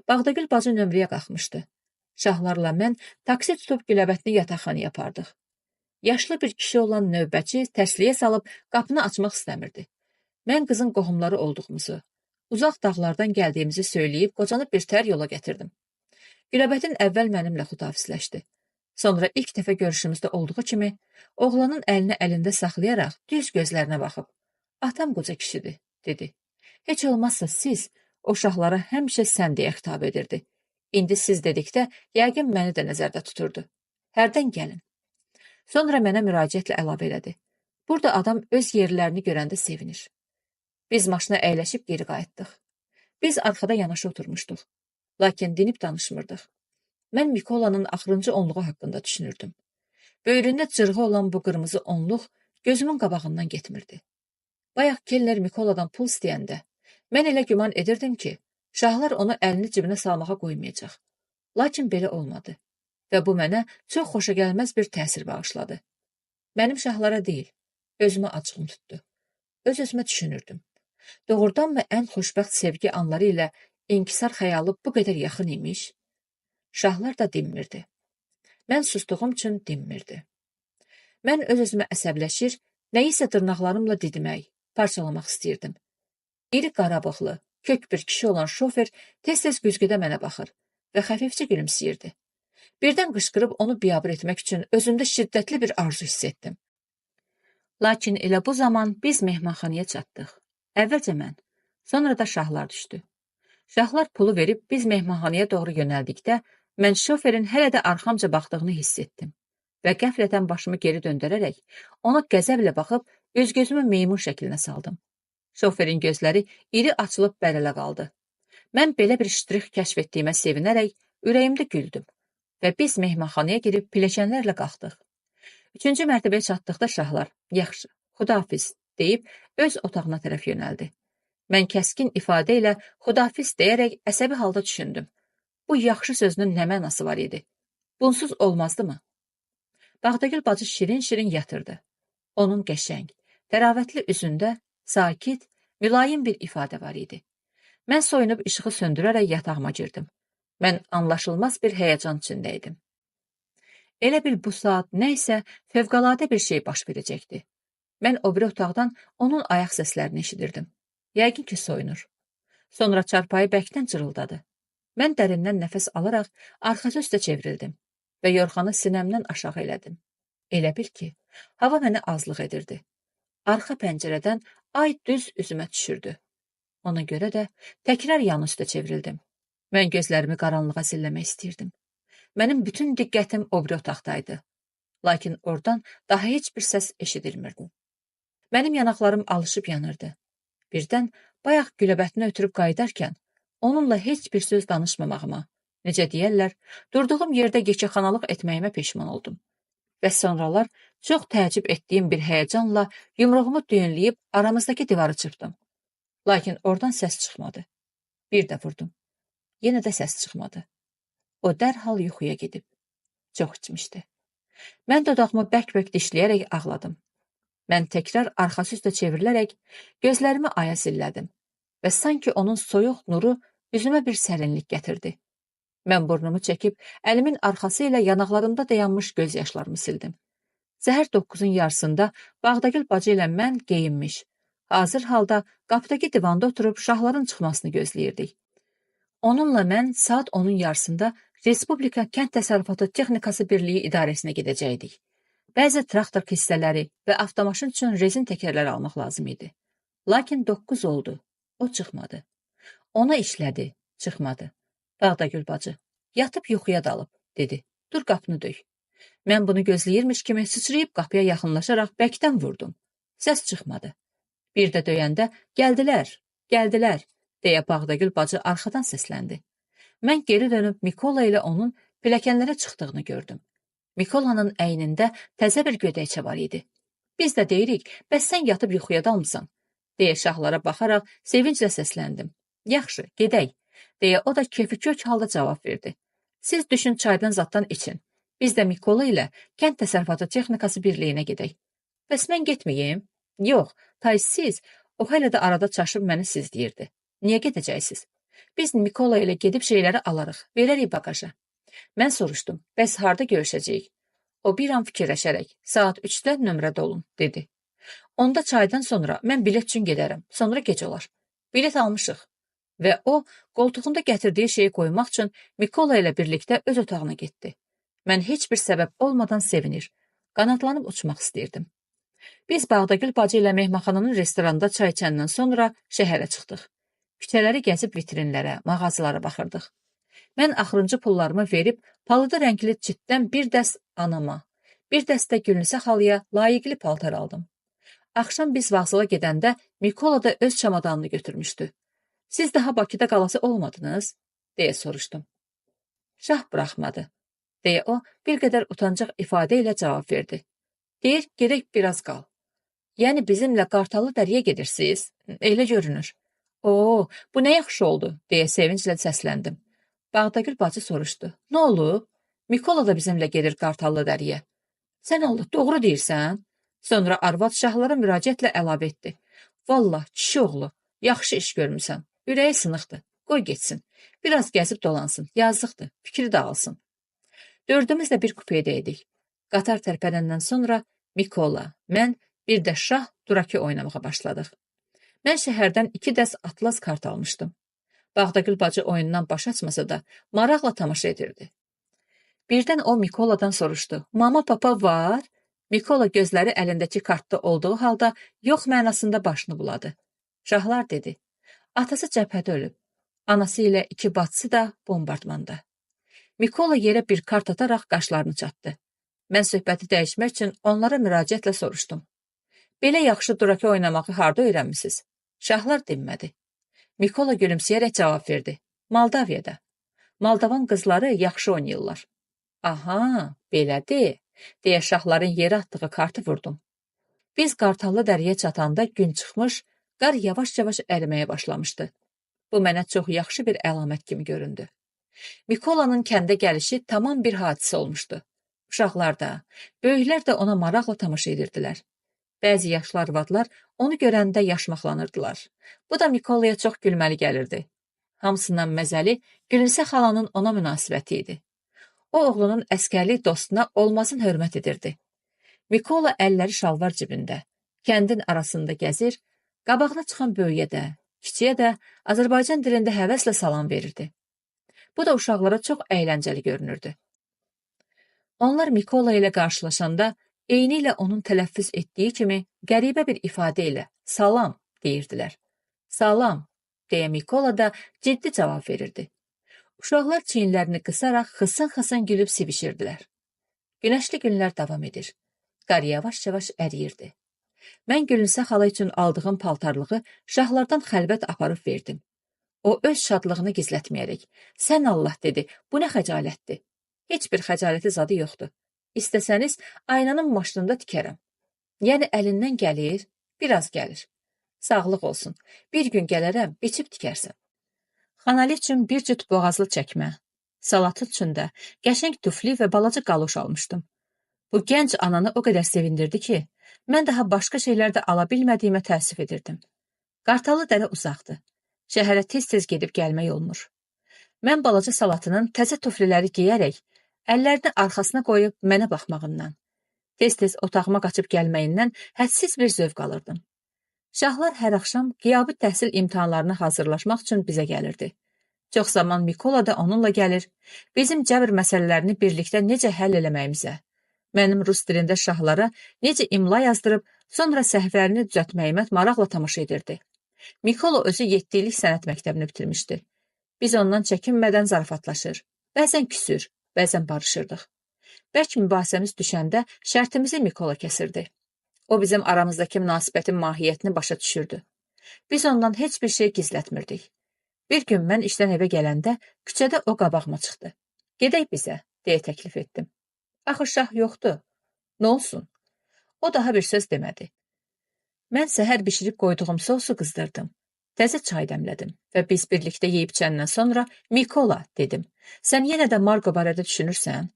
Bağdagül bacı nömrəyə qalxmışdı. Şahlarla mən taksi tutub Güləbətini yataqxanaya apardıq. Yaşlı bir kişi olan növbəçi tərsliyə salıb qapını açmaq istəmirdi. Mən qızın qohumları olduğumuzu, uzaq dağlardan gəldiyimizi söyləyib qocanı birtəhər yola gətirdim. Güləbətin əvvəl mənimlə xudafizləşdi. Sonra ilk dəfə görüşümüzdə olduğu kimi oğlanın əlini əlində saxlayaraq düz gözlərinə baxıb, "Atam qoca kişidir," dedi. "Heç olmazsa siz o şahlara həmişə sən deyə xitab edirdi. İndi siz dedikdə yəqin məni də nəzərdə tuturdu. Hərdən gəlin." Sonra mənə müraciətlə əlavə elədi. "Burada adam öz yerlərini görəndə sevinir." Biz maşına əyləşib geri qayıtdıq. Biz arxada yanaşı oturmuşduq. Lakin dinib danışmırdıq. Mən Mikolanın axırıncı onluğu haqqında düşünürdüm. Böyründə cırğı olan bu qırmızı onluq gözümün qabağından getmirdi. Bayaq Keller Mikoladan pul istəyəndə, mən elə güman edirdim ki, şahlar onu əlini cibinə salmağa qoymayacaq. Lakin belə olmadı və bu mənə çox xoşagəlməz bir təsir bağışladı. Mənim şahlara deyil, özümə acığım tutdu. Öz-özümə düşünürdüm. Doğrudanmı ən xoşbəxt sevgi anları ilə inkisar xəyalı bu qədər yaxın imiş? Şahlar da dinmirdi. Mən sustuğum üçün dinmirdi. Mən öz-özümə əsəbləşir, nəyisə dırnaqlarımla didimək, parçalamaq istəyirdim. İri qarabıqlı, kök bir kişi olan şofer tez-tez güzgüdə mənə baxır və xəfifcə gülümsəyirdi. Birdən qışqırıb onu biabır etmək üçün özümdə şiddətli bir arzu hiss etdim. Lakin elə bu zaman biz mehmanxanaya çatdıq. Əvvəlcə mən, sonra da şahlar düşdü. Şahlar pulu verib biz mehmanxanaya doğru yönəldikdə, mən şoferin hələ də arxamca baxdığını hiss etdim və qəflətən başımı geri döndərərək ona qəzəblə baxıb üz-gözümü meymun şəklinə saldım. Şoferin gözləri iri açılıb bərələ qaldı. Mən belə bir ştrix kəşf etdiyimə sevinərək ürəyimdə güldüm və biz mehmanxanaya girib pilləkənlərlə qalxdıq. 3-cü mərtəbəyə çatdıqda şahlar, "Yaxşı, xudafiz," deyib öz otağına tərəf yönəldi. Mən kəskin ifadə ilə xudafiz deyərək əsəbi halda düşündüm. Bu yaxşı sözünün nə mənası var idi? Bunsuz olmazdı mı? Bağdagül bacı şirin-şirin yatırdı. Onun qəşəng, təravətli üzündə sakit, mülayim bir ifadə var idi. Mən soyunub işığı söndürərək yatağıma girdim. Mən anlaşılmaz bir həyəcan içində idim. Elə bil bu saat nə isə fövqəladə bir şey baş verəcəkdi. Mən o biri otaqdan onun ayaq səslərini eşidirdim. Yəqin ki, soyunur. Sonra çarpayı bərkdən cırıldadı. Mən dərindən nəfəs alaraq arxası üstə çevrildim və yorğanı sinəmdən aşağı elədim. Elə bil ki, hava mənə azlıq edirdi. Arxa pəncərədən ay düz üzümə düşürdü. Ona görə də təkrar yan üstə çevrildim. Mən gözlərimi qaranlığa zilləmək istəyirdim. Mənim bütün diqqətim o biri otaqdaydı. Lakin oradan daha heç bir səs eşidilmirdi. Mənim yanaqlarım alışıb yanırdı. Birdən bayaq Güləbətini ötürüb qayıdarkən onunla heç bir söz danışmamağıma, necə deyərlər, durduğum yerdə yekəxanalıq etməyimə peşman oldum. Və sonralar çox təəccüb etdiyim bir həyəcanla yumruğumu düyünləyib aramızdakı divarı çırpdım. Lakin oradan səs çıxmadı. Bir də vurdum. Yenə də səs çıxmadı. O dərhal yuxuya gedib. Çox içmişdi. Mən dodağımı bərk-bərk dişləyərək ağladım. Mən təkrar arxası üstə çevrilərək gözlərimi aya zillədim və sanki onun soyuq nuru üzümə bir sərinlik gətirdi. Mən burnumu çəkib əlimin arxası ilə yanaqlarımda dayanmış göz yaşlarımı sildim. Səhər 9-un yarısında Bağdagül bacı ilə mən geyinmiş, hazır halda qapıdakı divanda oturub şahların çıxmasını gözləyirdik. Onunla mən saat 10-un yarısında Respublika Kənd Təsərrüfatı Texnikası Birliyi İdarəsinə gedəcəkdik. Bəzi traktor hissələri və avtomaşın üçün rezin təkərlər almaq lazım idi. Lakin 9 oldu, o çıxmadı. Ona işlədi, çıxmadı. Bağdagül bacı, yatıb yuxuya dalıb, dedi. Dur qapını döy. Mən bunu gözləyirmiş kimi sıçrayıb qapıya yaxınlaşaraq bəkdən vurdum. Səs çıxmadı. Bir də döyəndə, gəldilər, gəldilər, deyə Bağdagül bacı arxadan səsləndi. Mən geri dönüb Mikola ilə onun pilləkənlərə çıxdığını gördüm. Mikolanın əynində təzə bir gödəkçə var idi. Biz də deyirik, bəs sən yatıb yuxuya dalmısan, deyə şahlara baxaraq sevinclə səsləndim. Yaxşı, gedək, deyə o da kefi kök halda cavab verdi. Siz düşün çaydan zaddan için. Biz də Mikola ilə Kənd Təsərrüfatı Texnikası Birliyinə gedək. Bəs mən getməyim? Yox, tay siz, o hələ də arada çaşıb məni sizləyirdi. Niyə gedəcəksiniz? Biz Mikola ilə gedib şeyləri alarıq, verərik bagaja. Mən soruşdum, bəs harda görüşəcəyik? O bir an fikirləşərək, saat 3-də nömrədə olun, dedi. Onda çaydan sonra mən bilet üçün gedərəm, sonra gec olar. Bilet almışıq. Və o, qoltuğunda gətirdiyi şeyi qoymaq üçün Mikola ilə birlikdə öz otağına getdi. Mən heç bir səbəb olmadan sevinir, qanadlanıb uçmaq istəyirdim. Biz Bağdagül bacı ilə mehmanxananın restoranda çay içəndən sonra şəhərə çıxdıq. Küçələri gəzib vitrinlərə, mağazalara baxırdıq. Mən axırıncı pullarımı verib, palıdı rəngli cütdən bir dəst anama, bir dəst də Gülnisə xalıya layiqli paltar aldım. Axşam biz vağzala gedəndə Mikola da öz çamadanını götürmüşdü. Siz daha Bakıda qalası olmadınız? Deyə soruşdum. Şah buraxmadı, deyə o bir qədər utancaq ifadə ilə cavab verdi. Deyir, gerək biraz qal. Yəni bizimlə Qartalı dəriyə gedirsiniz? Elə görünür. Oo, bu nə yaxşı oldu, deyə sevinclə səsləndim. Bağdagül bacı soruşdu. Nə olub? Mikola da bizimlə gedir Qartalı dəriyə. Sən Allah, doğru deyirsən? Sonra arvad şahlara müraciətlə əlavə etdi. Vallah, kişi oğlu, yaxşı iş görmüsən. Ürəyi sınıqdır. Qoy getsin. Biraz gəzib dolansın. Yazıqdır. Fikri dağılsın. Dördümüz də bir kupeydə idik. Qatar tərpənəndən sonra Mikola, mən, bir də şah duraki oynamağa başladıq. Mən şəhərdən 2 dəst atlas kart almışdım. Bağdagül bacı oyundan baş açmasa da maraqla tamaşa edirdi. Birdən o Mikoladan soruşdu. Mama, papa var? Mikola gözləri əlindəki kartda olduğu halda yox mənasında başını buladı. Şahlar dedi. Atası cəbhədə ölüb. Anası ilə 2 bacısı da bombardmanda. Mikola yerə bir kart ataraq qaşlarını çatdı. Mən söhbəti dəyişmək üçün onlara müraciətlə soruşdum. Belə yaxşı duraki oynamağı harda öyrənmisiniz? Şahlar dinmədi. Mikola gülümsəyərək cavab verdi. Moldaviyada. Moldavan qızları yaxşı oynayırlar. Aha, belədir, deyə şahların yerə atdığı kartı vurdum. Biz Qartalı dəriyə çatanda gün çıxmış, qar yavaş-yavaş əriməyə başlamışdı. Bu mənə çox yaxşı bir əlamət kimi göründü. Mikolanın kəndə gəlişi tamam bir hadisə olmuşdu. Uşaqlar da, böyüklər də ona maraqla tamaşa edirdilər. Bəzi yaşlı arvadlar onu görəndə yaşmaqlanırdılar. Bu da Mikolaya çox gülməli gəlirdi. Hamısından məzəli Gülnisə xalanın ona münasibəti idi. O oğlunun əskərlik dostuna olmazın hörmət edirdi. Mikola əlləri şalvar cibində, kəndin arasında gəzir, qabağına çıxan böyüyə də, kiçiyə də Azərbaycan dilində həvəslə salam verirdi. Bu da uşaqlara çox əyləncəli görünürdü. Onlar Mikola ilə qarşılaşanda eyni ilə onun tələffüz etdiyi kimi qəribə bir ifadə ilə salam deyirdilər. Salam, deyə Mikola da ciddi cavab verirdi. Uşaqlar çiyinlərini qısaraq xısın-xısın gülüb sivişirdilər. Günəşli günlər davam edir. Qar yavaş-yavaş əriyirdi. Mən Gülnisə xala üçün aldığım paltarlığı şahlardan xəlvət aparıb verdim. O öz şadlığını gizlətməyərək, sən Allah dedi, bu nə xəcalətdir? Heç bir xəcaləti zadı yoxdur. İstəsəniz, aynanın maşınında tikərəm. Yəni əlindən gəlir, biraz gəlir. Sağlıq olsun, bir gün gələrəm, biçib tikərsən. Xanali üçün bir cüt boğazlı çəkmə, salatı üçün də qəşəng tufli və balaca qaloş almışdım. Bu gənc ananı o qədər sevindirdi ki, mən daha başqa şeylər də ala bilmədiyimə təəssüf edirdim. Qartalı dərə uzaqdı. Şəhərə tez-tez gedib gəlmək olmur. Mən balaca salatının təzə tufliləri geyərək, əllərini arxasına qoyub mənə baxmağından, tez-tez otağıma qaçıb gəlməyindən hədsiz bir zövq alırdım. Şahlar hər axşam qiyabi təhsil imtahanlarına hazırlaşmaq üçün bizə gəlirdi. Çox zaman Mikola da onunla gəlir, bizim cəbr məsələlərini birlikdə necə həll eləməyimizə, mənim rus dilində şahlara necə imla yazdırıb, sonra səhvlərini düzəltməyimə maraqla tamaşa edirdi. Mikola özü 7 illik sənət məktəbini bitirmişdi. Biz ondan çəkinmədən zarafatlaşır, bəzən küsür, bəzən barışırdıq. Bəlk mübahisəmiz düşəndə şərtimizi Mikola kəsirdi. O bizim aramızdakı münasibətin mahiyyətini başa düşürdü. Biz ondan heç bir şey gizlətmirdik. Bir gün mən işdən evə gələndə küçədə o qabağıma çıxdı. Gedək bizə, deyə təklif etdim. Axı şah yoxdur. Nə olsun? O daha bir söz demədi. Mən səhər bişirib qoyduğum sosu qızdırdım. Təzə çay dəmlədim və biz birlikdə yeyib içəndən sonra Mikola dedim. Sən yenə də Marco barədə düşünürsən?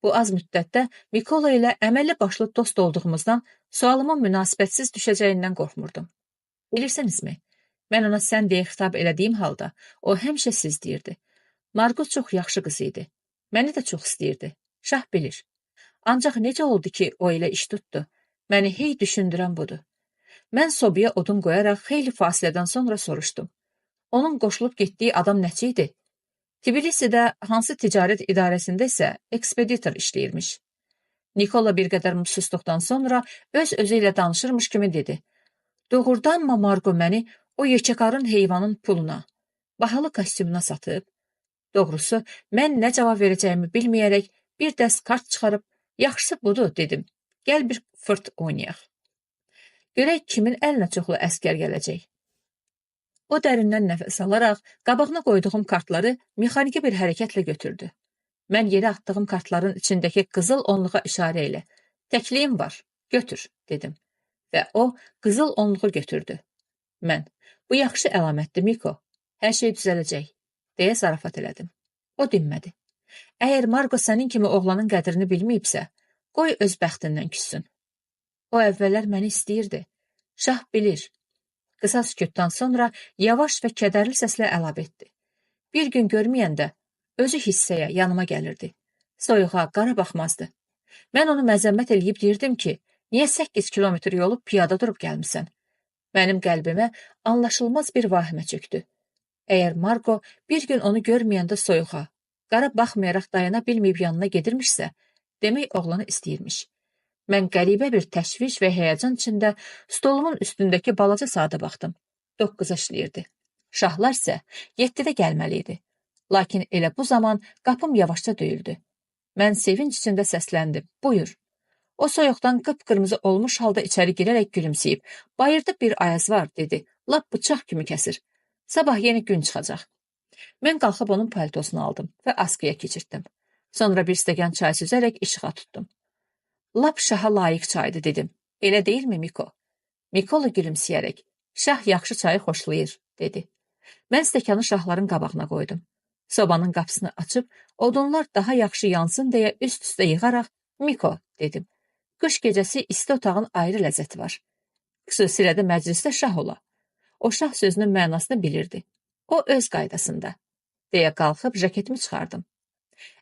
Bu az müddətdə Mikola ilə əməlli başlı dost olduğumuzdan sualıma münasibətsiz düşəcəyindən qorxmurdum. Bilirsinizmi? Mən ona sən deyə xitab elədiyim halda, o həmişə siz deyirdi. Margot çox yaxşı qız idi. Məni də çox istəyirdi. Şah bilir. Ancaq necə oldu ki, o elə iş tutdu? Məni hey düşündürən budur. Mən sobaya odun qoyaraq xeyli fasilədən sonra soruşdum. Onun qoşulub getdiyi adam nəçi idi? Tbilisidə hansı ticarət idarəsində isə ekspeditor işləyirmiş. Nikola bir qədər susduqdan sonra öz-özü ilə danışırmış kimi dedi. Doğrudanmı Margo məni o yekəqarın heyvanın puluna, bahalı kostyumuna satıb? Doğrusu, mən nə cavab verəcəyimi bilməyərək bir dəst kart çıxarıb, yaxşısı budur, dedim. Gəl bir fırt oynayaq. Görək kimin əlinə çoxlu əskər gələcək. O dərindən nəfəs alaraq qabağına qoyduğum kartları mexaniki bir hərəkətlə götürdü. Mən yerə atdığım kartların içindəki qızıl onluğa işarə ilə təkliyim var, götür, dedim. Və o qızıl onluğu götürdü. Mən, bu yaxşı əlamətdir, Miko. Hər şey düzələcək, deyə zarafat elədim. O dinmədi. Əgər Margo sənin kimi oğlanın qədrini bilməyibsə, qoy öz bəxtindən küssün. O əvvəllər məni istəyirdi. Şah bilir. Qısa sükutdan sonra yavaş və kədərli səslə əlavə etdi. Bir gün görməyəndə özü hissəyə, yanıma gəlirdi. Soyuğa, qara baxmazdı. Mən onu məzəmmət eləyib deyirdim ki, niyə 8 kilometr yolu piyada durub gəlmisən? Mənim qəlbimə anlaşılmaz bir vahimə çöktü. Əgər Margo bir gün onu görməyəndə soyuğa, qara baxmayaraq dayana bilməyib yanına gedirmişsə, demək oğlanı istəyirmiş. Mən qəribə bir təşviş və həyəcan içində stolumun üstündəki balaca saata baxdım. 9 işləyirdi. Şahlar isə 7-də gəlməli idi. Lakin elə bu zaman qapım yavaşca döyüldü. Mən sevinç içində səsləndim. Buyur. O soyuqdan qıpqırmızı olmuş halda içəri girərək gülümsəyib. Bayırda bir ayaz var, dedi. Lap bıçaq kimi kəsir. Sabah yeni gün çıxacaq. Mən qalxıb onun paltosunu aldım və askıya keçirtdim. Sonra bir stəkan çay süzərək işığa tutdum. Lap şaha layiq çaydı, dedim. Elə deyilmi, Miko? Mikola gülümsəyərək, şah yaxşı çayı xoşlayır, dedi. Mən stəkanı şahların qabağına qoydum. Sobanın qapısını açıb, odunlar daha yaxşı yansın deyə üst-üstə yığaraq, Miko, dedim. Qış gecəsi isti otağın ayrı ləzzəti var. Xüsusilə də məclisdə şah ola. O şah sözünün mənasını bilirdi. O öz qaydasında, deyə qalxıb jaketimi çıxardım.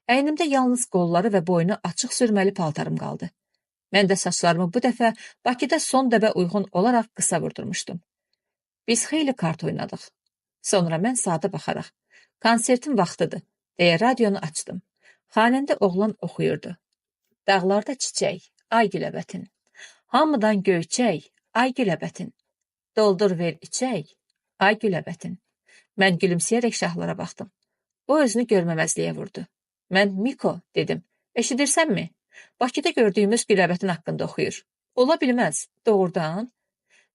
Əynimdə yalnız qolları və boynu açıq sürməli paltarım qaldı. Mən də saçlarımı bu dəfə Bakıda son dəbə uyğun olaraq qısa vurdurmuşdum. Biz xeyli kart oynadıq. Sonra mən saata baxaraq, konsertin vaxtıdır, deyə radionu açdım. Xanəndə oğlan oxuyurdu. Dağlarda çiçək, ay güləbətin. Hamıdan göyçək, ay güləbətin. Doldur ver içək, ay güləbətin. Mən gülümsəyərək şahlara baxdım. O özünü görməməzliyə vurdu. Mən Miko, dedim. Eşidirsənmi? Bakıda gördüyümüz güləbətin haqqında oxuyur. Ola bilməz, doğrudan.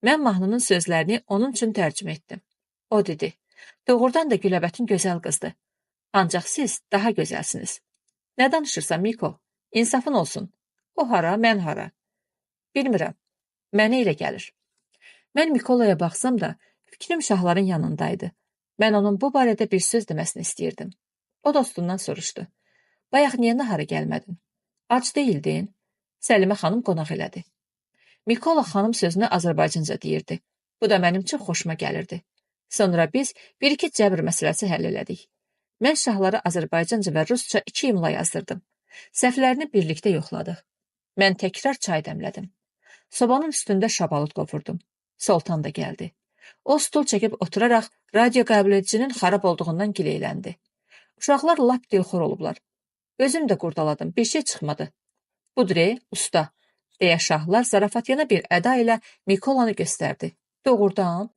Mən mahnının sözlərini onun üçün tərcümə etdim. O dedi, doğrudan da güləbətin gözəl qızdır. Ancaq siz daha gözəlsiniz. Nə danışırsan, Miko? İnsafın olsun. O hara, mən hara? Bilmirəm. Mənə elə gəlir. Mən Mikolaya baxsam da, fikrim şahların yanındaydı. Mən onun bu barədə bir söz deməsini istəyirdim. O dostundan soruşdu. Bayaq niyə nahara gəlmədin? Ac deyildin? Səlimə xanım qonaq elədi. Mikola xanım sözünü Azərbaycanca deyirdi. Bu da mənim çox xoşuma gəlirdi. Sonra biz bir-iki cəbr məsələsi həll elədik. Mən şahlara Azərbaycanca və rusca 2 imla yazdırdım. Səhvlərini birlikdə yoxladıq. Mən təkrar çay dəmlədim. Sobanın üstündə şabalıt qovurdum. Soltan da gəldi. O stul çəkib oturaraq radio qəbuledicinin xarab olduğundan gileyləndi. Uşaqlar lap dilxor olublar. Özüm də qurdaladım, bir şey çıxmadı. Budur, usta, deyə şahlar zarafatyana bir əda ilə Mikolanı göstərdi. Doğrudan,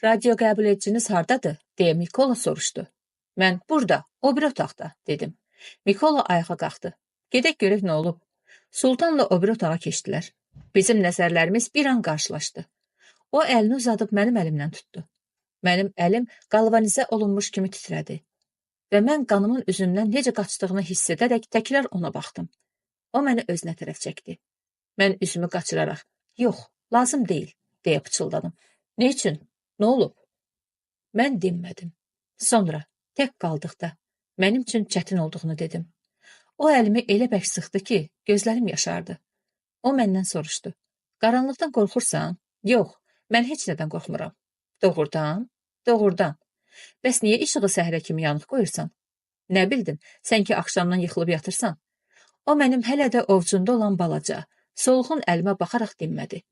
radio qəbulediciniz hardadır, deyə Mikola soruşdu. Mən burada, o bir otaqda, dedim. Mikola ayağa qalxdı. Gedək görək nə olub. Sultanla o bir otağa keçdilər. Bizim nəzərlərimiz bir an qarşılaşdı. O əlini uzadıb mənim əlimdən tutdu. Mənim əlim qalvanizə olunmuş kimi titrədi. Və mən qanımın üzümdən necə qaçdığını hiss edərək təkrar ona baxdım. O məni özünə tərəf çəkdi. Mən üzümü qaçıraraq, yox, lazım deyil, deyə pıçıldadım. Ne üçün? Nə olub? Mən dinmədim. Sonra, tək qaldıqda, mənim üçün çətin olduğunu dedim. O əlimi elə bərk sıxdı ki, gözlərim yaşardı. O məndən soruşdu. Qaranlıqdan qorxursan? Yox, mən heç nədən qorxmuram. Doğrudan, doğrudan. Bəs niyə işığı səhərə kimi yanıq qoyursan? Nə bildin, sən ki axşamdan yıxılıb yatırsan? O mənim hələ də ovcunda olan balaca, solğun əlimə baxaraq dinmədi.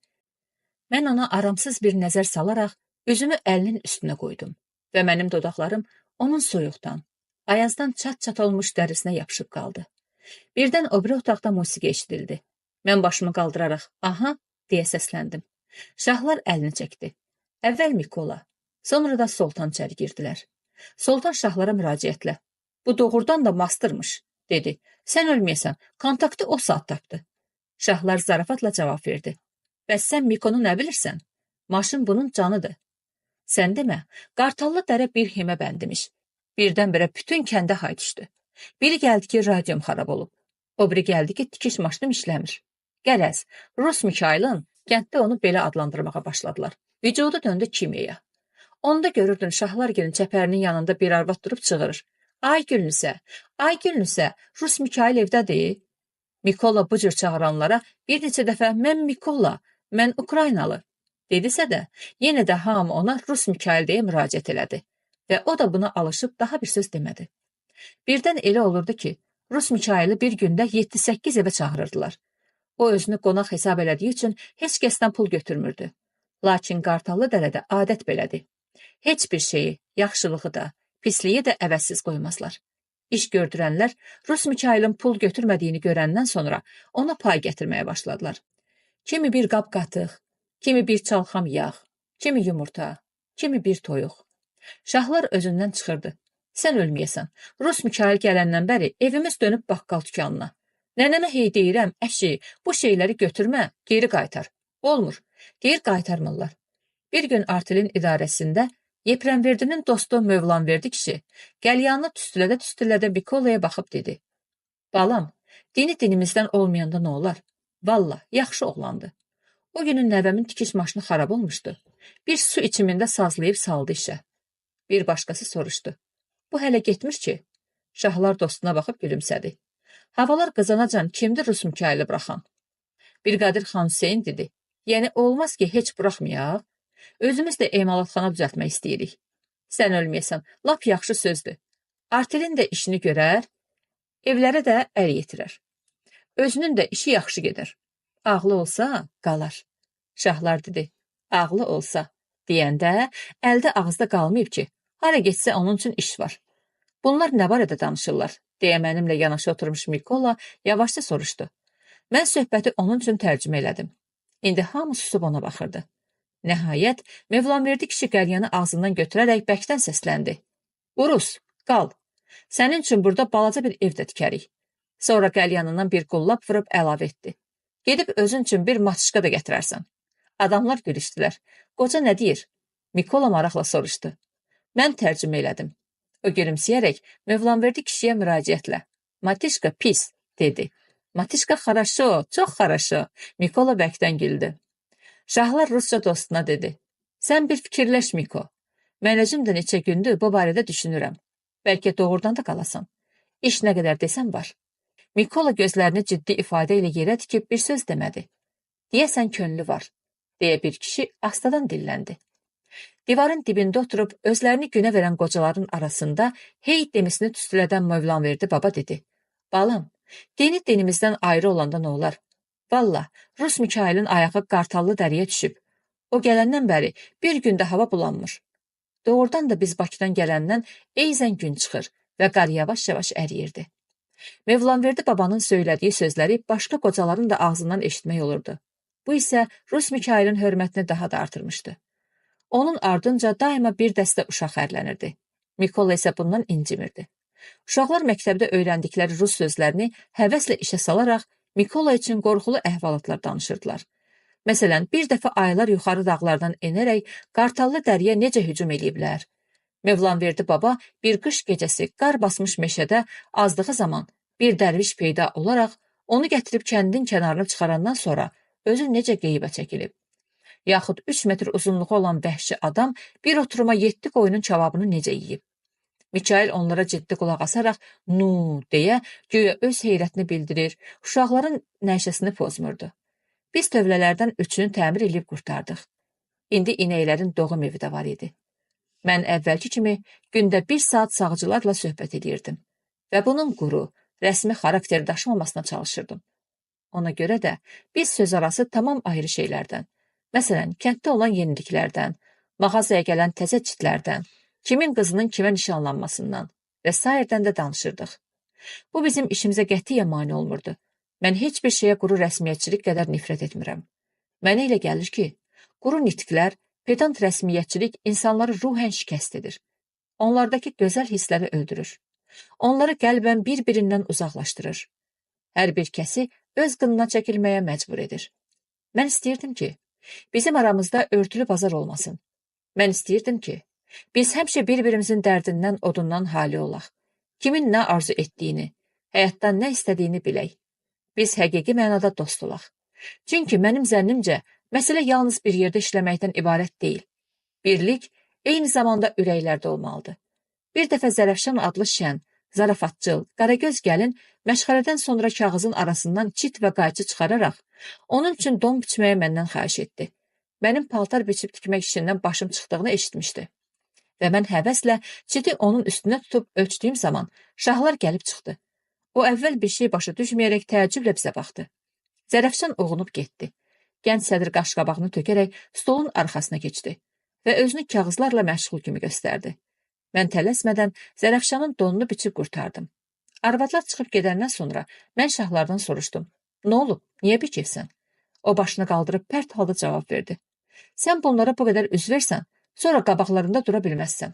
Mən ona aramsız bir nəzər salaraq üzümü əlinin üstünə qoydum və mənim dodaqlarım onun soyuqdan, ayazdan çat-çat olmuş dərisinə yapışıb qaldı. Birdən o biri otaqda musiqi eşidildi. Mən başımı qaldıraraq, aha, deyə səsləndim. Şahlar əlini çəkdi. Əvvəl Mikola, sonra da Soltan içəri girdilər. Soltan şahlara müraciətlə, bu doğrudan da mastırmış, dedi. Sən ölməyəsən, kontaktı o saat tapdı. Şahlar zarafatla cavab verdi. Bəs sən Mikonu nə bilirsən? Maşın bunun canıdır. Sən demə, qartallı dərə bir himə bəndimiş. Birdən-birə bütün kəndə hay düşdü. Biri gəldi ki, radiom xarab olub. O biri gəldi ki, tikiş maşınım işləmir. Qərəz, Rus Mikailin kənddə onu belə adlandırmağa başladılar. Vücudu döndü kimiyaya. Onda görürdün şahlar gelin çəpərinin yanında bir arvad durub çığırır. Ay Gülnüsə, Rus Mikail evdədir. Mikola bu cür çağıranlara bir neçə dəfə mən Mikola, mən Ukraynalı dedisə də, yenə də hamı ona Rus Mikail deyə müraciət elədi və o da buna alışıb daha bir söz demədi. Birdən elə olurdu ki, Rus Mikaili bir gündə 7-8 evə çağırırdılar. O özünü qonaq hesab elədiyi üçün heç kəsdən pul götürmürdü. Lakin Qartallı dərədə adət belədir. Heç bir şeyi, yaxşılığı da, pisliyi də əvəzsiz qoymazlar. İş gördürənlər Rus Mikailin pul götürmədiyini görəndən sonra ona pay gətirməyə başladılar. Kimi bir qab qatıq, kimi bir çalxam yağ, kimi yumurta, kimi bir toyuq. Şahlar özündən çıxırdı. Sən ölməyəsən, Rus Mikail gələndən bəri evimiz dönüb baqqal dükanına. Nənəmə hey deyirəm, əşi, bu şeyləri götürmə, geri qaytar. Olmur, deyir qaytarmırlar. Bir gün Artelin idarəsində Yeprənverdinin dostu Mövlanverdi kişi qəlyanını tüstülədə Mikolaya baxıb dedi. Balam, dinimizdən olmayanda nə olar? Valla, yaxşı oğlandı. O günün nəvəmin tikiş maşını xarab olmuşdu. Bir su içimində sazlayıb saldı işə. Bir başqası soruşdu. Bu hələ getmir ki. Şahlar dostuna baxıb gülümsədi. Havalar qızanacan kimdir Rus Mikaili buraxan? Bir Qadir xan Hüseyin dedi. Yəni olmaz ki, heç buraxmayaq. Özümüz də emalatxana düzəltmək istəyirik. Sən ölməyəsən, lap yaxşı sözdür. Artelin də işini görər, evlərə də əl yetirər. Özünün də işi yaxşı gedər. Ağlı olsa, qalar. Şahlar dedi, ağlı olsa, deyəndə əldə ağızda qalmayıb ki, hara getsə onun üçün iş var. Bunlar nə barədə danışırlar, deyə mənimlə yanaşı oturmuş Mikola yavaşca soruşdu. Mən söhbəti onun üçün tərcümə elədim. İndi hamı susub ona baxırdı. Nəhayət, Mövlanverdi kişi qəlyanı ağzından götürərək bəkdən səsləndi. Urus, qal. Sənin üçün burada balaca bir ev də tikərik. Sonra qəlyanından bir qullab vurub əlavə etdi. Gedib özün üçün bir matışqa da gətirərsən. Adamlar gülüşdülər. Qoca nə deyir? Mikola maraqla soruşdu. Mən tərcümə elədim. O gülümsəyərək Mövlanverdi kişiyə müraciətlə. Matişka pis, dedi. Matişka xaraşo, çox xaraşo. Mikola bəkdən güldü. Şahlar Rusca dostuna dedi. Sən bir fikirləş, Miko. Mən özüm də neçə gündür bu barədə düşünürəm. Bəlkə doğrudan da qalasan. İş nə qədər desən var. Mikola gözlərini ciddi ifadə ilə yerə tikib bir söz demədi. Deyəsən könlü var, deyə bir kişi astadan dilləndi. Divarın dibində oturub özlərini günə verən qocaların arasında hey demisini tüstülədən Mövlanverdi baba dedi. Balam, dinimizdən ayrı olanda nə olar? Valla, Rus Mikailin ayağı Qartallı dəriyə düşüb. O gələndən bəri bir gündə hava bulanmır. Doğrudan da biz Bakıdan gələndən eyzən gün çıxır və qar yavaş-yavaş əriyirdi. Mövlanverdi babanın söylədiyi sözləri başqa qocaların da ağzından eşitmək olurdu. Bu isə Rus Mikailin hörmətini daha da artırmışdı. Onun ardınca daima bir dəstə uşaq hərlənirdi. Mikola isə bundan incimirdi. Uşaqlar məktəbdə öyrəndikləri rus sözlərini həvəslə işə salaraq Mikola üçün qorxulu əhvalatlar danışırdılar. Məsələn, bir dəfə aylar yuxarı dağlardan enərək Qartallı dəriyə necə hücum eləyiblər. Mövlanverdi baba bir qış gecəsi qar basmış meşədə azdığı zaman bir dərviş peyda olaraq onu gətirib kəndin kənarına çıxarandan sonra özü necə qeybə çəkilib. Yaxud 3 metr uzunluğu olan vəhşi adam bir oturuma 7 qoyunun cavabını necə yeyib. Mikail onlara ciddi qulaq asaraq "Nu" deyə güya öz heyrətini bildirir, uşaqların nəşəsini pozmurdu. Biz tövlələrdən 3-ünü təmir edib qurtardıq. İndi inəklərin doğum evi də var idi. Mən əvvəlki kimi gündə 1 saat sağcılarla söhbət edirdim və bunun quru, rəsmi xarakteri daşımamasına çalışırdım. Ona görə də biz sözarası tamam ayrı şeylərdən, məsələn, kənddə olan yeniliklərdən, mağazaya gələn təzə çitlərdən, kimin qızının kimə nişanlanmasından və sairdən də danışırdıq. Bu bizim işimizə qətiyyən mane olmurdu. Mən heç bir şeyə quru rəsmiyyətçilik qədər nifrət etmirəm. Mənə elə gəlir ki, quru nitqlər, pedant rəsmiyyətçilik insanları ruhən şikəst edir. Onlardakı gözəl hissləri öldürür. Onları qəlbən bir-birindən uzaqlaşdırır. Hər bir kəsi öz qınına çəkilməyə məcbur edir. Mən istəyirdim ki, bizim aramızda örtülü bazar olmasın. Mən istəyirdim ki, biz həmişə bir-birimizin dərdindən, odundan hali olaq. Kimin nə arzu etdiyini, həyatdan nə istədiyini bilək. Biz həqiqi mənada dost olaq. Çünki mənim zənnimcə, məsələ yalnız bir yerdə işləməkdən ibarət deyil. Birlik eyni zamanda ürəklərdə olmalıdır. Bir dəfə Zərəfşan adlı şən, zarafatçıl, qaragöz gəlin məşğələdən sonra kağızın arasından çit və qayçı çıxararaq, onun üçün don biçməyə məndən xahiş etdi. Mənim paltar biçib tikmək işindən başım çıxdığını eşitmişdi. Və mən həvəslə çiti onun üstünə tutub ölçdüyüm zaman şahlar gəlib çıxdı. O əvvəl bir şey başa düşməyərək təəccüblə bizə baxdı. Zərəfşan uğunub getdi. Gənc sədr qaşqabağını tökərək stolun arxasına keçdi və özünü kağızlarla məşğul kimi göstərdi. Mən tələsmədən Zərəfşanın donunu biçib qurtardım. Arvadlar çıxıb gedəndən sonra mən şahlardan soruşdum. Nə olub, niyə biçirsən? O başını qaldırıb pərt halda cavab verdi. Sən bunlara bu qədər üz versən, sonra qabaqlarında dura bilməzsən.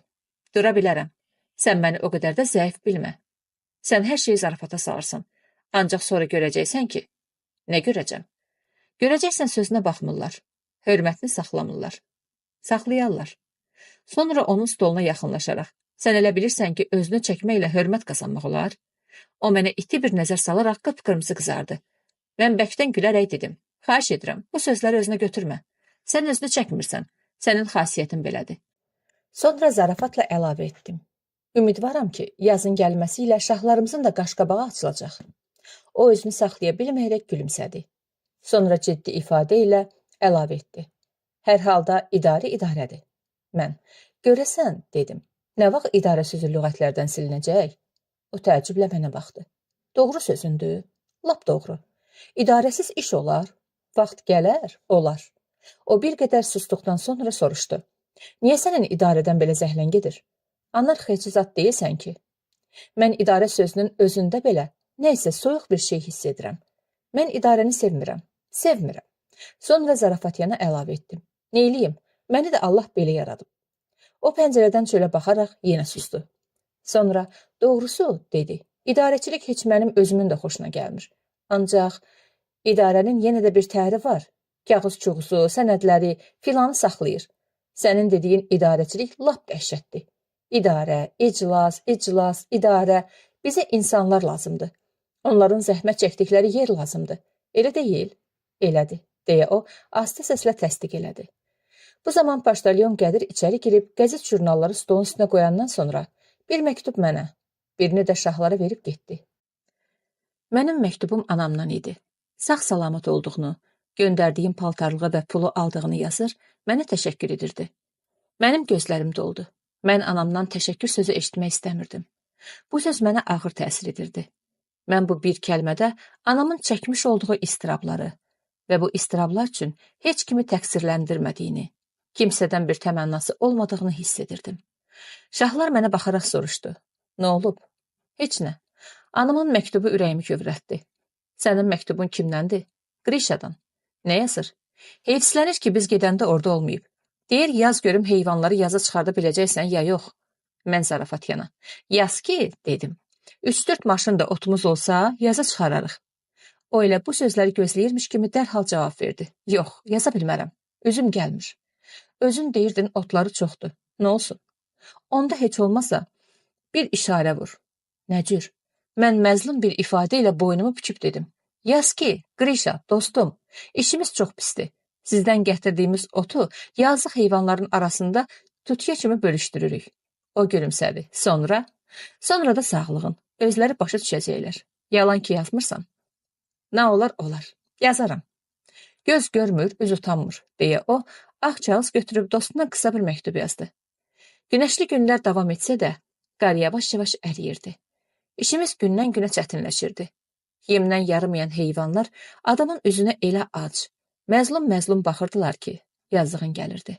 Dura bilərəm. Sən məni o qədər də zəif bilmə. Sən hər şeyi zarafata salırsan. Ancaq sonra görəcəksən ki, nə görəcəm? Görəcəksən sözünə baxmırlar. Hörmətini saxlamırlar. Saxlayarlar. Sonra onun stoluna yaxınlaşaraq, sən elə bilirsən ki, özünü çəkməklə hörmət qazanmaq olar? O mənə iti bir nəzər salaraq qıpqırmızı qızardı. Mən bəkdən gülərək dedim, xahiş edirəm, bu sözləri özünə götürmə. Sən özünü çəkmirsən, sənin xasiyyətin belədir. Sonra zarafatla əlavə etdim. Ümidvaram ki, yazın gəlməsi ilə şahlarımızın da qaşqabağı açılacaq. O özünü saxlaya bilməyərək gülümsədi. Sonra ciddi ifadə ilə əlavə etdi. Hər halda idarədir. Mən, görəsən, dedim, nə vaxt idarə sözü lüğətlərdən silinəcək? O təəccüblə mənə baxdı. Doğru sözündür, lap doğru. İdarəsiz iş olar, vaxt gələr, olar. O bir qədər susduqdan sonra soruşdu. Niyə sənin idarədən belə zəhlən gedir? Anarxiyaçı zat deyilsən ki. Mən idarə sözünün özündə belə nə isə soyuq bir şey hiss edirəm. Mən idarəni sevmirəm. Sonra zarafatyana əlavə etdim. Neyliyim? Məni də Allah belə yaradıb. O pəncərədən çölə baxaraq yenə susdu. Sonra, doğrusu, dedi, idarəçilik heç mənim özümün də xoşuna gəlmir. Ancaq idarənin yenə də bir təri var. Kağız-çuğuzu, sənədləri, filanı saxlayır. Sənin dediyin idarəçilik lap dəhşətdir. İdarə, iclas, idarə. Bizə insanlar lazımdır. Onların zəhmət çəkdikləri yer lazımdır. Elə deyil? Elədir, deyə o, asta səslə təsdiq elədi. Bu zaman paştalyon Qədir içəri girib qəzet jurnalları stolun üstünə qoyandan sonra bir məktub mənə, birini də şahlara verib getdi. Mənim məktubum anamdan idi. Sağ-salamat olduğunu, göndərdiyim paltarlığı və pulu aldığını yazır, mənə təşəkkür edirdi. Mənim gözlərim doldu. Mən anamdan təşəkkür sözü eşitmək istəmirdim. Bu söz mənə ağır təsir edirdi. Mən bu bir kəlmədə anamın çəkmiş olduğu istirabları və bu istirablar üçün heç kimi təqsirləndirmədiyini, kimsədən bir təmənnası olmadığını hiss edirdim. Şahlar mənə baxaraq soruşdu. Nə olub? Heç nə. Anamın məktubu ürəyimi kövrətdi. Sənin məktubun kimdəndir? Qrişadan. Nə yazır? Heyfsilənir ki, biz gedəndə orada olmayıb. Deyir, yaz görüm heyvanları yaza çıxarda biləcəksən ya yox. Mən zarafatyana. Yaz ki, dedim. 3-4 maşın da otumuz olsa, yaza çıxararıq. O elə bu sözləri gözləyirmiş kimi dərhal cavab verdi. Yox, yaza bilmərəm. Üzüm gəlmir. Özün deyirdin, otları çoxdur. Nə olsun? Onda heç olmasa bir işarə vur. Nə cür? Mən məzlum bir ifadə ilə boynumu büküb dedim. Yaz ki, Qrişa, dostum, işimiz çox pisdir. Sizdən gətirdiyimiz otu yazıq heyvanların arasında tutya kimi bölüşdürürük. O gülümsədi. Sonra da sağlığın. Özləri başa düşəcəklər. Yalan ki yazmırsan. Nə olar, olar. Yazaram. Göz görmür, üz utanmır, deyə o, ağ kağız götürüb dostuna qısa bir məktub yazdı. Günəşli günlər davam etsə də, qar yavaş-yavaş əriyirdi. İşimiz gündən-günə çətinləşirdi. Yemdən yarımayan heyvanlar adamın üzünə elə ac, məzlum-məzlum baxırdılar ki, yazığın gəlirdi.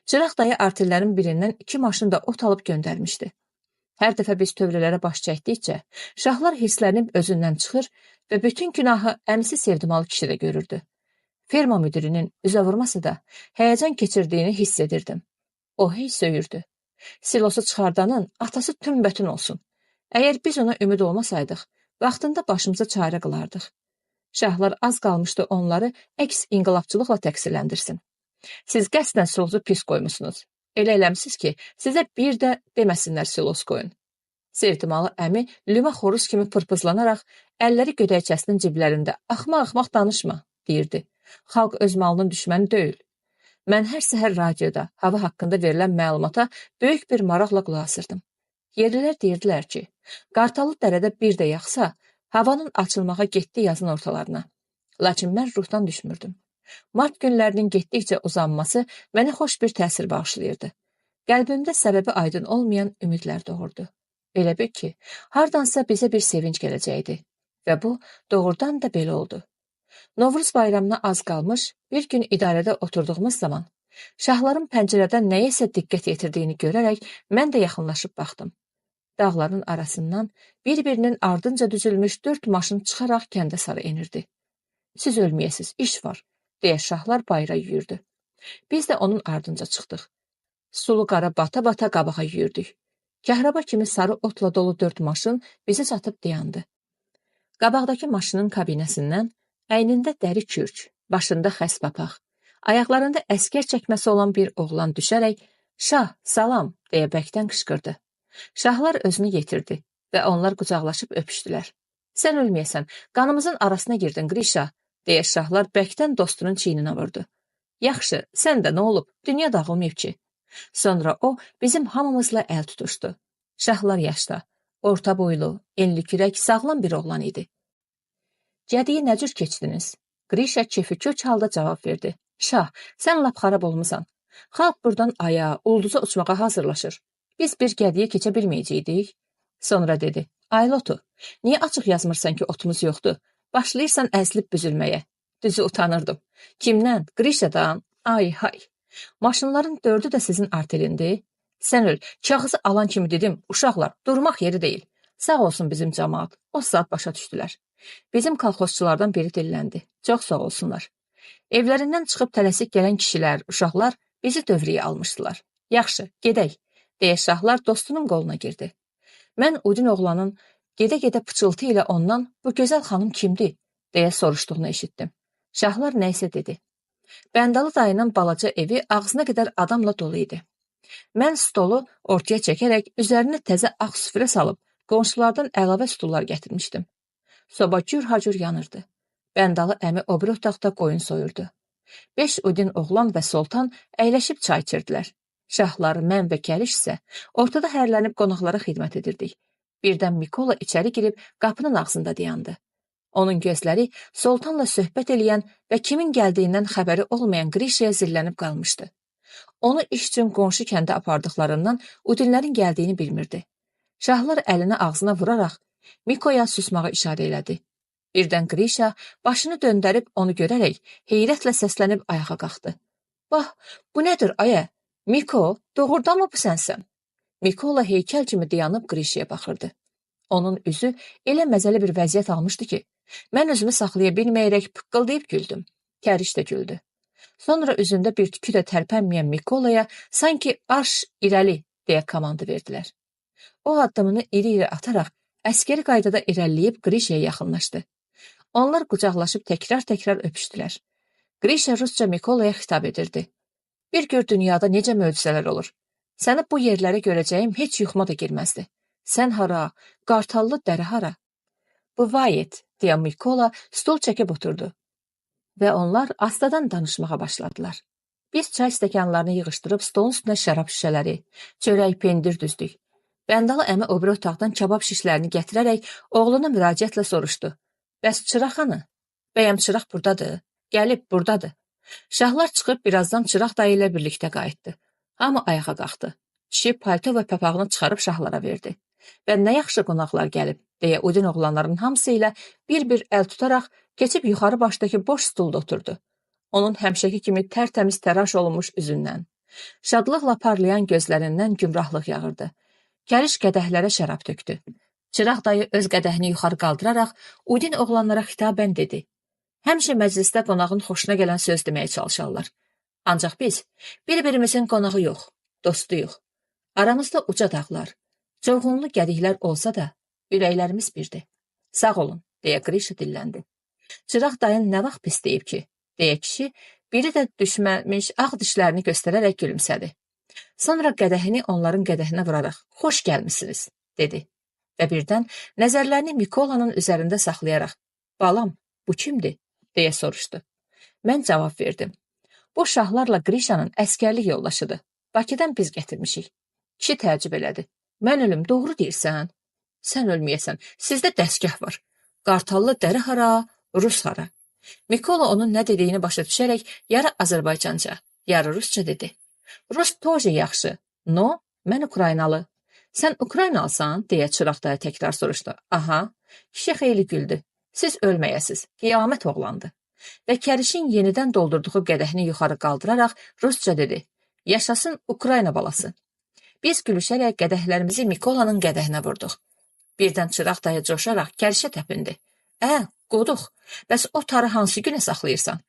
Çıraq dayı artillərin birindən 2 maşın da ot alıb göndərmişdi. Hər dəfə biz tövlələrə baş çəkdikcə, şahlar hirslənib özündən çıxır və bütün günahı əmisi Sevdimalı kişidə görürdü. Ferma müdirinin üzə vurması da həyəcan keçirdiyini hiss edirdim. O hey söyürdü. Silosu çıxardanın atası tümbətün olsun. Əgər biz ona ümid olmasaydıq, vaxtında başımıza çarə qılardıq. Şahlar az qalmışdı onları əks inqilabçılıqla təqsirləndirsin. Siz qəsdən silosu pis qoymusunuz. Elə eləmsiz ki, sizə bir də deməsinlər silos qoyun. Sevdimalı əmi lümə xoruz kimi pırpızlanaraq əlləri gödəkçəsinin ciblərində axmaq-axmaq danışma, deyirdi. Xalq öz malının düşməni deyil. Mən hər səhər radioda hava haqqında verilən məlumata böyük bir maraqla qulaq asırdım. Yerlilər deyirdilər ki, Qartalı dərədə bir də yaxsa, havanın açılmağa getdi yazın ortalarına. Lakin mən ruhdan düşmürdüm. Mart günlərinin getdikcə uzanması mənə xoş bir təsir bağışlayırdı. Qəlbimdə səbəbi aydın olmayan ümidlər doğurdu. Elə bil ki, hardansa bizə bir sevinç gələcəkdi və bu doğrudan da belə oldu. Novruz bayramına az qalmış, bir gün idarədə oturduğumuz zaman şahların pəncərədən nəyəsə diqqət yetirdiyini görərək mən də yaxınlaşıb baxdım. Dağların arasından bir-birinin ardınca düzülmüş 4 maşın çıxaraq kəndə sarı enirdi. Siz ölməyəsiz, iş var, deyə şahlar bayra yüyürdü. Biz də onun ardınca çıxdıq. Sulu qara bata-bata qabağa yüyürdük. Kəhraba kimi sarı otla dolu 4 maşın bizi çatıb dayandı. Qabaqdakı maşının kabinəsindən əynində dəri kürk, başında xəs papaq, ayaqlarında əskər çəkməsi olan bir oğlan düşərək, "Şah, salam!" deyə bəkdən qışqırdı. Şahlar özünü yetirdi və onlar qucaqlaşıb öpüşdülər. "Sən ölməyəsən, qanımızın arasına girdin, Qrişa!" deyə şahlar bəkdən dostunun çiyninə vurdu. "Yaxşı, sən də nə olub? Dünya dağılmayıb ki." Sonra o bizim hamımızla əl tutuşdu. Şahlar yaşda, orta boylu, enli kürək, sağlam bir oğlan idi. "Gədiyi nə cür keçdiniz?" Qrişa kefi kök halda cavab verdi. "Şah, sən lap xarab olmusan. Xalq buradan aya, ulduza uçmağa hazırlaşır. Biz bir gədiyə keçə bilməyəcəkdik." Sonra dedi, "Ay Lotu, niyə açıq yazmırsan ki, otumuz yoxdur? Başlayırsan əzilib büzülməyə." Düzü utanırdım. "Kimdən? Qrişadan? Ay hay. Maşınların 4'ü də sizin artelindir. Sən öl, kağızı alan kimi dedim, uşaqlar, durmaq yeri deyil. Sağ olsun bizim cəmaat." O saat başa düşdülər. Bizim kolxozçulardan biri dilləndi. Çox sağ olsunlar. Evlərindən çıxıb tələsik gələn kişilər, uşaqlar bizi dövriyə almışdılar. "Yaxşı, gedək," deyə şahlar dostunun qoluna girdi. Mən Udin oğlanın gedə-gedə pıçıltı ilə ondan "Bu gözəl xanım kimdir?" deyə soruşduğunu eşitdim. Şahlar nəysə dedi. Bəndalı dayının balaca evi ağzına qədər adamla dolu idi. Mən stolu ortaya çəkərək üzərinə təzə ağ süfrə salıb qonşulardan əlavə stullar gətirmişdim. Soba cür-hacur yanırdı. Bəndalı əmi o bir otaqda qoyun soyurdu. 5 Udin oğlan və Soltan əyləşib çay içirdilər. Şahlar, mən və Kəliş isə ortada hərlənib qonaqlara xidmət edirdik. Birdən Mikola içəri girib qapının ağzında dayandı. Onun gözləri Soltanla söhbət eləyən və kimin gəldiyindən xəbəri olmayan Qrişaya zillənib qalmışdı. Onu iş üçün qonşu kəndə apardıqlarından Udinlərin gəldiyini bilmirdi. Şahlar əlini ağzına vuraraq Mikoya susmağa işarə elədi. Birdən Qrişa başını döndərib onu görərək heyrətlə səslənib ayağa qalxdı. "Bax, bu nədir ayə? Miko, doğrudanmı bu sənsən?" Mikola heykəl kimi dayanıb Qrişaya baxırdı. Onun üzü elə məzəli bir vəziyyət almışdı ki, mən özümü saxlaya bilməyərək pıqqıldayıb güldüm. Kəriş də güldü. Sonra üzündə bir tükü də tərpənməyən Mikolaya sanki "Arş, irəli!" deyə komandı verdilər. O addımını iri-iri ataraq əskəri qaydada irəliləyib Qrişaya yaxınlaşdı. Onlar qucaqlaşıb təkrar-təkrar öpüşdülər. Qrişa rusca Mikolaya xitab edirdi. "Bir gör dünyada necə möcüzələr olur. Səni bu yerlərə görəcəyim heç yuxuma da girməzdi. Sən hara? Qartallı dərə hara?" "Bu Vayet," deyə Mikola stol çəkib oturdu. Və onlar astadan danışmağa başladılar. Biz çay stəkanlarını yığışdırıb stolun üstünə şərab şüşələri, çörək, pendir düzdük. Bəndalı əmi o biri otaqdan kabab şişlərini gətirərək oğluna müraciətlə soruşdu. "Bəs çıraq hanı? Bəyəm çıraq burdadır? Gəlib burdadır." Şahlar çıxıb birazdan Çıraq dayı ilə birlikdə qayıtdı. Hamı ayağa qalxdı. Kişi palto və papağını çıxarıb şahlara verdi. Və nə yaxşı qonaqlar gəlib, deyə Udin oğlanların hamısı ilə bir-bir əl tutaraq keçib yuxarı başdakı boş stulda oturdu. Onun həmişəki kimi tərtəmiz təraş olunmuş üzündən, şadlıqla parlayan gözlərindən gümrahlıq yağırdı. Kəriş qədəhlərə şərab tökdü. Çıraq dayı öz qədəhini yuxarı qaldıraraq Udin oğlanlara xitabən dedi. Həmişə məclisdə qonağın xoşuna gələn söz deməyə çalışarlar. Ancaq biz bir-birimizin qonağı yox, dostuyuq. Aramızda uca dağlar, çovğunlu gədiklər olsa da ürəklərimiz birdir. Sağ olun, deyə Grisha dilləndi. Çıraq dayın nə vaxt pis deyib ki, deyə kişi biri də düşməmiş ağ dişlərini göstərərək gülümsədi. Sonra qədəhini onların qədəhinə vuraraq, xoş gəlmisiniz, dedi. Və birdən nəzərlərini Mikolanın üzərində saxlayaraq, balam, bu kimdir, deyə soruşdu. Mən cavab verdim. Bu şahlarla Grishanın əskərlik yoldaşıdır. Bakıdan biz gətirmişik. Kişi təəccüb elədi. Mən ölüm, doğru deyirsən? Sən ölməyəsən, sizdə dəsgah var. Qartallı dəri hara, Rus hara. Mikola onun nə dediyini başa düşərək yarı Azərbaycanca, yarı Rusça dedi. Rus toje yaxşı. No, mən Ukraynalı. Sən Ukraynalısan, deyə Çıraq dayı təkrar soruşdu. Aha, kişi xeyli güldü. Siz ölməyəsiz, qiyamət oğlandı. Və kərişin yenidən doldurduğu qədəhini yuxarı qaldıraraq Rusça dedi. Yaşasın Ukrayna balası. Biz gülüşərək qədəhlərimizi Mikolanın qədəhinə vurduq. Birdən Çıraq dayı coşaraq kərişə təpindi. Qoduq, bəs o tarı hansı günə saxlayırsan?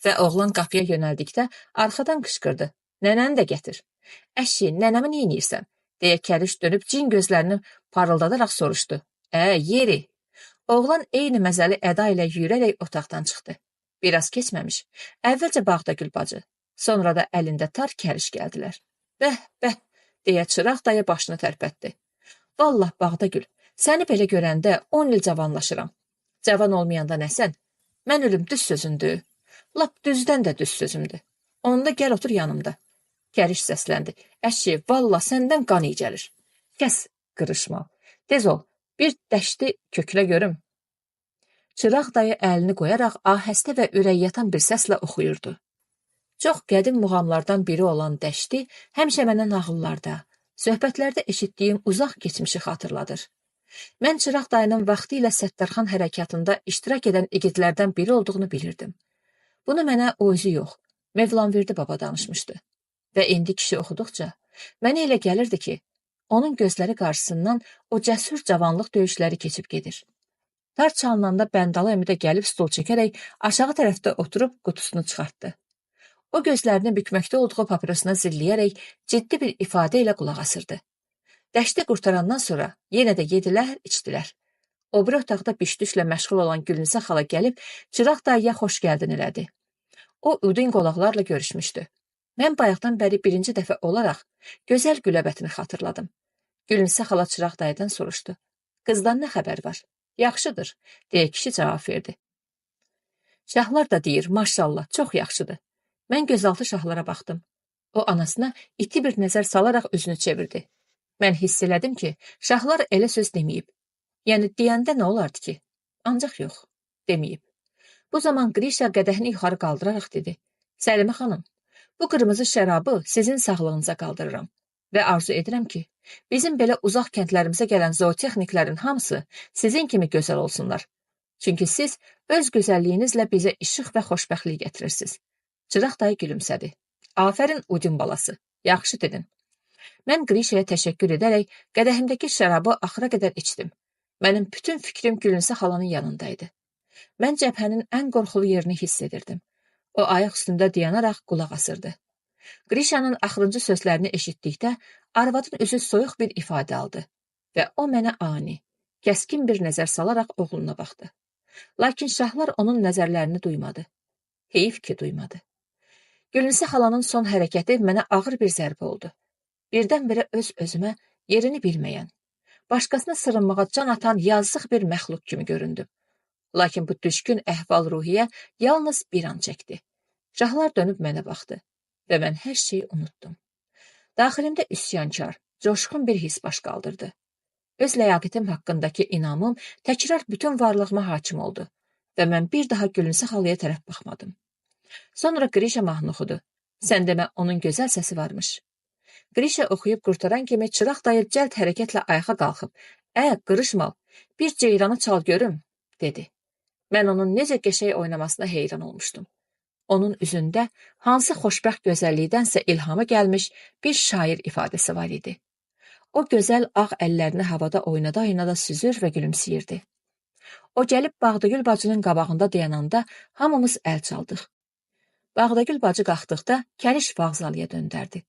Və oğlan qapıya yönəldikdə arxadan qışqırdı. Nənəni də gətir. Əşi, nənəmi neynirsən? Deyə kəriş dönüb cin gözlərini parıldadaraq soruşdu. Yeri. Oğlan eyni məzəli əda ilə yürərək otaqdan çıxdı. Biraz keçməmiş, əvvəlcə Bağdagül bacı, sonra da əlində tar kəriş gəldilər. Bəh, deyə Çıraq dayı başını tərpətdi. Vallah Bağdagül, səni belə görəndə 10 il cavanlaşıram. Cavan olmayanda nəsən? Mən ölüm düz sözündür. Lap düzdən də düz sözümdür. Onda gəl otur yanımda. Kəriş səsləndi. Əşi, vallah səndən qan iyi gəlir. Kəs, qırışma. Tez ol, bir dəşti köklə görüm. Çıraq dayı əlini qoyaraq ahəstə və ürək yatan bir səslə oxuyurdu. Çox qədim muğamlardan biri olan dəşti həmişə mənə nağıllarda, söhbətlərdə eşitdiyim uzaq keçmişi xatırladır. Mən Çıraq dayının vaxtı ilə Səttarxan hərəkatında iştirak edən igidlərdən biri olduğunu bilirdim. Bunu mənə o özü yox, Mevlanverdi baba danışmışdı. Və indi kişi oxuduqca, mənə elə gəlirdi ki, onun gözləri qarşısından o cəsur cavanlıq döyüşləri keçib gedir. Tar çalınanda Bəndalı əmi də gəlib stol çəkərək aşağı tərəfdə oturub qutusunu çıxartdı. O gözlərini bükməkdə olduğu papirosuna zilləyərək ciddi bir ifadə ilə qulaq asırdı. Dəşti qurtarandan sonra yenə də yedilər, içdilər. O bir otaqda biş-düşlə məşğul olan Gülnisə xala gəlib Çıraq dayıya xoş gəldin elədi. O Udin qonaqlarla görüşmüşdü. Mən bayaqdan bəri birinci dəfə olaraq gözəl güləbətini xatırladım. Gülnisə xala Çıraq dayıdan soruşdu. Qızdan nə xəbər var? Yaxşıdır, deyə kişi cavab verdi. Şahlar da deyir, maşallah, çox yaxşıdır. Mən gözaltı şahlara baxdım. O anasına iti bir nəzər salaraq üzünü çevirdi. Mən hiss elədim ki, şahlar elə söz deməyib. Yəni deyəndə nə olardı ki? Ancaq yox, deməyib. Bu zaman Grisha qədəhini yuxarı qaldıraraq dedi. Səlimə xanım, bu qırmızı şərabı sizin sağlığınıza qaldırıram və arzu edirəm ki, bizim belə uzaq kəndlərimizə gələn zootexniklərin hamısı sizin kimi gözəl olsunlar. Çünki siz öz gözəlliyinizlə bizə işıq və xoşbəxtlik gətirirsiniz. Çıraq dayı gülümsədi. Afərin Udin balası, yaxşı dedin. Mən Grishaya təşəkkür edərək qədəhimdəki şərabı axıra qədər içdim. Mənim bütün fikrim Gülnisə xalanın yanındaydı. Mən cəbhənin ən qorxulu yerini hiss edirdim. O ayaq üstündə dayanaraq qulaq asırdı. Grishanın axırıncı sözlərini eşitdikdə arvadın üzü soyuq bir ifadə aldı və o mənə ani, kəskin bir nəzər salaraq oğluna baxdı. Lakin şahlar onun nəzərlərini duymadı. Heyif ki, duymadı. Gülnisə xalanın son hərəkəti mənə ağır bir zərbə oldu. Birdən-birə öz-özümə yerini bilməyən, başqasına sırınmağa can atan yazıq bir məxluq kimi göründüm. Lakin bu düşkün əhval-ruhiyyə yalnız bir an çəkdi. Şahlar dönüb mənə baxdı və mən hər şeyi unutdum. Daxilimdə üsyankar, coşqun bir his baş qaldırdı. Öz ləyaqətim haqqındakı inamım təkrar bütün varlığıma hakim oldu və mən bir daha Gülnisə xalaya tərəf baxmadım. Sonra Qrişa mahnı oxudu. Sən demə onun gözəl səsi varmış. Qrişa oxuyub qurtaran kimi Çıraq dayı cəld hərəkətlə ayağa qalxıb, qırışmal, bir ceyranı çal görüm, dedi. Mən onun necə qəşəng oynamasına heyran olmuşdum. Onun üzündə hansı xoşbəxt gözəllikdənsə ilhamı gəlmiş bir şair ifadəsi var idi. O gözəl ağ əllərini havada oynada-oynada süzür və gülümsəyirdi. O gəlib Bağdagül bacının qabağında dayananda hamımız əl çaldıq. Bağdagül bacı qalxdıqda Kəriş vağzalıya döndərdi.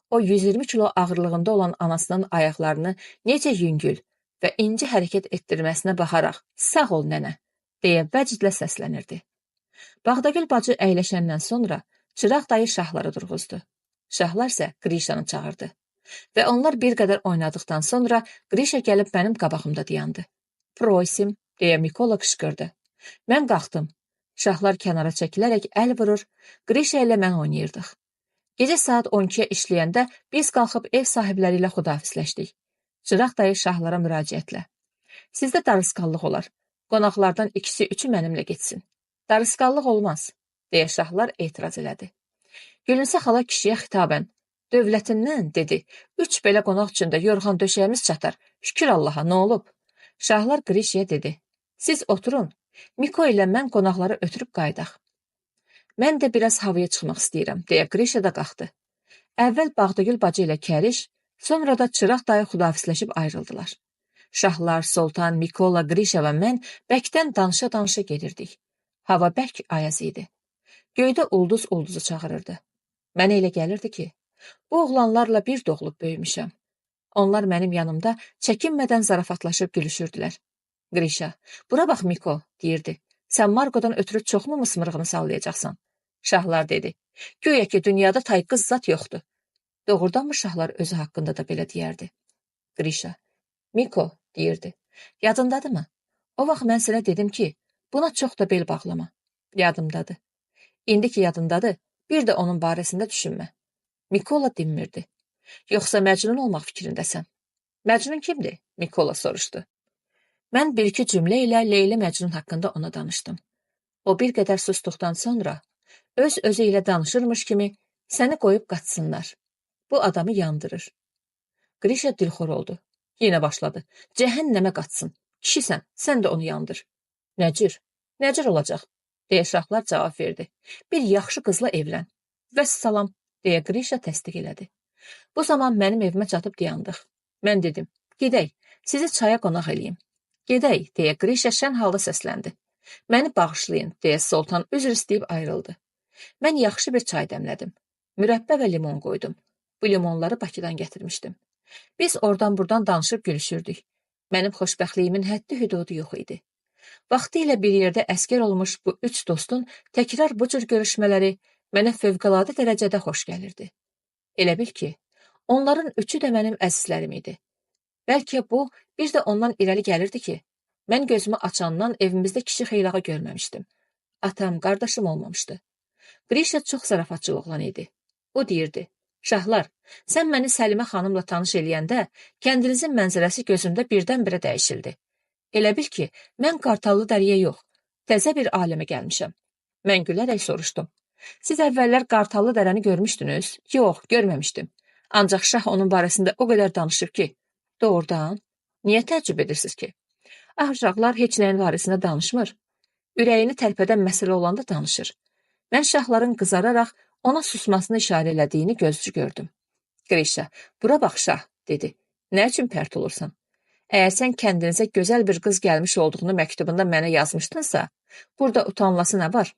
O 120 kilo ağırlığında olan anasının ayaqlarını necə yüngül və inci hərəkət etdirməsinə baxaraq, sağ ol nənə, deyə vəcdlə səslənirdi. Bağdagül bacı əyləşəndən sonra Çıraq dayı şahları durğuzdu. Şahlar isə Qrişanı çağırdı. Və onlar bir qədər oynadıqdan sonra Qrişa gəlib mənim qabağımda dayandı. Prosim, deyə Mikola qışqırdı. Mən qalxdım. Şahlar kənara çəkilərək əl vurur, Qrişa ilə mən oynayırdıq. Gecə saat 12-yə işləyəndə biz qalxıb ev sahibləri ilə xudafisləşdik. Çıraq dayı şahlara müraciətlə. Sizdə darısqallıq olar. Qonaqlardan ikisi üçü mənimlə getsin. Darısqallıq olmaz, deyə şahlar etiraz elədi. Gülünsə xala kişiyə xitabən, dövlətindən, dedi, 3 belə qonaq üçün də yorğan döşəyimiz çatar, şükür Allaha, nə olub? Şahlar Qrişiyə dedi, siz oturun, Miko ilə mən qonaqları ötürüb qaydaq. Mən də biraz havaya çıxmaq istəyirəm, deyə Qrişa da qalxdı. Əvvəl Bağdagül bacı ilə Kəriş, sonra da Çıraq dayı xudafisləşib ayrıldılar. Şahlar, Soltan, Mikola, Qrişa və mən bəkdən danışa-danışa gedirdik. Hava bərk ayaz idi. Göydə ulduzu çağırırdı. Mənə elə gəlirdi ki, bu oğlanlarla bir doğulub böyümüşəm. Onlar mənim yanımda çəkinmədən zarafatlaşıb gülüşürdülər. Qrişa, bura bax Miko, deyirdi. Sən Margodan ötürü çoxmu mısmırığını sallayacaqsan? Şahlar dedi. Güya ki, dünyada tayqız zat yoxdur. Doğrudanmı şahlar özü haqqında da belə deyərdi? Qrişa, Miko, deyirdi. Yadındadırmı? O vaxt mən sənə dedim ki, buna çox da bel bağlama. Yadımdadır. İndi ki yadındadır, bir də onun barəsində düşünmə. Mikola dinmirdi. Yoxsa Məcnun olmaq fikrindəsən? Məcnun kimdir? Mikola soruşdu. Mən bir-iki cümlə ilə Leyli Məcnun haqqında ona danışdım. O bir qədər susduqdan sonra öz-özü ilə danışırmış kimi səni qoyub qaçsınlar. Bu adamı yandırır. Qrişa dilxor oldu. Yenə başladı. Cəhənnəmə qaçsın. Kişisən, sən də onu yandır. Nəcür? Nəcür olacaq? Deyə şahlar cavab verdi. Bir yaxşı qızla evlən. Vəssalam, deyə Qrişa təsdiq elədi. Bu zaman mənim evimə çatıb dayandıq. Mən dedim, gedək, sizi çaya qonaq eləyim. Gedək, deyə Qrişa şən halda səsləndi. Məni bağışlayın, deyə Soltan üzr istəyib ayrıldı. Mən yaxşı bir çay dəmlədim. Mürəbbə və limon qoydum. Bu limonları Bakıdan gətirmişdim. Biz oradan-buradan danışıb gülüşürdük. Mənim xoşbəxtliyimin həddi-hüdudu yox idi. Vaxtilə bir yerdə əskər olmuş bu 3 dostun təkrar bu cür görüşmələri mənə fövqəladə dərəcədə xoş gəlirdi. Elə bil ki, onların üçü də mənim əzizlərim idi. Bəlkə bu, bir də ondan irəli gəlirdi ki, mən gözümü açandan evimizdə kişi xeylağı görməmişdim. Atam, qardaşım olmamışdı. Qrişa çox zarafatçıl oğlan idi. O deyirdi, şahlar, sən məni Səlimə xanımla tanış eləyəndə kəndinizin mənzərəsi gözümdə birdən-birə dəyişildi. Elə bil ki, mən Qartallı dəriyə yox, təzə bir aləmə gəlmişəm. Mən gülərək soruşdum. Siz əvvəllər Qartallı dərəni görmüşdünüz? Yox, görməmişdim. Ancaq şah onun barəsində o qədər danışıb ki, doğrudan, niyə təəccüb edirsiniz ki? Uşaqlar heç nəyin barəsində danışmır. Ürəyini tərpədən məsələ olanda danışır. Mən şahların qızararaq ona susmasını işarə elədiyini gözcü gördüm. Qrişa, bura bax şah, dedi. Nə üçün pərt olursan? Əgər sən kəndinizə gözəl bir qız gəlmiş olduğunu məktubunda mənə yazmışdınsa, burada utanılası nə var?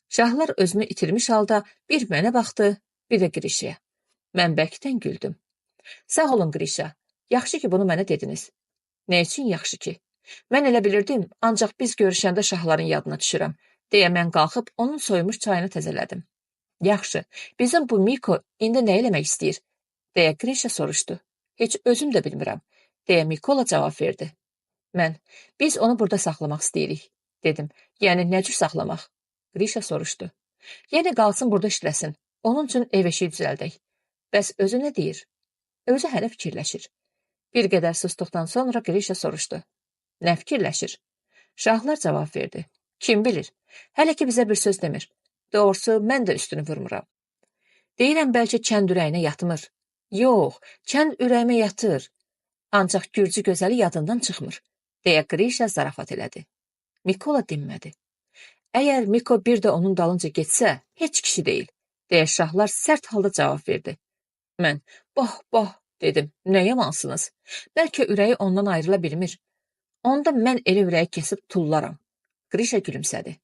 Şahlar özünü itirmiş halda bir mənə baxdı, bir də Qrişaya. Mən bərkdən güldüm. Sağ olun Qrişa, yaxşı ki bunu mənə dediniz. Nə üçün yaxşı ki? Mən elə bilirdim, ancaq biz görüşəndə şahların yadına düşürəm, deyə mən qalxıb onun soyumuş çayını təzələdim. Yaxşı, bizim bu Miko indi nə eləmək istəyir? Deyə Qrişa soruşdu. Heç özüm də bilmirəm, deyə Mikola cavab verdi. Mən, biz onu burada saxlamaq istəyirik, dedim. Yəni, nə cür saxlamaq? Qrişa soruşdu. Yəni, qalsın burada işləsin, onun üçün ev eşiyi düzəldək. Bəs özü nə deyir? Özü hələ fikirləşir. Bir qədər susduqdan sonra Qrişa soruşdu. Nə fikirləşir? Şahlar cavab verdi. Kim bilir? Hələ ki bizə bir söz demir. Doğrusu, mən də üstünü vurmuram. Deyirəm, bəlkə kənd ürəyinə yatmır. Yox, kənd ürəyimə yatır. Ancaq gürcü gözəli yadından çıxmır, deyə Qrişa zarafat elədi. Mikola dinmədi. Əgər Miko bir də onun dalınca getsə, heç kişi deyil, deyə şahlar sərt halda cavab verdi. Mən, bah, dedim, nə yamansınız? Bəlkə ürəyi ondan ayrıla bilmir. Onda mən elə ürəyi kesib tullaram. Qrişa gülümsədi.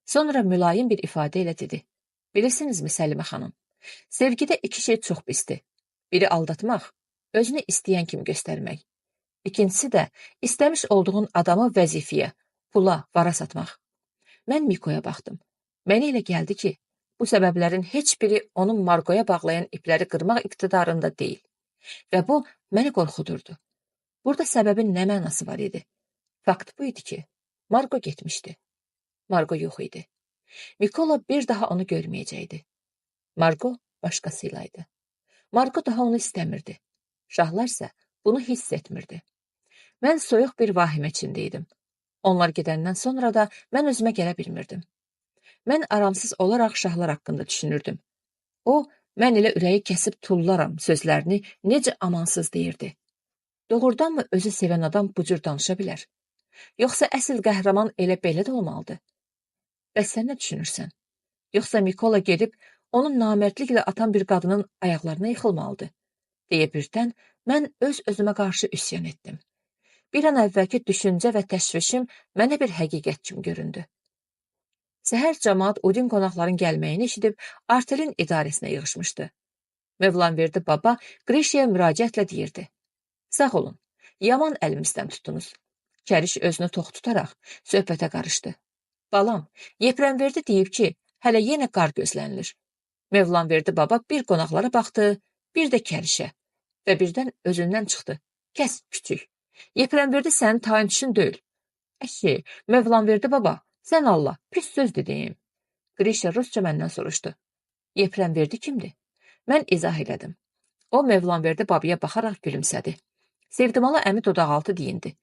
Sonra mülayim bir ifadə ilə dedi. Bilirsinizmi Səlimə xanım? Sevgidə iki şey çox pisdir. Biri aldatmaq, özünü istəyən kimi göstərmək. İkincisi də istəmiş olduğun adamı vəzifəyə, pula, vara satmaq. Mən Mikoya baxdım. Mənə elə gəldi ki, bu səbəblərin heç biri onun Margoya bağlayan ipləri qırmaq iqtidarında deyil. Və bu, məni qorxudurdu. Burada səbəbin nə mənası var idi? Fakt bu idi ki, Margo getmişdi. Margo yox idi. Mikola bir daha onu görməyəcəkdi. Margo başqasıylaydı. Margo daha onu istəmirdi. Şahlar isə bunu hiss etmirdi. Mən soyuq bir vahimə içindeydim. Onlar gedəndən sonra da mən özümə gələ bilmirdim. Mən aramsız olaraq şahlar haqqında düşünürdüm. O, mən elə ürəyi kəsib tullaram sözlərini necə amansız deyirdi. Doğrudanmı özü sevən adam bu cür danışa bilər? Yoxsa əsl qəhrəman elə belə də olmalıdır? Bəs sən nə düşünürsən? Yoxsa Mikola gedib onun namərdliklə atan bir qadının ayaqlarına yıxılmalıdır? Deyə birdən mən öz-özümə qarşı üsyan etdim. Bir an əvvəlki düşüncə və təşvişim mənə bir həqiqət kimi göründü. Səhər cəmaat Udin qonaqların gəlməyini eşidib artelin idarəsinə yığışmışdı. Mevlanverdi baba Qrişaya müraciətlə deyirdi. Sağ olun, yaman əlimizdən tutunuz. Kəriş özünü tox tutaraq söhbətə qarışdı. Balam, Yeprəmverdi deyib ki, hələ yenə qar gözlənilir. Mevlanverdi baba bir qonaqlara baxdı, bir də Kərişə və birdən özündən çıxdı. Kəs, küçük. Yeprəmverdi sənin tayinçin deyil. Əşi, Mevlanverdi baba, sən Allah, pis söz dediyim. Qrişə rusca məndən soruşdu. Yeprəmverdi kimdir? Mən izah elədim. O, Mevlanverdi babaya baxaraq gülümsədi. Sevdimalı əmi dodaqaltı deyindi.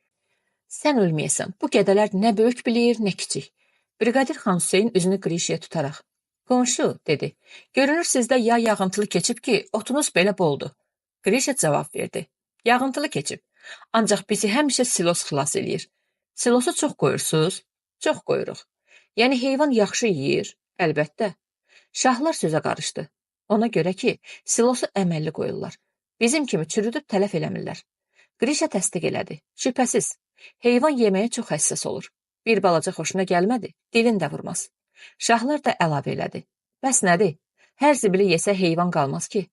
Sən ölməyəsən, bu qədələr nə böyük bilir, nə kiçik. Brigadir xan Hüseyin üzünü Qrişəyə tutaraq. Qonşu, dedi, görünür sizdə yay yağıntılı keçib ki, otunuz belə boldu. Qrişə cavab verdi. Yağıntılı keçib, ancaq bizi həmişə silos xilas eləyir. Silosu çox qoyursuz? Çox qoyuruq. Yəni heyvan yaxşı yeyir? Əlbəttə. Şahlar sözə qarışdı. Ona görə ki, silosu əməlli qoyurlar. Bizim kimi çürüdüb tələf eləmirlər. Qrişə təsdiq elədi. Şübhəsiz. Heyvan yeməyə çox həssas olur. Bir balaca xoşuna gəlmədi, dilin də vurmaz. Şahlar da əlavə elədi. Bəs nədir? Hər zibili yesə heyvan qalmaz ki.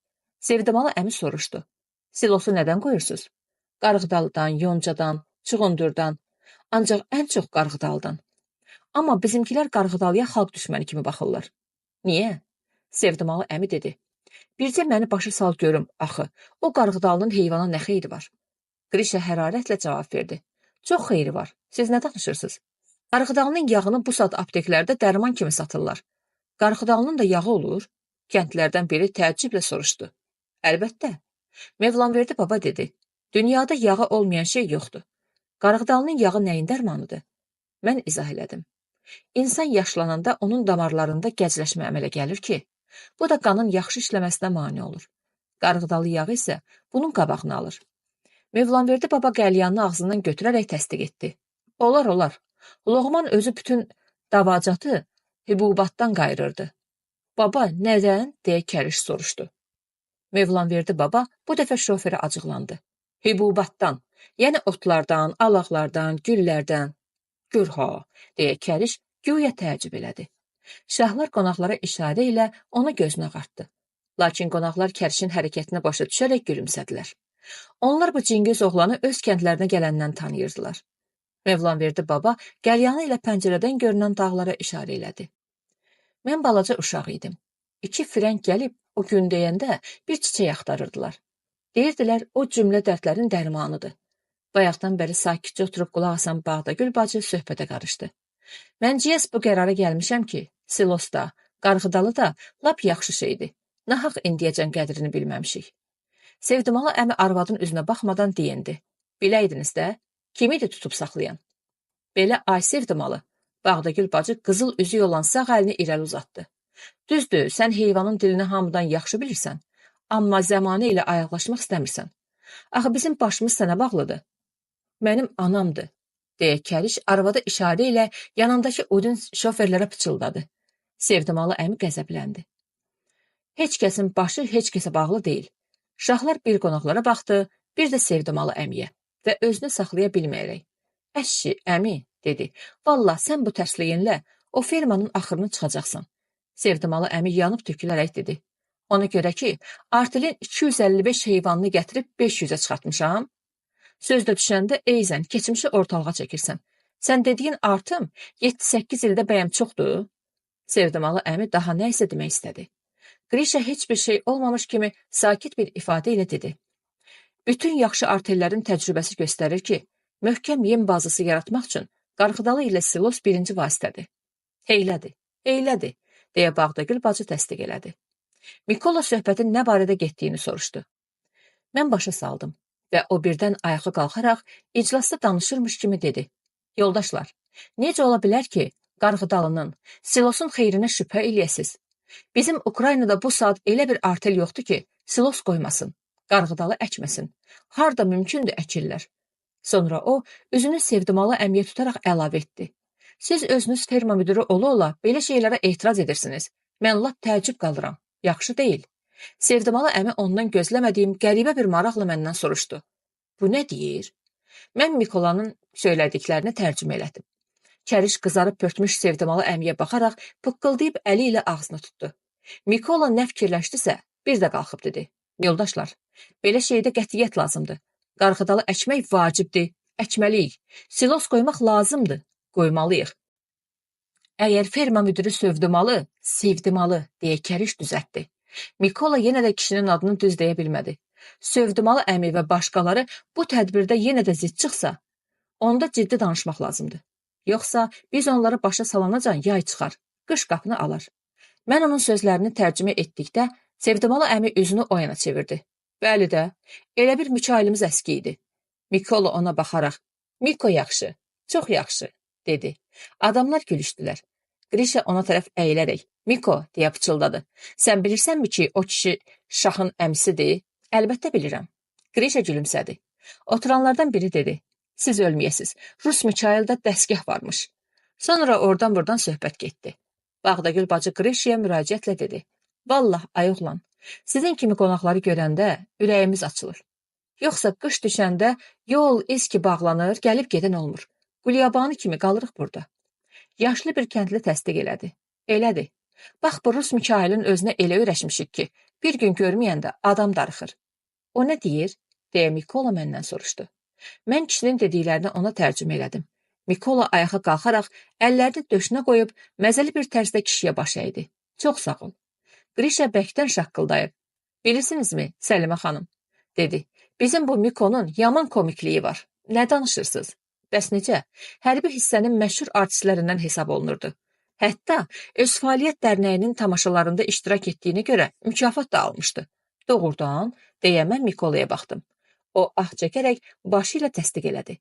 Sevdimalı əmi soruşdu. Silosu nədən qoyursuz? Qarğıdalıdan, yoncadan, çuğundurdan. Ancaq ən çox qarğıdalıdan. Amma bizimkilər qarğıdalıya xalq düşməni kimi baxırlar. Niyə? Sevdimalı əmi dedi. Bircə məni başa sal görüm, axı, o qarğıdalının heyvana nə xeyri var? Qrişə hərarətlə cavab verdi. Çox xeyri var. Siz nə danışırsınız? Qarğıdalının yağını bu saat apteklərdə dərman kimi satırlar. Qarğıdalının da yağı olur? Kəndlərdən biri təəccüblə soruşdu. Əlbəttə. Mevlanverdi baba dedi. Dünyada yağı olmayan şey yoxdur. Qarğıdalının yağı nəyin dərmanıdır? Mən izah elədim. İnsan yaşlananda onun damarlarında gəzləşmə əmələ gəlir ki, bu da qanın yaxşı işləməsinə mane olur. Qarğıdalı yağı isə bunun qabağını alır. Mevlanverdi baba qəlyanını ağzından götürərək təsdiq etdi. Olar. Loğman özü bütün davacatı hübubatdan qayırırdı. Baba, nədən? Deyə Kəriş soruşdu. Mevlanverdi baba bu dəfə şoförə acıqlandı. Hübubatdan, yəni otlardan, alaqlardan, güllərdən. Gör ha, deyə Kəriş güya təəccüb elədi. Şahlar qonaqlara işarə ilə onu gözünə qartdı. Lakin qonaqlar Kərişin hərəkətinə başa düşərək gülümsədilər. Onlar bu cingiz oğlanı öz kəndlərinə gələndən tanıyırdılar. Mevlanverdi baba qəlyanı ilə pəncərədən görünən dağlara işarə elədi. Mən balaca uşaq idim. 2 firəng gəlib o gün deyəndə bir çiçək axtarırdılar. Deyirdilər o cümlə dərdlərin dərmanıdır. Bayaqdan bəri sakitcə oturub qulaq asan Bağdagül bacı söhbətə qarışdı. Mən ciyəs bu qərara gəlmişəm ki, silos da, qarğıdalı da lap yaxşı şeydir. Nahaq indiyəcən qədrini bilməmişik. Sevdimalı əmi arvadın üzünə baxmadan deyindi. Biləydiniz də, kimi də tutub saxlayan? Belə ay Sevdimalı, Bağdagül bacı qızıl üzük olan sağ əlini irəli uzatdı. Düzdür, sən heyvanın dilini hamıdan yaxşı bilirsən, amma zəmanə ilə ayaqlaşmaq istəmirsən. Axı bizim başımız sənə bağlıdır. Mənim anamdır, deyə Kəriş arvada işarə ilə yanındakı odun şoferlərə pıçıldadı. Sevdimalı əmi qəzəbləndi. Heç kəsin başı heç kəsə bağlı deyil. Şahlar bir qonaqlara baxdı, bir də Sevdimalı əmiyə və özünü saxlaya bilməyərək. Əşşi, əmi, dedi, vallah sən bu tərsliyinlə o fermanın axırını çıxacaqsan. Sevdimalı əmi yanıb tökülərək dedi. Ona görə ki, artilin 255 heyvanını gətirib 500-ə çıxartmışam. Sözdə düşəndə eyzən, keçmişi ortalığa çəkirsən. Sən dediyin artım 7-8 ildə bəyəm çoxdur? Sevdimalı əmi daha nə isə demək istədi. Qrişa heç bir şey olmamış kimi sakit bir ifadə ilə dedi. Bütün yaxşı artellərin təcrübəsi göstərir ki, möhkəm yem bazısı yaratmaq üçün qarğıdalı ilə silos birinci vasitədir. Heylədir, deyə Bağdagül bacı təsdiq elədi. Mikola söhbətin nə barədə getdiyini soruşdu. Mən başa saldım və o birdən ayağa qalxaraq iclasda danışırmış kimi dedi. Yoldaşlar, necə ola bilər ki, qarğıdalının, silosun xeyrinə şübhə eləyəsiz? Bizim Ukraynada bu saat elə bir artel yoxdur ki, silos qoymasın, qarğıdalı əkməsin. Harda mümkündür əkirlər. Sonra o, üzünü Sevdimalı əmiyə tutaraq əlavə etdi. Siz özünüz ferma müdürü ola-ola belə şeylərə etiraz edirsiniz. Mən lap təəccüb qalıram. Yaxşı deyil. Sevdimalı əmi ondan gözləmədiyim qəribə bir maraqla məndən soruşdu. Bu nə deyir? Mən Mikolanın söylədiklərini tərcümə elədim. Kəriş qızarıb pörtmüş Sevdimalı əmiyə baxaraq pıqqıldayıb əli ilə ağzını tutdu. Mikola nə fikirləşdisə, bir də qalxıb dedi. Yoldaşlar, belə şeydə qətiyyət lazımdır. Qarğıdalı əkmək vacibdir, əkməliyik. Silos qoymaq lazımdır, qoymalıyıq. Əgər ferma müdürü Sevdimalı, deyə Kəriş düzəltdi. Mikola yenə də kişinin adını düz deyə bilmədi. Sevdimalı əmi və başqaları bu tədbirdə yenə də zid çıxsa, onda ciddi danışmaq lazımdır. Yoxsa biz onları başa salanacan yay çıxar, qış qapını alar. Mən onun sözlərini tərcümə etdikdə Sevdimalı əmi üzünü o yana çevirdi. Bəli də, elə bir mükailimiz əski idi. Mikola ona baxaraq, Miko yaxşı, çox yaxşı, dedi. Adamlar gülüşdülər. Qrişa ona tərəf əyilərək, Miko, deyə pıçıldadı. Sən bilirsənmi ki, o kişi şahın əmsidir? Əlbəttə bilirəm. Qrişa gülümsədi. Oturanlardan biri dedi. Siz ölməyəsiz. Rus Mikaildə dəsgah varmış. Sonra oradan-buradan söhbət getdi. Bağdagül bacı Qrişaya müraciətlə dedi. Vallah, ayoğlan, sizin kimi qonaqları görəndə ürəyimiz açılır. Yoxsa qış düşəndə yol, eski bağlanır, gəlib gedən olmur. Qulyabanı kimi qalırıq burada. Yaşlı bir kəndli təsdiq elədi. Elədir. Bax, bu Rus Mikailin özünə elə öyrəşmişik ki, bir gün görməyəndə adam darıxır. O nə deyir? Deyə Mikola məndən soruşdu. Mən kişinin dediklərini ona tərcümə elədim. Mikola ayağa qalxaraq, əllərini döşünə qoyub, məzəli bir tərzdə kişiyə baş əydi. Çox sağ ol. Qrişa bəkdən şaqqıldayıb. Bilirsinizmi, Səlimə xanım, dedi. Bizim bu Mikonun yaman komikliyi var. Nə danışırsınız? Bəs necə? Hərbi hissənin məşhur artistlərindən hesab olunurdu. Hətta öz fəaliyyət dərnəyinin tamaşalarında iştirak etdiyinə görə mükafat da almışdı. Doğrudan, deyə mən Mikolaya baxdım. O ah çəkərək başı ilə təsdiq elədi.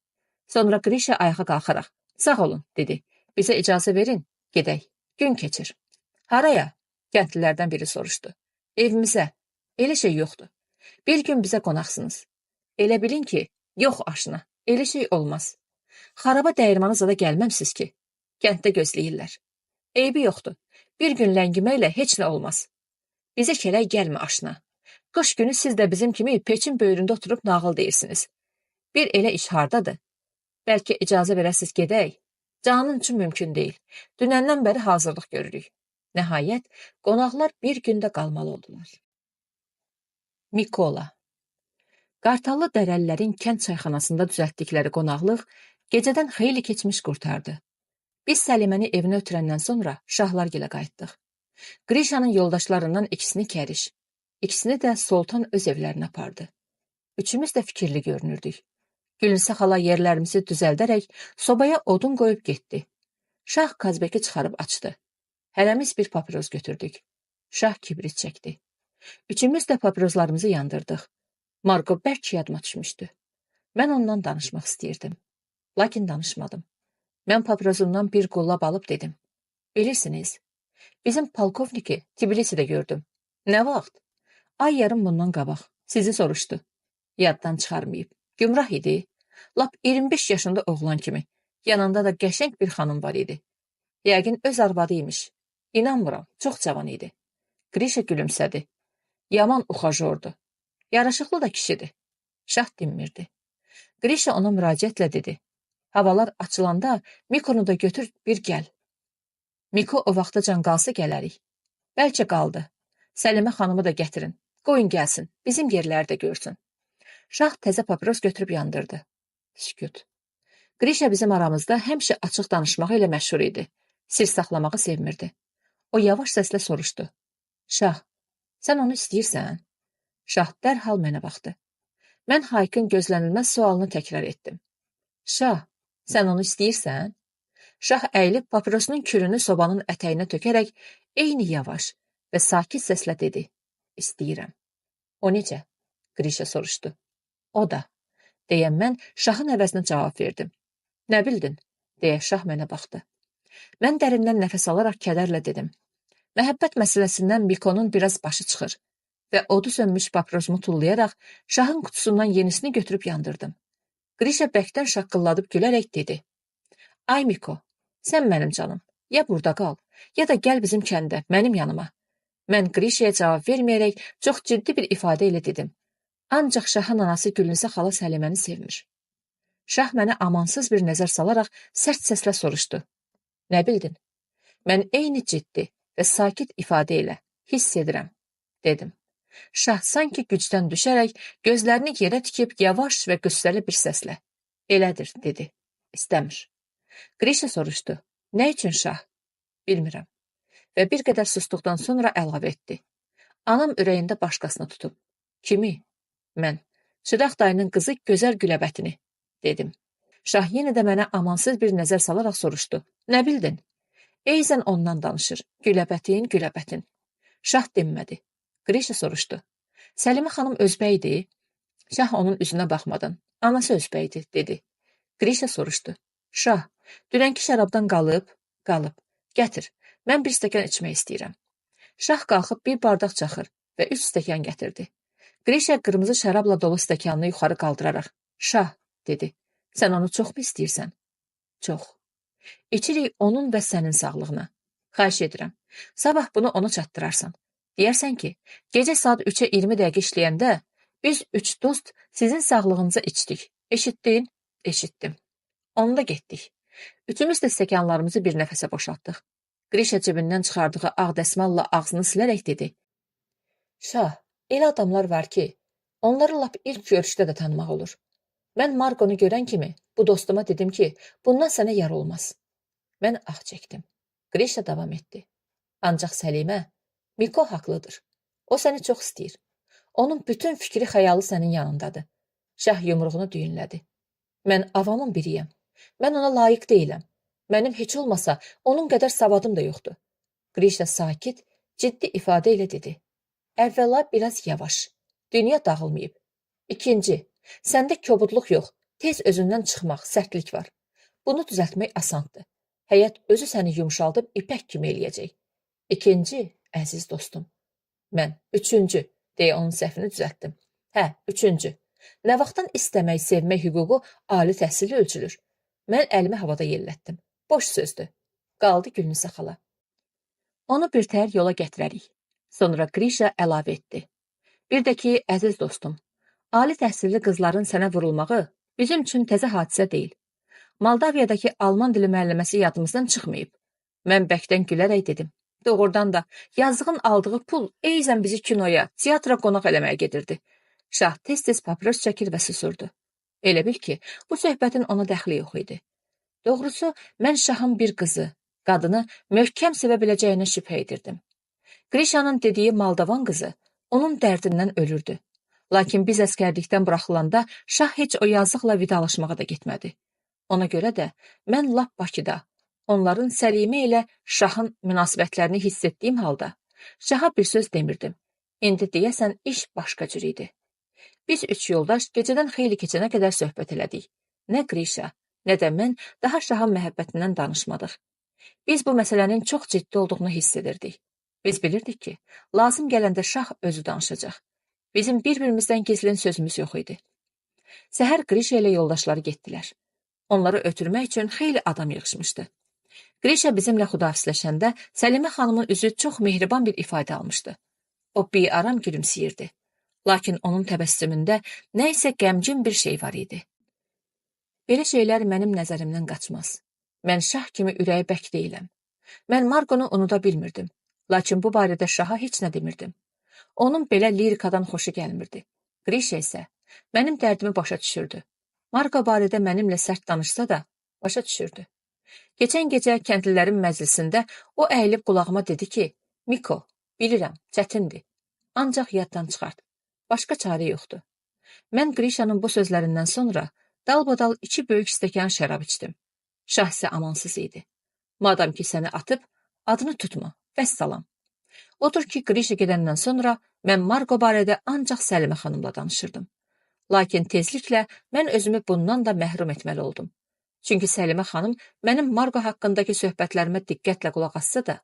Sonra Qrişa ayağa qalxaraq, sağ olun, dedi. Bizə icazə verin, gedək. Gün keçir. Haraya? Kəndlilərdən biri soruşdu. Evimizə. Elə şey yoxdur. Bir gün bizə qonaqsınız. Elə bilin ki, yox aşına, elə şey olmaz. Xaraba dəyirmanı zada gəlməmsiz ki, kənddə gözləyirlər. Eybi yoxdur. Bir gün ləngiməklə heç nə olmaz. Bizə kələk gəlmə aşına. Qış günü siz də bizim kimi peçin böyründə oturub nağıl deyirsiniz. Bir elə iş hardadır? Bəlkə icazə verəsiz gedək. Canın üçün mümkün deyil. Dünəndən bəri hazırlıq görürük. Nəhayət, qonaqlar bir gündə qalmalı oldular. Mikola. Qartallı dərəlilərin kənd çayxanasında düzəltdikləri qonaqlıq gecədən xeyli keçmiş qurtardı. Biz Səliməni evinə ötürəndən sonra Şahlargilə qayıtdıq. Qrişanın yoldaşlarından ikisini Kəriş, ikisini də Soltan öz evlərinə apardı. Üçümüz də fikirli görünürdük. Gülünsə xala yerlərimizi düzəldərək sobaya odun qoyub getdi. Şah Kazbeki çıxarıb açdı. Hələmiz bir papiroz götürdük. Şah kibrit çəkdi. Üçümüz də papirozlarımızı yandırdıq. Marko bərk yadıma düşmüşdü. Mən ondan danışmaq istəyirdim. Lakin danışmadım. Mən papirozumdan bir qullab alıb dedim. Bilirsiniz, Bizim polkovniki Tbilisi'də gördüm. Nə vaxt? Ay yarım bundan qabaq. Sizi soruşdu. Yaddan çıxarmayıb. Gümrah idi. Lap 25 yaşında oğlan kimi. Yanında da qəşəng bir xanım var idi. Yəqin öz arvadı imiş. İnanmıram, çox cavan idi. Grişa gülümsədi. Yaman uxajordu. Yaraşıqlı da kişidir. Şah dinmirdi. Grişa ona müraciətlə dedi. Havalar açılanda Mikonu da götür bir gəl. Miko o vaxtacan qalsa gələrik. Bəlkə qaldı. Səlimə xanımı da gətirin. Qoyun gəlsin, bizim yerlərdə görsün. Şah təzə papiros götürüb yandırdı. Sükut. Grişa bizim aramızda həmişə açıq danışmağı ilə məşhur idi. Sir saxlamağı sevmirdi. O yavaş səslə soruşdu. Şah, sən onu istəyirsən? Şah dərhal mənə baxdı. Mən Haykın gözlənilməz sualını təkrar etdim. Şah, sən onu istəyirsən? Şah əyilib papirosunun külünü sobanın ətəyinə tökərək eyni yavaş və sakit səslə dedi. İstəyirəm. O necə? Grişa soruşdu. O da. Deyən mən şahın əvəzinə cavab verdim. Nə bildin? Deyə şah mənə baxdı. Mən dərindən nəfəs alaraq kədərlə dedim. Məhəbbət məsələsindən Mikonun biraz başı çıxır və odu sönmüş papirosumu tullayaraq şahın qutusundan yenisini götürüb yandırdım. Grişa bəkdən şaqqılladıb gülərək dedi. Ay Miko, sən mənim canım, ya burada qal, ya da gəl bizim kəndə, mənim yanıma. Mən Grişaya cavab verməyərək çox ciddi bir ifadə ilə dedim. Ancaq şahın anası Gülnisə xala Səliməni sevmir. Şah mənə amansız bir nəzər salaraq sərt səslə soruşdu. Nə bildin? Mən eyni ciddi və sakit ifadə ilə hiss edirəm, dedim. Şah sanki gücdən düşərək gözlərini yerə tikib yavaş və qüssəli bir səslə. Elədir, dedi. İstəmir. Grişa soruşdu. Nə üçün şah? Bilmirəm. Və bir qədər susduqdan sonra əlavə etdi. Anam ürəyində başqasını tutub. Kimi? Mən. Çıraq dayının qızı gözəl Güləbətini, dedim. Şah yenə də mənə amansız bir nəzər salaraq soruşdu. Nə bildin? Eyzən ondan danışır. Güləbətin. Şah dinmədi. Grişa soruşdu. Səlimə xanım özbəydi? Şah onun üzünə baxmadan. Anası özbəydi, dedi. Grişa soruşdu. Şah, dünənki şərabdan qalıb? Qalıb. Gətir, mən bir stəkan içmək istəyirəm. Şah qalxıb bir bardaq çaxır və 3 stəkan gətirdi. Grişa qırmızı şərabla dolu stəkanını yuxarı qaldıraraq. Şah, dedi. Sən onu çox mu istəyirsən? Çox. İçirik onun və sənin sağlığına. Xahiş edirəm. Sabah bunu ona çatdırarsan. Deyərsən ki, gecə saat 3-ə 20 dəqiqə işləyəndə biz 3 dost sizin sağlığınıza içdik. Eşitdin? Eşitdim. Onda getdik. Üçümüz də stəkanlarımızı bir nəfəsə boşaltdıq. Grişa cibindən çıxardığı ağ dəsmalla ağzını silərək dedi. Şah, elə adamlar var ki, onları lap ilk görüşdə də tanımaq olur. Mən Marqonu görən kimi bu dostuma dedim ki, bundan sənə yar olmaz. Mən ah çəkdim. Grişa davam etdi. Ancaq Səlimə, Miko haqlıdır. O səni çox istəyir. Onun bütün fikri xəyalı sənin yanındadır. Şah yumruğunu düyünlədi. Mən avamın biriyəm. Mən ona layiq deyiləm. Mənim heç olmasa onun qədər savadım da yoxdur. Grişa sakit, ciddi ifadə ilə dedi. Əvvəla biraz yavaş. Dünya dağılmayıb. İkinci, səndə kobudluq yox, tez özündən çıxmaq, sərtlik var. Bunu düzəltmək asandır. Həyat özü səni yumşaldıb ipək kimi eləyəcək. İkinci, əziz dostum. Mən, üçüncü, deyə onun səhvini düzəltdim. Hə, üçüncü. Nə vaxtdan istəmək, sevmək hüququ ali təhsilli ölçülür. Mən əlimi havada yellətdim. Boş sözdür. Qaldı Gülnisə xala. Onu bir təhər yola gətirərik. Sonra Grişa əlavə etdi. Bir də ki, əziz dostum, ali təhsilli qızların sənə vurulmağı bizim üçün təzə hadisə deyil. Moldaviyadakı alman dili müəlliməsi yadımızdan çıxmayıb. Mən bəkdən gülərək dedim. Doğrudan da yazdığın aldığı pul eyzən bizi kinoya, teatra qonaq eləməyə gedirdi. Şah tez-tez papiros çəkir və susurdu. Elə bil ki, bu söhbətin ona dəxli yox idi. Doğrusu, mən şahın bir qızı, qadını möhkəm sevə biləcəyinə şübhə edirdim. Grişanın dediyi Moldavan qızı onun dərdindən ölürdü. Lakin biz əskərlikdən buraxılanda şah heç o yazıqla vidalaşmağa da getmədi. Ona görə də mən lap Bakıda, onların Səlimə ilə şahın münasibətlərini hiss etdiyim halda, şaha bir söz demirdim. İndi deyəsən iş başqa cür idi. Biz 3 yoldaş gecədən xeyli keçənə qədər söhbət elədik. Nə Grişa, nə də mən daha şahın məhəbbətindən danışmadıq. Biz bu məsələnin çox ciddi olduğunu hiss edirdik. Biz bilirdik ki, lazım gələndə şah özü danışacaq. Bizim bir-birimizdən gizlin sözümüz yox idi. Səhər Qrişa ilə yoldaşları getdilər. Onları ötürmək üçün xeyli adam yığışmışdı. Qrişa bizimlə xudafisləşəndə Səlimə xanımın üzü çox mehriban bir ifadə almışdı. O biaram gülümsəyirdi. Lakin onun təbəssümündə nə isə qəmgin bir şey var idi. Belə şeylər mənim nəzərimdən qaçmaz. Mən şah kimi ürəyi bək deyiləm. Mən Marqonu unuda bilmirdim. Lakin bu barədə şaha heç nə demirdim. Onun belə lirikadan xoşu gəlmirdi. Qrişa isə mənim dərdimi başa düşürdü. Marqo barədə mənimlə sərt danışsa da başa düşürdü. Keçən gecə kəndlilərin məclisində o əyilib qulağıma dedi ki, Miko, bilirəm, çətindir. Ancaq yaddan çıxart. Başqa çarə yoxdur. Mən Qrişanın bu sözlərindən sonra dalbadal 2 böyük stəkan şərab içdim. Şah isə amansız idi. Madam ki səni atıb, adını tutma, vəssalam. Odur ki, Qrişa gedəndən sonra mən Marqo barədə ancaq Səlimə xanımla danışırdım. Lakin tezliklə mən özümü bundan da məhrum etməli oldum. Çünki Səlimə xanım mənim Marqo haqqındakı söhbətlərimə diqqətlə qulaq assa da,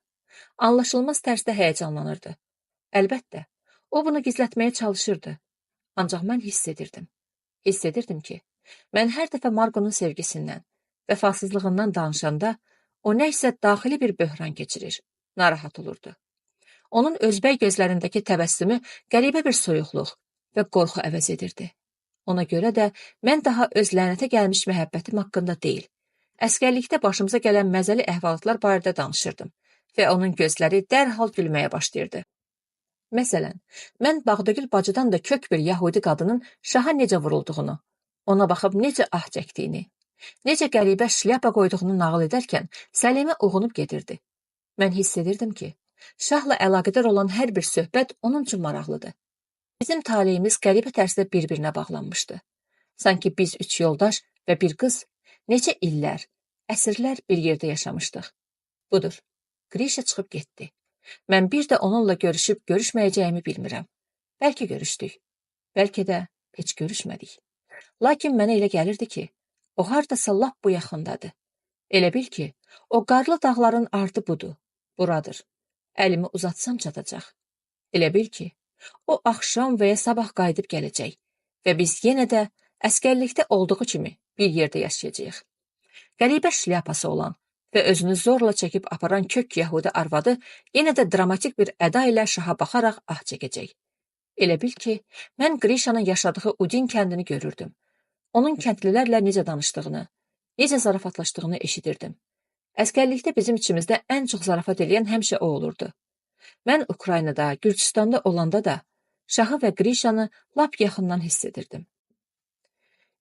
anlaşılmaz tərzdə həyəcanlanırdı. Əlbəttə, o bunu gizlətməyə çalışırdı. Ancaq mən hiss edirdim. Hiss edirdim ki, mən hər dəfə Marqonun sevgisindən, vəfasızlığından danışanda o nə isə daxili bir böhran keçirir, narahat olurdu. Onun özbəy gözlərindəki təbəssümü qəribə bir soyuqluq və qorxu əvəz edirdi. Ona görə də mən daha öz lənətə gəlmiş məhəbbətim haqqında deyil, əskərlikdə başımıza gələn məzəli əhvalatlar barədə danışırdım və onun gözləri dərhal gülməyə başlayırdı. Məsələn, mən Bağdagül bacıdan da kök bir yahudi qadının şaha necə vurulduğunu, ona baxıb necə ah çəkdiyini, necə qəribə şlyapa qoyduğunu nağıl edərkən Səlimə uğunub gedirdi. Mən hiss edirdim ki, şahla əlaqədar olan hər bir söhbət onun üçün maraqlıdır. Bizim taleyimiz qəribə tərzdə bir-birinə bağlanmışdı. Sanki biz 3 yoldaş və bir qız neçə illər, əsrlər bir yerdə yaşamışdıq. Budur, Qrişa çıxıb getdi. Mən bir də onunla görüşüb görüşməyəcəyimi bilmirəm. Bəlkə görüşdük, bəlkə də heç görüşmədik. Lakin mənə elə gəlirdi ki, o hardasa lap bu yaxındadır. Elə bil ki, o qarlı dağların ardı budur, buradır. Əlimi uzatsam çatacaq. Elə bil ki, o axşam və ya sabah qayıdıb gələcək və biz yenə də əskərlikdə olduğu kimi bir yerdə yaşayacağıq. Qəribə şlyapası olan və özünü zorla çəkib aparan kök yahudi arvadı yenə də dramatik bir əda ilə şaha baxaraq ah çəkəcək. Elə bil ki, mən Qrişanın yaşadığı Udin kəndini görürdüm. Onun kəndlilərlə necə danışdığını, necə zarafatlaşdığını eşidirdim. Əskərlikdə bizim içimizdə ən çox zarafat edən həmişə o olurdu. Mən Ukraynada, Gürcüstanda olanda da şahı və Qrişanı lap yaxından hiss edirdim.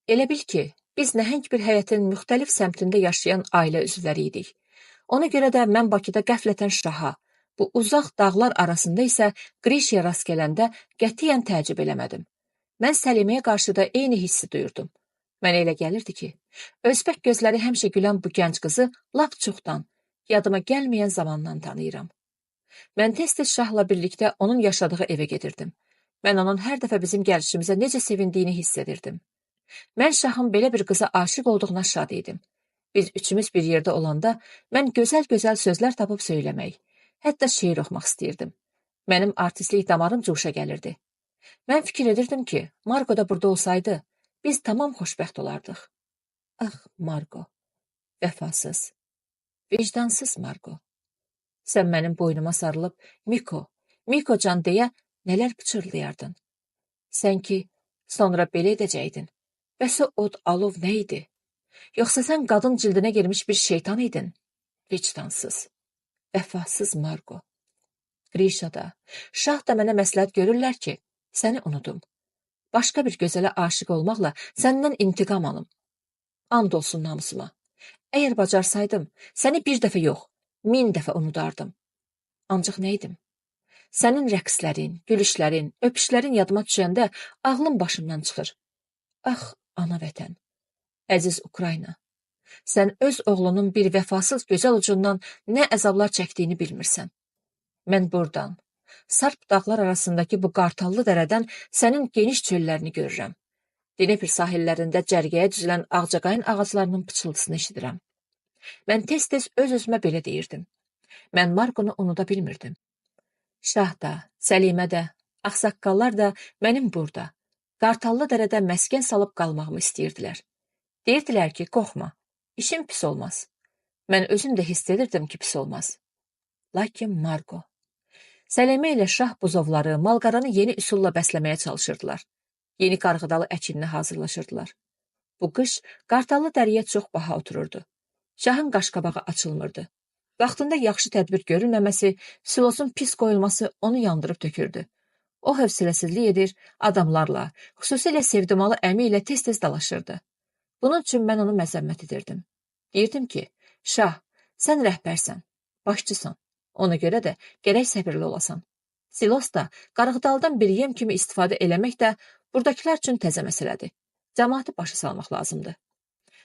Elə bil ki, biz nəhəng bir həyətin müxtəlif səmtində yaşayan ailə üzvləri idik. Ona görə də mən Bakıda qəflətən şaha, bu uzaq dağlar arasında isə Qrişaya rast gələndə qətiyyən təəccüb eləmədim. Mən Səliməyə qarşı da eyni hissi duyurdum. Mənə elə gəlirdi ki, özbək gözləri həmişə gülən bu gənc qızı lap çoxdan, yadıma gəlməyən zamandan tanıyıram. Mən tez-tez şahla birlikdə onun yaşadığı evə gedirdim. Mən onun hər dəfə bizim gəlişimizə necə sevindiyini hiss edirdim. Mən şahın belə bir qıza aşiq olduğuna şad idim. Biz üçümüz bir yerdə olanda mən gözəl-gözəl sözlər tapıb söyləmək, hətta şeir oxumaq istəyirdim. Mənim artistlik damarım cuşa gəlirdi. Mən fikir edirdim ki, Marqo da burada olsaydı, biz tamam xoşbəxt olardıq. Ah, Marqo, vəfasız, vicdansız Marqo. Sən mənim boynuma sarılıb, Miko, Miko can deyə nələr pıçırlayardın. Sən ki, sonra belə edəcəydin. Bəs o od, alov nə idi? Yoxsa sən qadın cildinə girmiş bir şeytan idin? Vicdansız, vəfasız Marqo. Qrişa da, şah da mənə məsləhət görürlər ki, səni unudum. Başqa bir gözələ aşiq olmaqla səndən intiqam alım. And olsun namusuma. Əgər bacarsaydım, səni bir dəfə yox, 1000 dəfə unudardım. Ancaq nə idim? Sənin rəqslərin, gülüşlərin, öpüşlərin yadıma düşəndə ağlım başımdan çıxır. Ax, ana vətən, əziz Ukrayna, sən öz oğlunun bir vəfasız gözəl ucundan nə əzablar çəkdiyini bilmirsən. Mən buradan, sarp dağlar arasındakı bu qartallı dərədən sənin geniş çöllərini görürəm. Dnepr sahillərində cərgəyə düzülən ağcaqayın ağaclarının pıçıltısını eşidirəm. Mən tez-tez öz-özümə belə deyirdim. Mən Marqonu unuda bilmirdim. Şah da, Səlimə də, ağsaqqallar da mənim burada, Qartallı dərədə məskən salıb qalmağımı istəyirdilər. Deyirdilər ki, qorxma, işin pis olmaz. Mən özüm də hiss edirdim ki, pis olmaz. Lakin Marqo. Səlimə ilə şah buzovları, malqaranı yeni üsulla bəsləməyə çalışırdılar. Yeni qarğıdalı əkinini hazırlaşırdılar. Bu qış Qartallı dərəyə çox baha otururdu. Şahın qaşqabağı açılmırdı. Vaxtında yaxşı tədbir görülməməsi, silosun pis qoyulması onu yandırıb tökürdü. O hövsələsizlik edir, adamlarla, xüsusilə Sevdimalı əmi ilə tez-tez dalaşırdı. Bunun üçün mən onu məzəmmət edirdim. Deyirdim ki, şah, sən rəhbərsən, başçısan. Ona görə də gərək səbirli olasan. Silos da, qarğıdaldan bir yem kimi istifadə eləmək də buradakılar üçün təzə məsələdir. Cəmaatı başa salmaq lazımdır.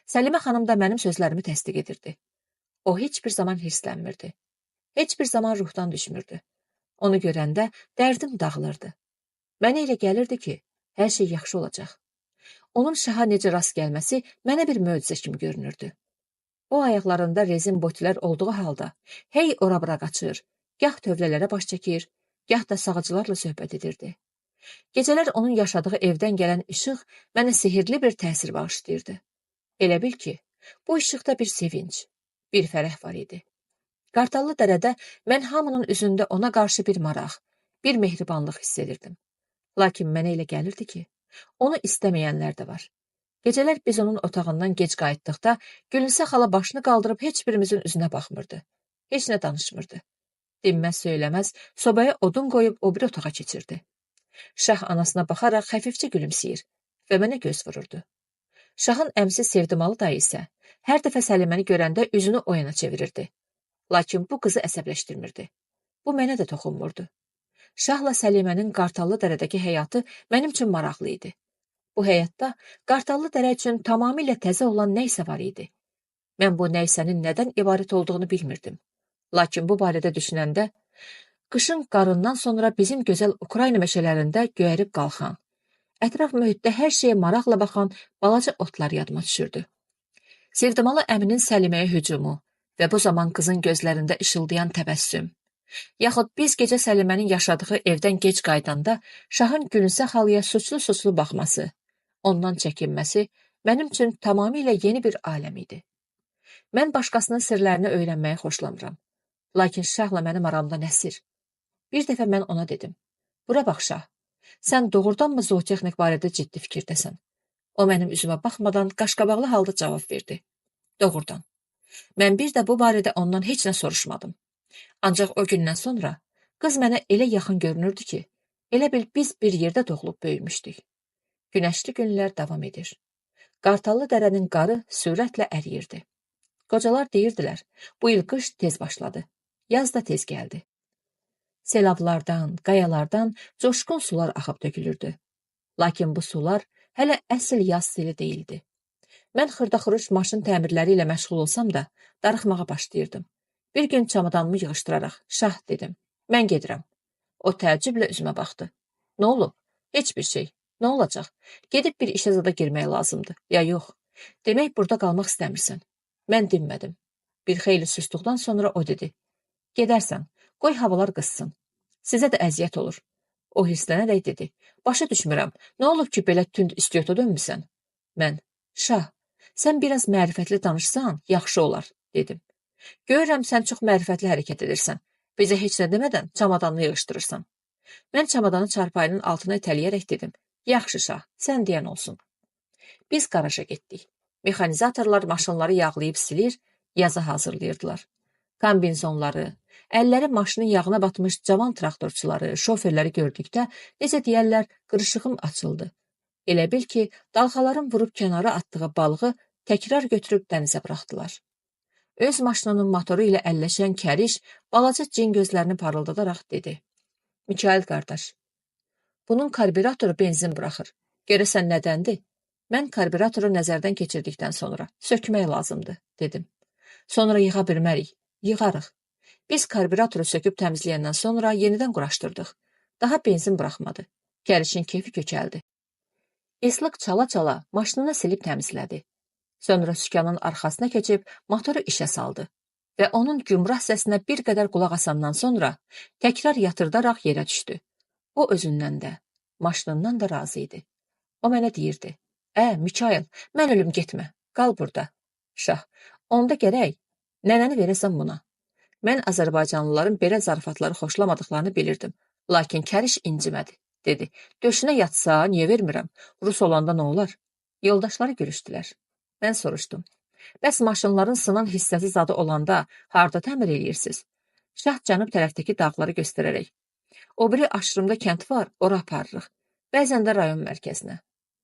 Səlimə xanım da mənim sözlərimi təsdiq edirdi. O heç bir zaman hirslənmirdi. Heç bir zaman ruhdan düşmürdü. Onu görəndə dərdim dağılırdı. Mənə elə gəlirdi ki, hər şey yaxşı olacaq. Onun şaha necə rast gəlməsi mənə bir möcüzə kimi görünürdü. O ayaqlarında rezin botilər olduğu halda hey ora-bura qaçır, gah tövlələrə baş çəkir, gah da sağcılarla söhbət edirdi. Gecələr onun yaşadığı evdən gələn işıq mənə sehirli bir təsir bağışlayırdı. Elə bil ki, bu işıqda bir sevinç, bir fərəh var idi. Qartallı dərədə mən hamının üzündə ona qarşı bir maraq, bir mehribanlıq hiss edirdim. Lakin mənə elə gəlirdi ki, onu istəməyənlər də var. Gecələr biz onun otağından gec qayıtdıqda Gülnisə xala başını qaldırıb heç birimizin üzünə baxmırdı. Heç nə danışmırdı. Dinməz söyləməz sobaya odun qoyub o bir otağa keçirdi. Şah anasına baxaraq xəfifcə gülümsəyir və mənə göz vururdu. Şahın əmsi Sevdimalı dayı isə hər dəfə Səliməni görəndə üzünü o yana çevirirdi. Lakin bu qızı əsəbləşdirmirdi. Bu mənə də toxunmurdu. Şahla Səlimənin Qartallı dərədəki həyatı mənim üçün maraqlı idi. Bu həyatda Qartallı dərə üçün tamamilə təzə olan nəysə var idi. Mən bu nəysənin nədən ibarət olduğunu bilmirdim. Lakin bu barədə düşünəndə, qışın qarından sonra bizim gözəl Ukrayna meşələrində göyərib qalxan, ətraf mühitdə hər şeyə maraqla baxan balaca otlar yadıma düşürdü. Sevdimalı əminin Səliməyə hücumu və bu zaman qızın gözlərində işıldayan təbəssüm, yaxud biz gecə Səlimənin yaşadığı evdən gec qaydanda şahın Gülnisə xalıya suçlu baxması, ondan çəkinməsi mənim üçün tamamilə yeni bir aləm idi. Mən başqasının sirlərini öyrənməyi xoşlamıram. Lakin şahla mənim aramda nəsir? Bir dəfə mən ona dedim, bura bax şah, sən doğrudanmı zootexnik barədə ciddi fikirdəsən? O mənim üzümə baxmadan qaşqabaqlı halda cavab verdi. Doğrudan. Mən bir də bu barədə ondan heç nə soruşmadım. Ancaq o gündən sonra qız mənə elə yaxın görünürdü ki, elə bil biz bir yerdə doğulub böyümüşdük. Günəşli günlər davam edir. Qartallı dərənin qarı sürətlə əriyirdi. Qocalar deyirdilər, bu il qış tez başladı, yaz da tez gəldi. Selavlardan, qayalardan coşqun sular axıb tökülürdü. Lakin bu sular hələ əsl yaz seli deyildi. Mən xırda-xuruş maşın təmirləri ilə məşğul olsam da, darıxmağa başlayırdım. Bir gün çamadanımı yığışdıraraq, şah dedim, mən gedirəm. O təəccüblə üzümə baxdı. Nə olub? Heç bir şey. Nə olacaq? Gedib bir işə zada girmək lazımdır. Ya yox. Demək burada qalmaq istəmirsən. Mən dinmədim. Bir xeyli susduqdan sonra o dedi. Gedərsən, qoy havalar qızsın. Sizə də əziyyət olur. O hirslənərək dedi. Başa düşmürəm. Nə olub ki, belə tünd istiota dönmüsən? Mən, şah, sən biraz mərifətli danışsan, yaxşı olar, dedim. Görürəm, sən çox mərifətli hərəkət edirsən. Bizə heç nə demədən çamadanını yığışdırırsan. Mən çamadanı çarpayının altına itələyərək dedim. Yaxşı şah, sən deyən olsun. Biz qaraja getdik. Mexanizatorlar maşınları yağlayıb silir, yaza hazırlayırdılar. Kombinzonları, əlləri maşının yağına batmış cavan traktorçuları, şoferləri gördükdə, necə deyərlər, qırışığım açıldı. Elə bil ki, dalğaların vurub kənara atdığı balığı təkrar götürüb dənizə buraxdılar. Öz maşınının motoru ilə əlləşən kəriş, balaca cin gözlərini parıldadaraq dedi. Mikail qardaş, bunun karburatoru benzin buraxır. Görəsən nədəndir? Mən karburatoru nəzərdən keçirdikdən sonra sökmək lazımdır, dedim. Sonra yığa bilmərik, yığarıq. Biz karburatoru söküb təmizləyəndən sonra yenidən quraşdırdıq. Daha benzin buraxmadı. Kərişin kefi kökəldi. Eslıq çala-çala maşınını silib təmizlədi. Sonra sükanın arxasına keçib motoru işə saldı və onun gümrah səsinə bir qədər qulaq asandan sonra təkrar yatırdaraq yerə düşdü. O özündən də, maşınından da razı idi. O mənə deyirdi: Mikail, mən ölüm getmə, qal burada. Şah, onda gərək nənəni verəsən buna. Mən Azərbaycanlıların belə zarafatları xoşlamadıqlarını bilirdim. Lakin kəriş incimədi, dedi. Döşünə yatsa, niyə vermirəm? Rus olanda nə olar? Yoldaşları gülüşdülər. Mən soruşdum. Bəs maşınların sınan hissəsi zadı olanda harda təmir eləyirsiniz? Şah cənub tərəfdəki dağları göstərərək. O biri aşırımda kənd var, ora aparırıq. Bəzən də rayon mərkəzinə.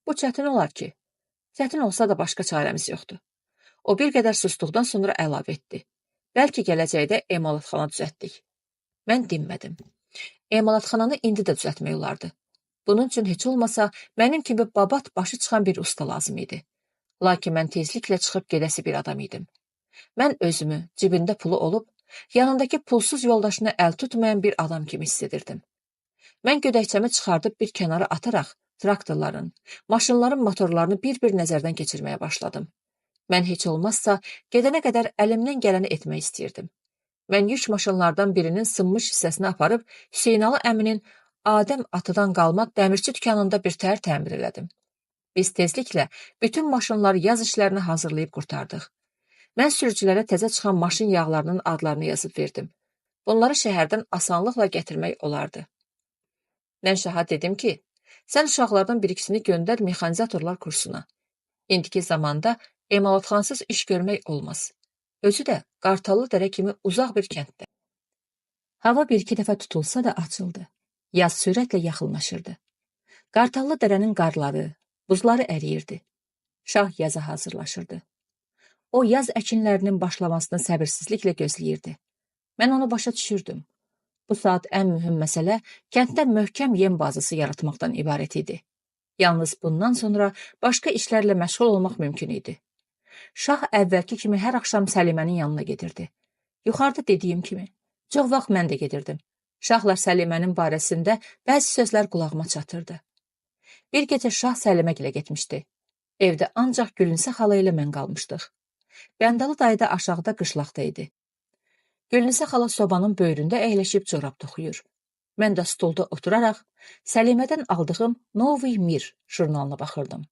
Bu çətin olar ki. Çətin olsa da başqa çarəmiz yoxdur. O bir qədər susduqdan sonra əlavə etdi. Bəlkə gələcəkdə emalatxana düzəltdik. Mən dinmədim. Emalatxananı indi də düzəltmək olardı. Bunun üçün heç olmasa mənim kimi babat başı çıxan bir usta lazım idi. Lakin mən tezliklə çıxıb gedəsi bir adam idim. Mən özümü cibində pulu olub, yanındakı pulsuz yoldaşını əl tutmayan bir adam kimi hiss edirdim. Mən gödəkçəmi çıxardıb bir kənara ataraq traktorların, maşınların motorlarını bir-bir nəzərdən keçirməyə başladım. Mən heç olmazsa gedənə qədər əlimdən gələni etmək istəyirdim. Mən yük maşınlardan birinin sınmış hissəsini aparıb Hüseynalı əminin Adəm atıdan qalma dəmirçi dükanında bir təhər təmir elədim. Biz tezliklə bütün maşınları yaz işlərini hazırlayıb qurtardıq. Mən sürücülərə təzə çıxan maşın yağlarının adlarını yazıb verdim. Bunları şəhərdən asanlıqla gətirmək olardı. Mən Şaha dedim ki, sən uşaqlardan bir-ikisini göndər mexanizatorlar kursuna. İndiki zamanda emalatxansız iş görmək olmaz. Özü də Qartallı dərə kimi uzaq bir kənddə. Hava bir-iki dəfə tutulsa da açıldı. Yaz sürətlə yaxınlaşırdı. Qartallı dərənin qarları, buzları əriyirdi. Şah yaza hazırlaşırdı. O yaz əkinlərinin başlamasını səbirsizliklə gözləyirdi. Mən onu başa düşürdüm. Bu saat ən mühüm məsələ kənddə möhkəm yem bazası yaratmaqdan ibarət idi. Yalnız bundan sonra başqa işlərlə məşğul olmaq mümkün idi. Şah əvvəlki kimi hər axşam Səlimənin yanına gedirdi. Yuxarıda dediyim kimi, çox vaxt mən də gedirdim. Şahla Səlimənin barəsində bəzi sözlər qulağıma çatırdı. Bir gecə Şah Səliməgilə getmişdi. Evdə ancaq Gülünsə xala ilə mən qalmışdıq. Bəndalı dayı da aşağıda qışlaqda idi. Gülünsə xala sobanın böyründə əyləşib corab toxuyur. Mən də stolda oturaraq Səlimədən aldığım Novi Mir jurnalına baxırdım.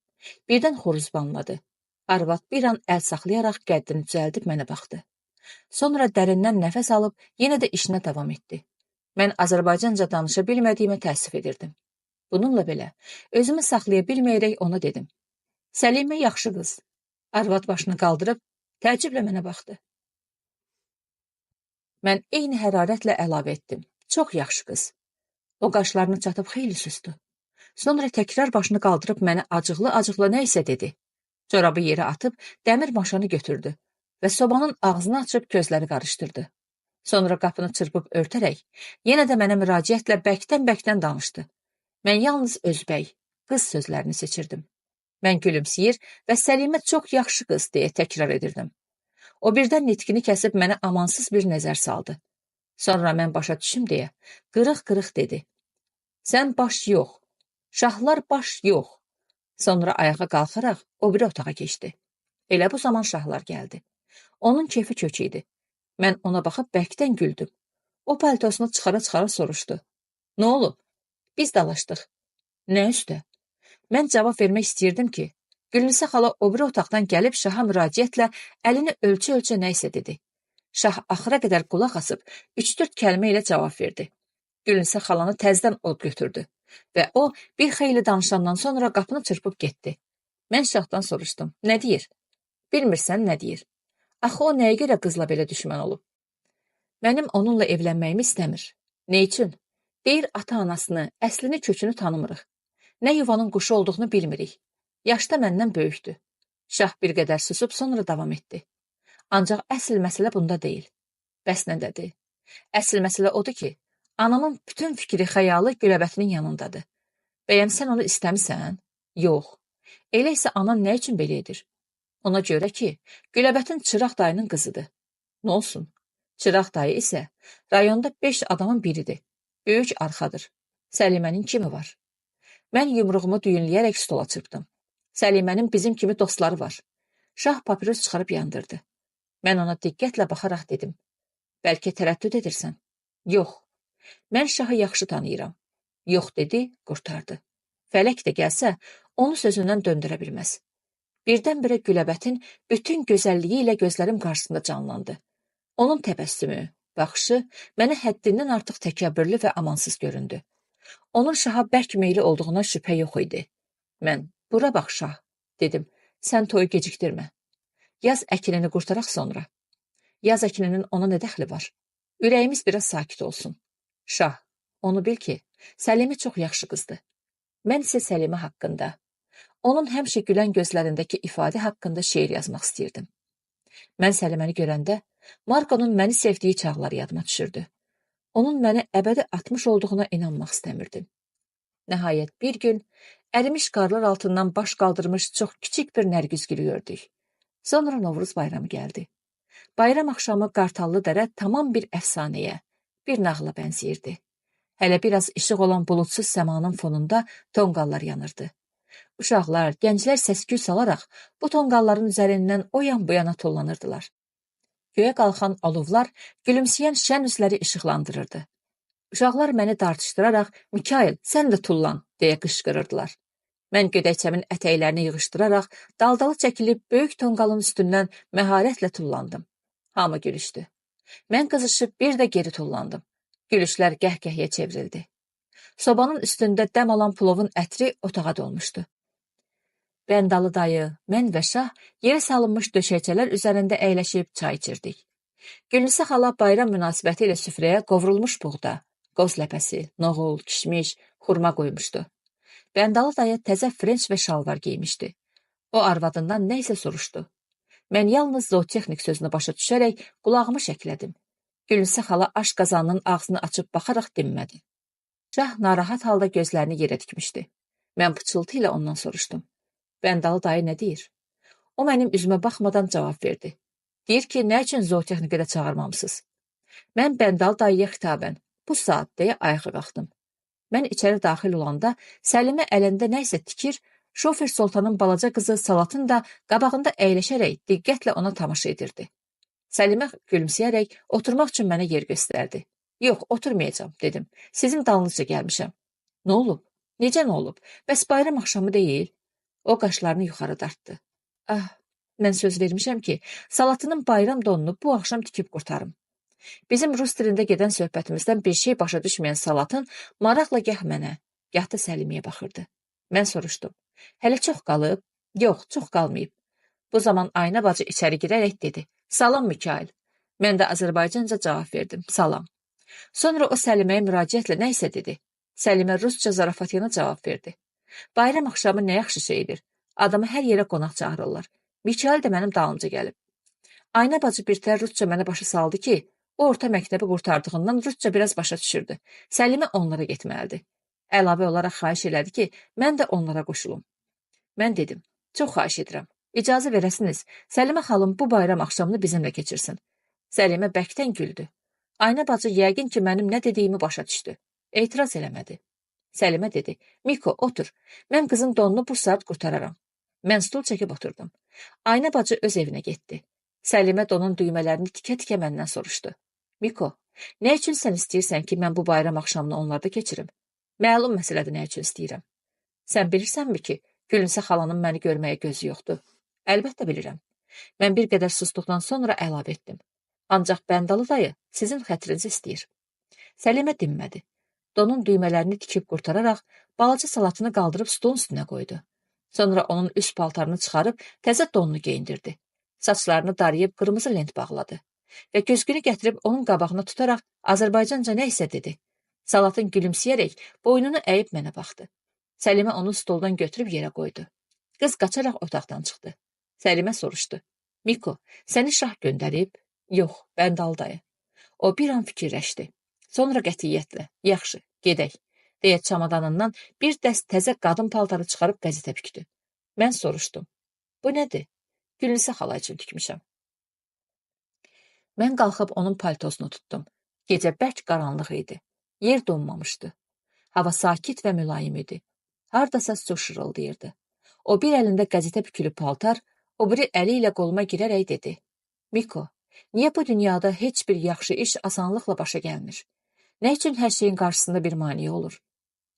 Birdən xoruz banladı. Arvad bir an əl saxlayaraq qəddini düzəldib mənə baxdı. Sonra dərindən nəfəs alıb yenə də işinə davam etdi. Mən Azərbaycanca danışa bilmədiyimə təəssüf edirdim. Bununla belə özümü saxlaya bilməyərək ona dedim. Səlimə yaxşı qız. Arvad başını qaldırıb təəccüblə mənə baxdı. Mən eyni hərarətlə əlavə etdim. Çox yaxşı qız. O qaşlarını çatıb xeyli sustu. Sonra təkrar başını qaldırıb mənə acıqlı-acıqlı nə isə dedi. Corabı yerə atıb dəmir maşanı götürdü və sobanın ağzını açıb gözləri qarışdırdı. Sonra qapını çırpıb örtərək, yenə də mənə müraciətlə bəkdən-bəkdən danışdı. Mən yalnız özbək, qız sözlərini seçirdim. Mən gülümsəyir və Səlimə çox yaxşı qız deyə təkrar edirdim. O birdən nitqini kəsib mənə amansız bir nəzər saldı. Sonra mən başa düşüm deyə qırıq-qırıq dedi. Sən baş yox, şahlar baş yox. Sonra ayağa qalxaraq o biri otağa keçdi. Elə bu zaman şahlar gəldi. Onun keyfi kök idi. Mən ona baxıb bəkdən güldüm. O paltosunu çıxara-çıxara soruşdu. Nə olub? Biz dalaşdıq. Nə üstə? Mən cavab vermək istəyirdim ki, Gülünsə xala o biri otaqdan gəlib şaha müraciətlə əlini ölçə-ölçə nə isə dedi. Şah axıra qədər qulaq asıb 3-4 kəlmə ilə cavab verdi. Gülünsə xalanı təzdən od götürdü və o bir xeyli danışandan sonra qapını çırpıb getdi. Mən şahdan soruşdum. Nə deyir? Bilmirsən nə deyir? Axı o nəyə görə qızla belə düşmən olub? Mənim onunla evlənməyimi istəmir. Nə üçün? Deyir ata-anasını, əslini, kökünü tanımırıq. Nə yuvanın quşu olduğunu bilmirik. Yaşda məndən böyükdür. Şah bir qədər susub sonra davam etdi. Ancaq əsl məsələ bunda deyil. Bəs nədədir? Əsl məsələ odur ki, anamın bütün fikri, xəyalı Güləbətinin yanındadır. Bəyəm sən onu istəmirsən? Yox. Elə isə anan nə üçün belə edir? Ona görə ki, Güləbətin Çıraq dayının qızıdır. Nə olsun? Çıraq dayı isə rayonda 5 adamın biridir. Böyük arxadır. Səlimənin kimi var? Mən yumruğumu düyünləyərək stola çırpdım. Səlimənin bizim kimi dostları var. Şah papiros çıxarıb yandırdı. Mən ona diqqətlə baxaraq dedim. Bəlkə tərəddüd edirsən? Yox. Mən şahı yaxşı tanıyıram. Yox dedi, qurtardı. Fələk də gəlsə, onu sözündən döndürə bilməz. Birdən-birə Güləbətin bütün gözəlliyi ilə gözlərim qarşısında canlandı. Onun təbəssümü, baxışı mənə həddindən artıq təkəbbürlü və amansız göründü. Onun şaha bərk meyli olduğuna şübhə yox idi. Mən, bura bax şah, dedim, sən toyu gecikdirmə. Yaz əkinini qurtaraq sonra. Yaz əkininin ona nə dəxli var? Ürəyimiz biraz sakit olsun. Şah, onu bil ki, Səlimi çox yaxşı qızdır. Mən isə Səlimi haqqında, onun həmişə gülən gözlərindəki ifadə haqqında şeir yazmaq istəyirdim. Mən Səliməni görəndə, Markonun məni sevdiyi çağlar yadıma düşürdü. Onun məni əbədi atmış olduğuna inanmaq istəmirdim. Nəhayət bir gün, ərimiş qarlar altından baş qaldırmış çox kiçik bir nərgizgülü gördük. Sonra Novruz bayramı gəldi. Bayram axşamı Qartallı dərə tamam bir əfsanəyə, bir nağla bənzəyirdi. Hələ biraz işıq olan bulutsuz səmanın fonunda tonqallar yanırdı. Uşaqlar, gənclər səsküy salaraq bu tonqalların üzərindən o yan bu yana tullanırdılar. Göyə qalxan alovlar gülümsəyən şən üzləri işıqlandırırdı. Uşaqlar məni dartışdıraraq, Mikail, sən də tullan, deyə qışqırırdılar. Mən gödəkçəmin ətəklərini yığışdıraraq, daldalı çəkilib böyük tonqalın üstündən məharətlə tullandım. Hamı gülüşdü. Mən qızışıb bir də geri tullandım. Gülüşlər qəhqəhyə çevrildi. Sobanın üstündə dəm olan plovun ətri otağa dolmuşdu. Bəndalı dayı, mən və şah yerə salınmış döşəkçələr üzərində əyləşib çay içirdik. Gülnisə xala bayram münasibəti ilə süfrəyə qovrulmuş buğda, qoz ləpəsi, noğul, kişmiş, xurma qoymuşdu. Bəndalı dayı təzə frenç və şalvar giymişdi. O arvadından nə isə soruşdu. Mən yalnız zootexnik sözünü başa düşərək qulağımı şəklədim. Gülnisə xala aş qazanının ağzını açıb baxaraq dinmədi. Şah narahat halda gözlərini yerə dikmişdi. Mən pıçıltı ilə ondan soruşdum. Bəndalı dayı nə deyir? O mənim üzümə baxmadan cavab verdi. Deyir ki, nə üçün zootexnikə də çağırmamısınız? Mən Bəndalı dayıya xitabən, bu saat deyə ayağa qalxdım. Mən içəri daxil olanda Səlimə əlində nə isə tikir, şofer Sultanın balaca qızı Salatın da qabağında əyləşərək diqqətlə ona tamaşa edirdi. Səlimə gülümsəyərək oturmaq üçün mənə yer göstərdi. Yox, oturmayacağam, dedim. Sizin dalınızca gəlmişəm. Nə olub? Necə nə olub? Bəs bayram axşamı deyil? O qaşlarını yuxarı dartdı. Ah, mən söz vermişəm ki, Salatının bayram donunu bu axşam tikib qurtarım. Bizim rus dilində gedən söhbətimizdən bir şey başa düşməyən Salatın maraqla gah mənə, gah da Səlimiyə baxırdı. Mən soruşdum. Hələ çox qalıb? Yox, çox qalmayıb. Bu zaman Ayna bacı içəri girərək dedi. Salam Mikail. Mən də Azərbaycanca cavab verdim. Salam. Sonra o Səliməyə müraciətlə nə isə dedi. Səlimə rusca zarafatyana cavab verdi. Bayram axşamı nə yaxşı şeydir. Adamı hər yerə qonaq çağırırlar. Mikail də mənim dalımca gəlib. Ayna bacı birtəhər rusca mənə başa saldı ki, o orta məktəbi qurtardığından rusca biraz başa düşürdü. Səlimə onlara getməlidir. Əlavə olaraq xahiş elədi ki, mən də onlara qoşulum. Mən dedim, çox xahiş edirəm. İcazə verəsiniz, Səlimə xalım bu bayram axşamını bizimlə keçirsin. Səlimə bəkdən güldü. Ayna bacı yəqin ki, mənim nə dediyimi başa düşdü. Etiraz eləmədi. Səlimə dedi, Miko, otur. Mən qızın donunu bu saat qurtararam. Mən stul çəkib oturdum. Ayna bacı öz evinə getdi. Səlimə donun düymələrini tikə-tikə məndən soruşdu. Miko, nə üçün sən istəyirsən ki, mən bu bayram axşamını onlarda keçirim? Məlum məsələdir nə üçün istəyirəm. Sən bilirsənmi ki, Gülnisə xalanın məni görməyə gözü yoxdur? Əlbəttə bilirəm. Mən bir qədər susduqdan sonra əlavə etdim. Ancaq Bəndalı dayı sizin xətrinizi istəyir. Səlimə dinmədi. Donun düymələrini tikib qurtararaq balaca Salatını qaldırıb stolun üstünə qoydu. Sonra onun üst paltarını çıxarıb təzə donunu geyindirdi. Saçlarını darıyıb qırmızı lent bağladı və güzgünü gətirib onun qabağına tutaraq Azərbaycanca nə isə dedi. Salatın gülümsəyərək boynunu əyib mənə baxdı. Səlimə onu stoldan götürüb yerə qoydu. Qız qaçaraq otaqdan çıxdı. Səlimə soruşdu. Miko, səni şah göndərib? Yox, Bəndalı dayı. O bir an fikirləşdi. Sonra qətiyyətlə, yaxşı, gedək, deyə çamadanından bir dəst təzə qadın paltarı çıxarıb qəzetə bükdü. Mən soruşdum. Bu nədir? Gülnisə xala üçün tikmişəm. Mən qalxıb onun paltosunu tutdum. Gecə bərk qaranlıq idi. Yer donmamışdı. Hava sakit və mülayim idi. Hardasa su şırıldayırdı. O bir əlində qəzetə bükülü paltar, O biri əli ilə qoluma girərək dedi. Miko, niyə bu dünyada heç bir yaxşı iş asanlıqla başa gəlmir? Nə üçün hər şeyin qarşısında bir maneə olur?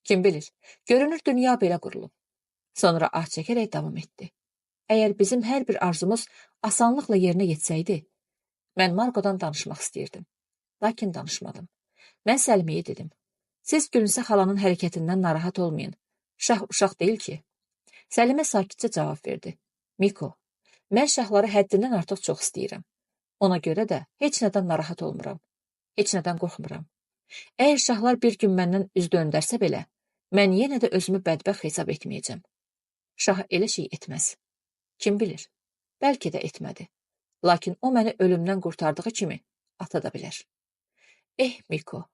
Kim bilir, görünür dünya belə qurulub. Sonra ah çəkərək davam etdi. Əgər bizim hər bir arzumuz asanlıqla yerinə yetsəydi, mən Margodan danışmaq istəyirdim. Lakin danışmadım. Mən Səliməyə dedim. Siz Gülünsə xalanın hərəkətindən narahat olmayın. Şah uşaq deyil ki. Səlimə sakitcə cavab verdi. Miko, mən şahları həddindən artıq çox istəyirəm. Ona görə də heç nədən narahat olmuram. Heç nədən qorxmuram. Əgər şahlar bir gün məndən üz döndərsə belə, mən yenə də özümü bədbəxt hesab etməyəcəm. Şah elə şey etməz. Kim bilir, bəlkə də etmədi. Lakin o məni ölümdən qurtardığı kimi ata da bilər. Miko,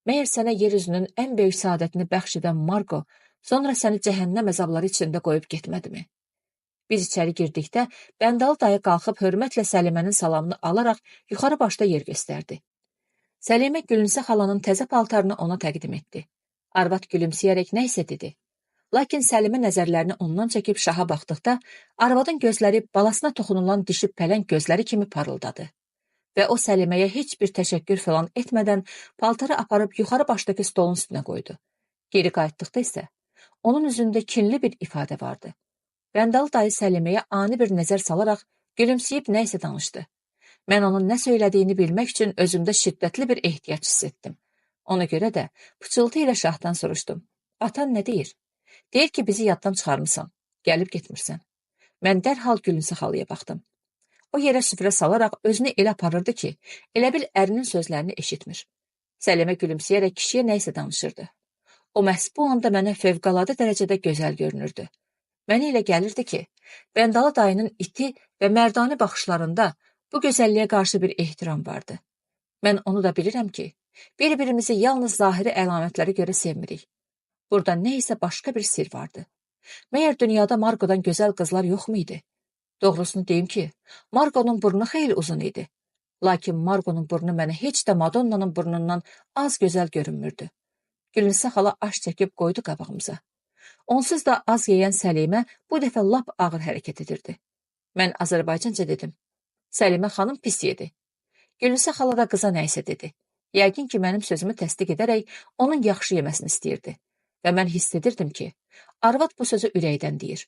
məyər sənə yeryüzünün ən böyük saadətini bəxş edən Margo sonra səni cəhənnəm əzabları içində qoyub getmədimi? Biz içəri girdikdə Bəndalı dayı qalxıb hörmətlə Səlimənin salamını alaraq yuxarı başda yer göstərdi. Səlimə Gülünsə xalanın təzə paltarını ona təqdim etdi. Arvad gülümsəyərək nə isə dedi. Lakin Səlimə nəzərlərini ondan çəkib şaha baxdıqda, arvadın gözləri balasına toxunulan dişi pələng gözləri kimi parıldadı. Və o Səliməyə heç bir təşəkkür falan etmədən paltarı aparıb yuxarı başdakı stolun üstünə qoydu. Geri qayıtdıqda isə onun üzündə kinli bir ifadə vardı. Bəndalı dayı Səliməyə ani bir nəzər salaraq gülümsəyib nə isə danışdı. Mən onun nə söylədiyini bilmək üçün özümdə şiddətli bir ehtiyac hiss etdim. Ona görə də pıçıltı ilə şahdan soruşdum. Atan nə deyir? Deyir ki, bizi yaddan çıxarmısan, gəlib getmirsən. Mən dərhal Gülünsə xalaya baxdım. O yerə süfrə salaraq özünü elə aparırdı ki, elə bil ərinin sözlərini eşitmir. Səlimə gülümsəyərək kişiyə nə isə danışırdı. O məhz bu anda mənə fövqəladə dərəcədə gözəl görünürdü. Mənə elə gəlirdi ki, Bəndalı dayının iti və mərdanə baxışlarında bu gözəlliyə qarşı bir ehtiram vardı. Mən onu da bilirəm ki, bir-birimizi yalnız zahiri əlamətlərə görə sevmirik. Burada nə isə başqa bir sir vardı. Məyər dünyada Margodan gözəl qızlar yoxmu idi? Doğrusunu deyim ki, Margonun burnu xeyli uzun idi. Lakin Margonun burnu mənə heç də Madonnanın burnundan az gözəl görünmürdü. Gülünsə xala aş çəkib qoydu qabağımıza. Onsuz da az yeyən Səlimə bu dəfə lap ağır hərəkət edirdi. Mən Azərbaycanca dedim. Səlimə xanım pis yedi. Gülünsə xala da qıza nə isə dedi. Yəqin ki, mənim sözümü təsdiq edərək onun yaxşı yeməsini istəyirdi. Və mən hiss edirdim ki, arvad bu sözü ürəkdən deyir.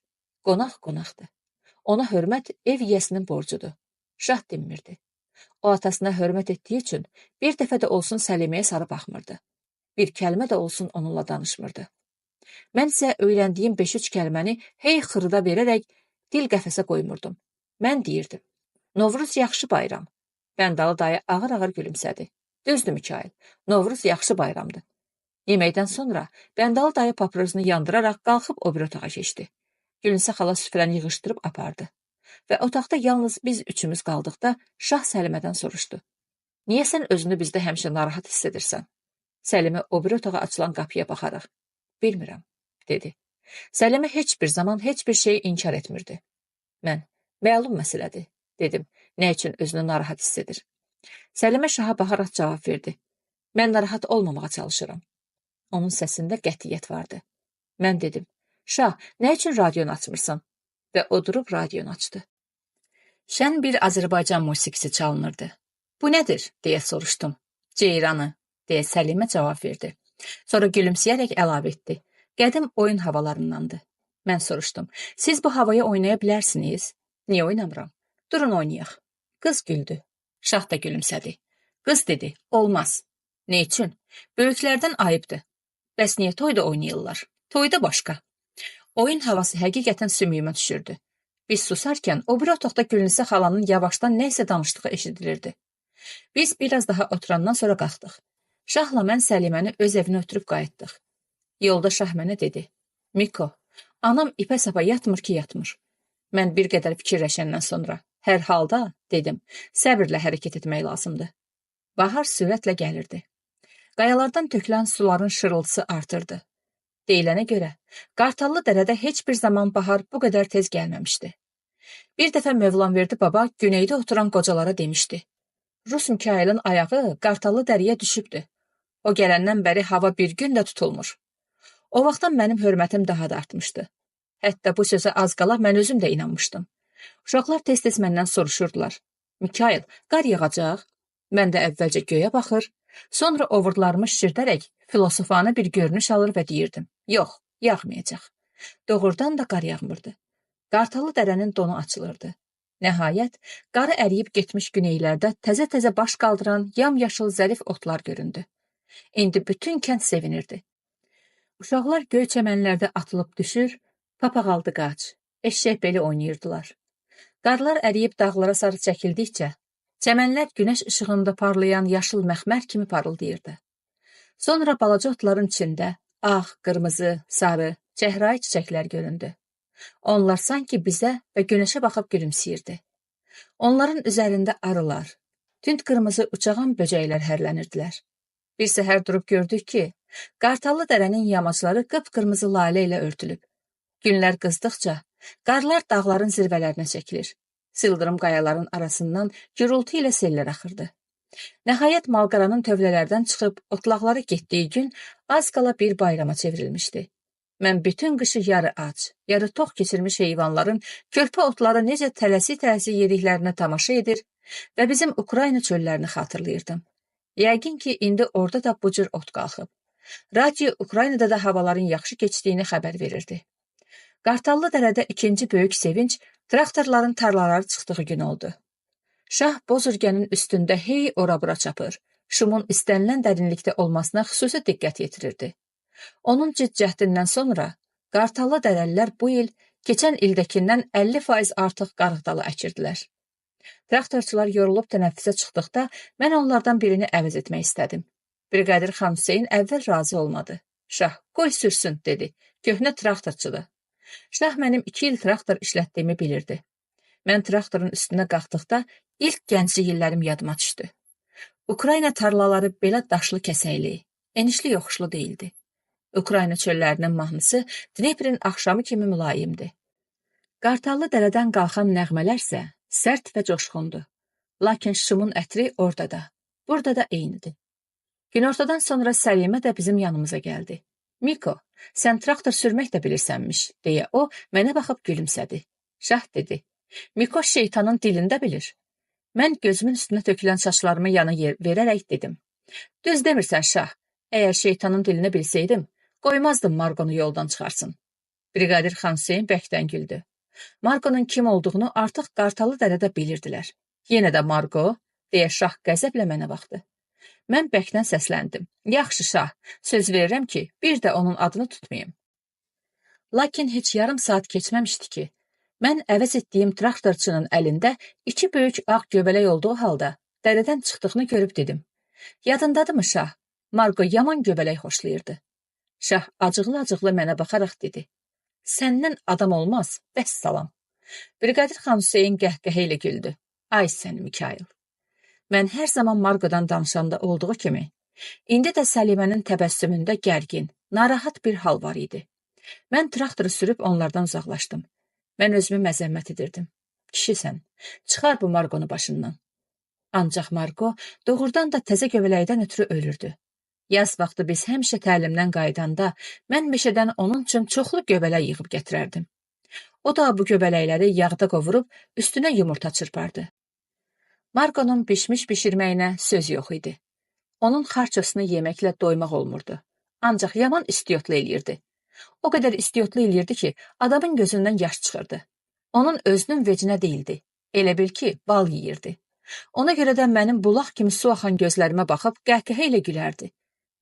Qonaq qonaqdır. Ona hörmət ev yiyəsinin borcudur. Şah dinmirdi. O atasına hörmət etdiyi üçün bir dəfə də olsun Səliməyə sarı baxmırdı. Bir kəlmə də olsun onunla danışmırdı. Mən isə öyrəndiyim 5-3 kəlməni hey xırda verərək dil qəfəsə qoymurdum. Mən deyirdim. Novruz yaxşı bayram. Bəndalı dayı ağır-ağır gülümsədi. Düzdür Mikail, Novruz yaxşı bayramdır. Yeməkdən sonra Bəndalı dayı paprozunu yandıraraq qalxıb o bir otağa keçdi. Gülünsə xala süfrəni yığışdırıb apardı. Və otaqda yalnız biz üçümüz qaldıqda Şah Səlimədən soruşdu. Niyə sən özünü bizdə həmişə narahat hiss edirsən? Səlimə o bir otağa açılan qapıya baxaraq. Bilmirəm, dedi. Səlimə heç bir zaman heç bir şeyi inkar etmirdi. Mən, məlum məsələdir, dedim. Nə üçün özünü narahat hiss edir? Səlimə Şaha baxaraq cavab verdi. Mən narahat olmamağa çalışıram. Onun səsində qətiyyət vardı. Mən dedim. Şah, nə üçün radionu açmırsan? Və o durub radionu açdı. Şən bir Azərbaycan musiqisi çalınırdı. Bu nədir, deyə soruşdum. Ceyranı, deyə Səlimə cavab verdi. Sonra gülümsəyərək əlavə etdi. Qədim oyun havalarındandır. Mən soruşdum. Siz bu havaya oynaya bilərsiniz? Niyə oynamıram? Durun oynayaq. Qız güldü. Şah da gülümsədi. Qız dedi, olmaz. Ne üçün? Böyüklərdən ayıbdır. Bəs niyə toyda oynayırlar? Toyda başqa. Oyun havası həqiqətən sümüyümə düşürdü. Biz susarkən o bir otaqda Gülünsə xalanın yavaşdan nə isə danışdığı eşidilirdi. Biz biraz daha oturandan sonra qalxdıq. Şahla mən Səliməni öz evinə ötürüb qayıtdıq. Yolda Şah mənə dedi. Miko, anam ipə sapa yatmır ki, yatmır. Mən bir qədər fikirləşəndən sonra, hər halda, dedim, səbirlə hərəkət etmək lazımdır. Bahar sürətlə gəlirdi. Qayalardan tökülən suların şırıltısı artırdı. Deyilənə görə, Qartallı dərədə heç bir zaman bahar bu qədər tez gəlməmişdi. Bir dəfə Mövlamverdi baba güneydə oturan qocalara demişdi. Rus Mikailin ayağı Qartallı dəriyə düşübdü. O gələndən bəri hava bir gün də tutulmur. O vaxtdan mənim hörmətim daha da artmışdı. Hətta bu sözə az qala mən özüm də inanmışdım. Uşaqlar tez-tez məndən soruşurdular. Mikail, qar yağacaq? Mən də əvvəlcə göyə baxır, sonra ovurlarımı şişirdərək filosofana bir görünüş alır və deyirdim. Yox, yağmayacaq. Doğrudan da qar yağmırdı. Qartalı dərənin donu açılırdı. Nəhayət, qarı əriyib getmiş güneylərdə təzə-təzə baş qaldıran yamyaşıl zərif otlar göründü. İndi bütün kənd sevinirdi. Uşaqlar göy çəmənlərdə atılıb düşür, papağaldı qaç, eşşək beli oynayırdılar. Qarlar əriyib dağlara sarı çəkildikcə, çəmənlər günəş işığında parlayan yaşıl məxmər kimi parıldayırdı. Sonra balaca otların içində ağ, qırmızı, sarı, çəhrayı çiçəklər göründü. Onlar sanki bizə və günəşə baxıb gülümsəyirdi. Onların üzərində arılar, tünd qırmızı uçağan böcəklər hərlənirdilər. Bir səhər durub gördük ki, Qartalı dərənin yamacları qıpqırmızı lalə ilə örtülüb. Günlər qızdıqca, qarlar dağların zirvələrinə çəkilir. Sıldırım qayaların arasından gürültü ilə sellər axırdı. Nəhayət malqaranın tövlələrdən çıxıb otlaqları getdiyi gün az qala bir bayrama çevrilmişdi. Mən bütün qışı yarı ac, yarı tox keçirmiş heyvanların körpə otları necə tələsi-tələsi yediklərinə tamaşa edir və bizim Ukrayna çöllərini xatırlayırdım. Yəqin ki, indi orada da bu cür ot qalxıb. Radio Ukraynada da havaların yaxşı keçdiyini xəbər verirdi. Qartallı dərədə ikinci böyük sevinç traktorların tarlaları çıxdığı gün oldu. Şah bozürgənin üstündə hey ora-bura çapır, şumun istənilən dərinlikdə olmasına xüsusi diqqət yetirirdi. Onun cidd-cəhdindən sonra Qartallı dərəlilər bu il keçən ildəkindən 50% artıq qarğıdalı əkirdilər. Traktorçular yorulub tənəffüsə çıxdıqda mən onlardan birini əvəz etmək istədim. Briqadir xan Hüseyin əvvəl razı olmadı. Şah, qoy sürsün, dedi. Köhnə traktorçudur. Şah mənim 2 il traktor işlətdiyimi bilirdi. Mən traktorun üstünə qalxdıqda ilk gənclik illərim yadıma düşdü. Ukrayna tarlaları belə daşlı kəsəkli, enişli yoxuşlu deyildi. Ukrayna çöllərinin mahnısı Dneprin axşamı kimi mülayimdi. Qartallı dərədən qalxan nəğmələr isə sərt və coşğundu. Lakin şumun ətri orada da, burada da eynidir. Günortadan sonra Səlimə də bizim yanımıza gəldi. Miko, sən traktor sürmək də bilirsənmiş, deyə o mənə baxıb gülümsədi. Şah dedi, Miko şeytanın dilində bilir. Mən gözümün üstünə tökülən saçlarımı yana verərək dedim. Düz demirsən, Şah, əgər şeytanın dilini bilsəydim, qoymazdım Marqonu yoldan çıxarsın. Briqadir xan Hüseyin bəkdən güldü. Marqonun kim olduğunu artıq Qartalı dərədə bilirdilər. Yenə də Marqo, deyə Şah qəzəblə mənə baxdı. Mən bəkdən səsləndim. Yaxşı, Şah, söz verirəm ki, bir də onun adını tutmayım. Lakin heç yarım saat keçməmişdi ki, mən əvəz etdiyim traktorçunun əlində 2 böyük ağ göbələk olduğu halda dərədən çıxdığını görüb dedim. Yadındadırmı, Şah? Marqo yaman göbələk xoşlayırdı. Şah acıqlı-acıqlı mənə baxaraq dedi. Səndən adam olmaz, bəs salam. Briqadir xan Hüseyin qəhqəhə ilə güldü. Ay sən, Mikail. Mən hər zaman Marqodan danışanda olduğu kimi, indi də Səlimənin təbəssümündə gərgin, narahat bir hal var idi. Mən traktoru sürüb onlardan uzaqlaşdım. Mən özümü məzəmmət edirdim. Kişisən, çıxar bu Marqonu başından. Ancaq Marqo doğrudan da təzə göbələkdən ötürü ölürdü. Yaz vaxtı biz həmişə təlimdən qaydanda mən meşədən onun üçün çoxlu göbələk yığıb gətirərdim. O da bu göbələkləri yağda qovurub üstünə yumurta çırpardı. Marqonun bişirməyinə söz yox idi. Onun xarçosunu yeməklə doymaq olmurdu. Ancaq yaman istiotlu eləyirdi. O qədər istiotlu eləyirdi ki, adamın gözündən yaş çıxırdı. Onun özünün vecinə deyildi. Elə bil ki, bal yeyirdi. Ona görə də mənim bulaq kimi su axan gözlərimə baxıb qəhqəhə ilə gülərdi.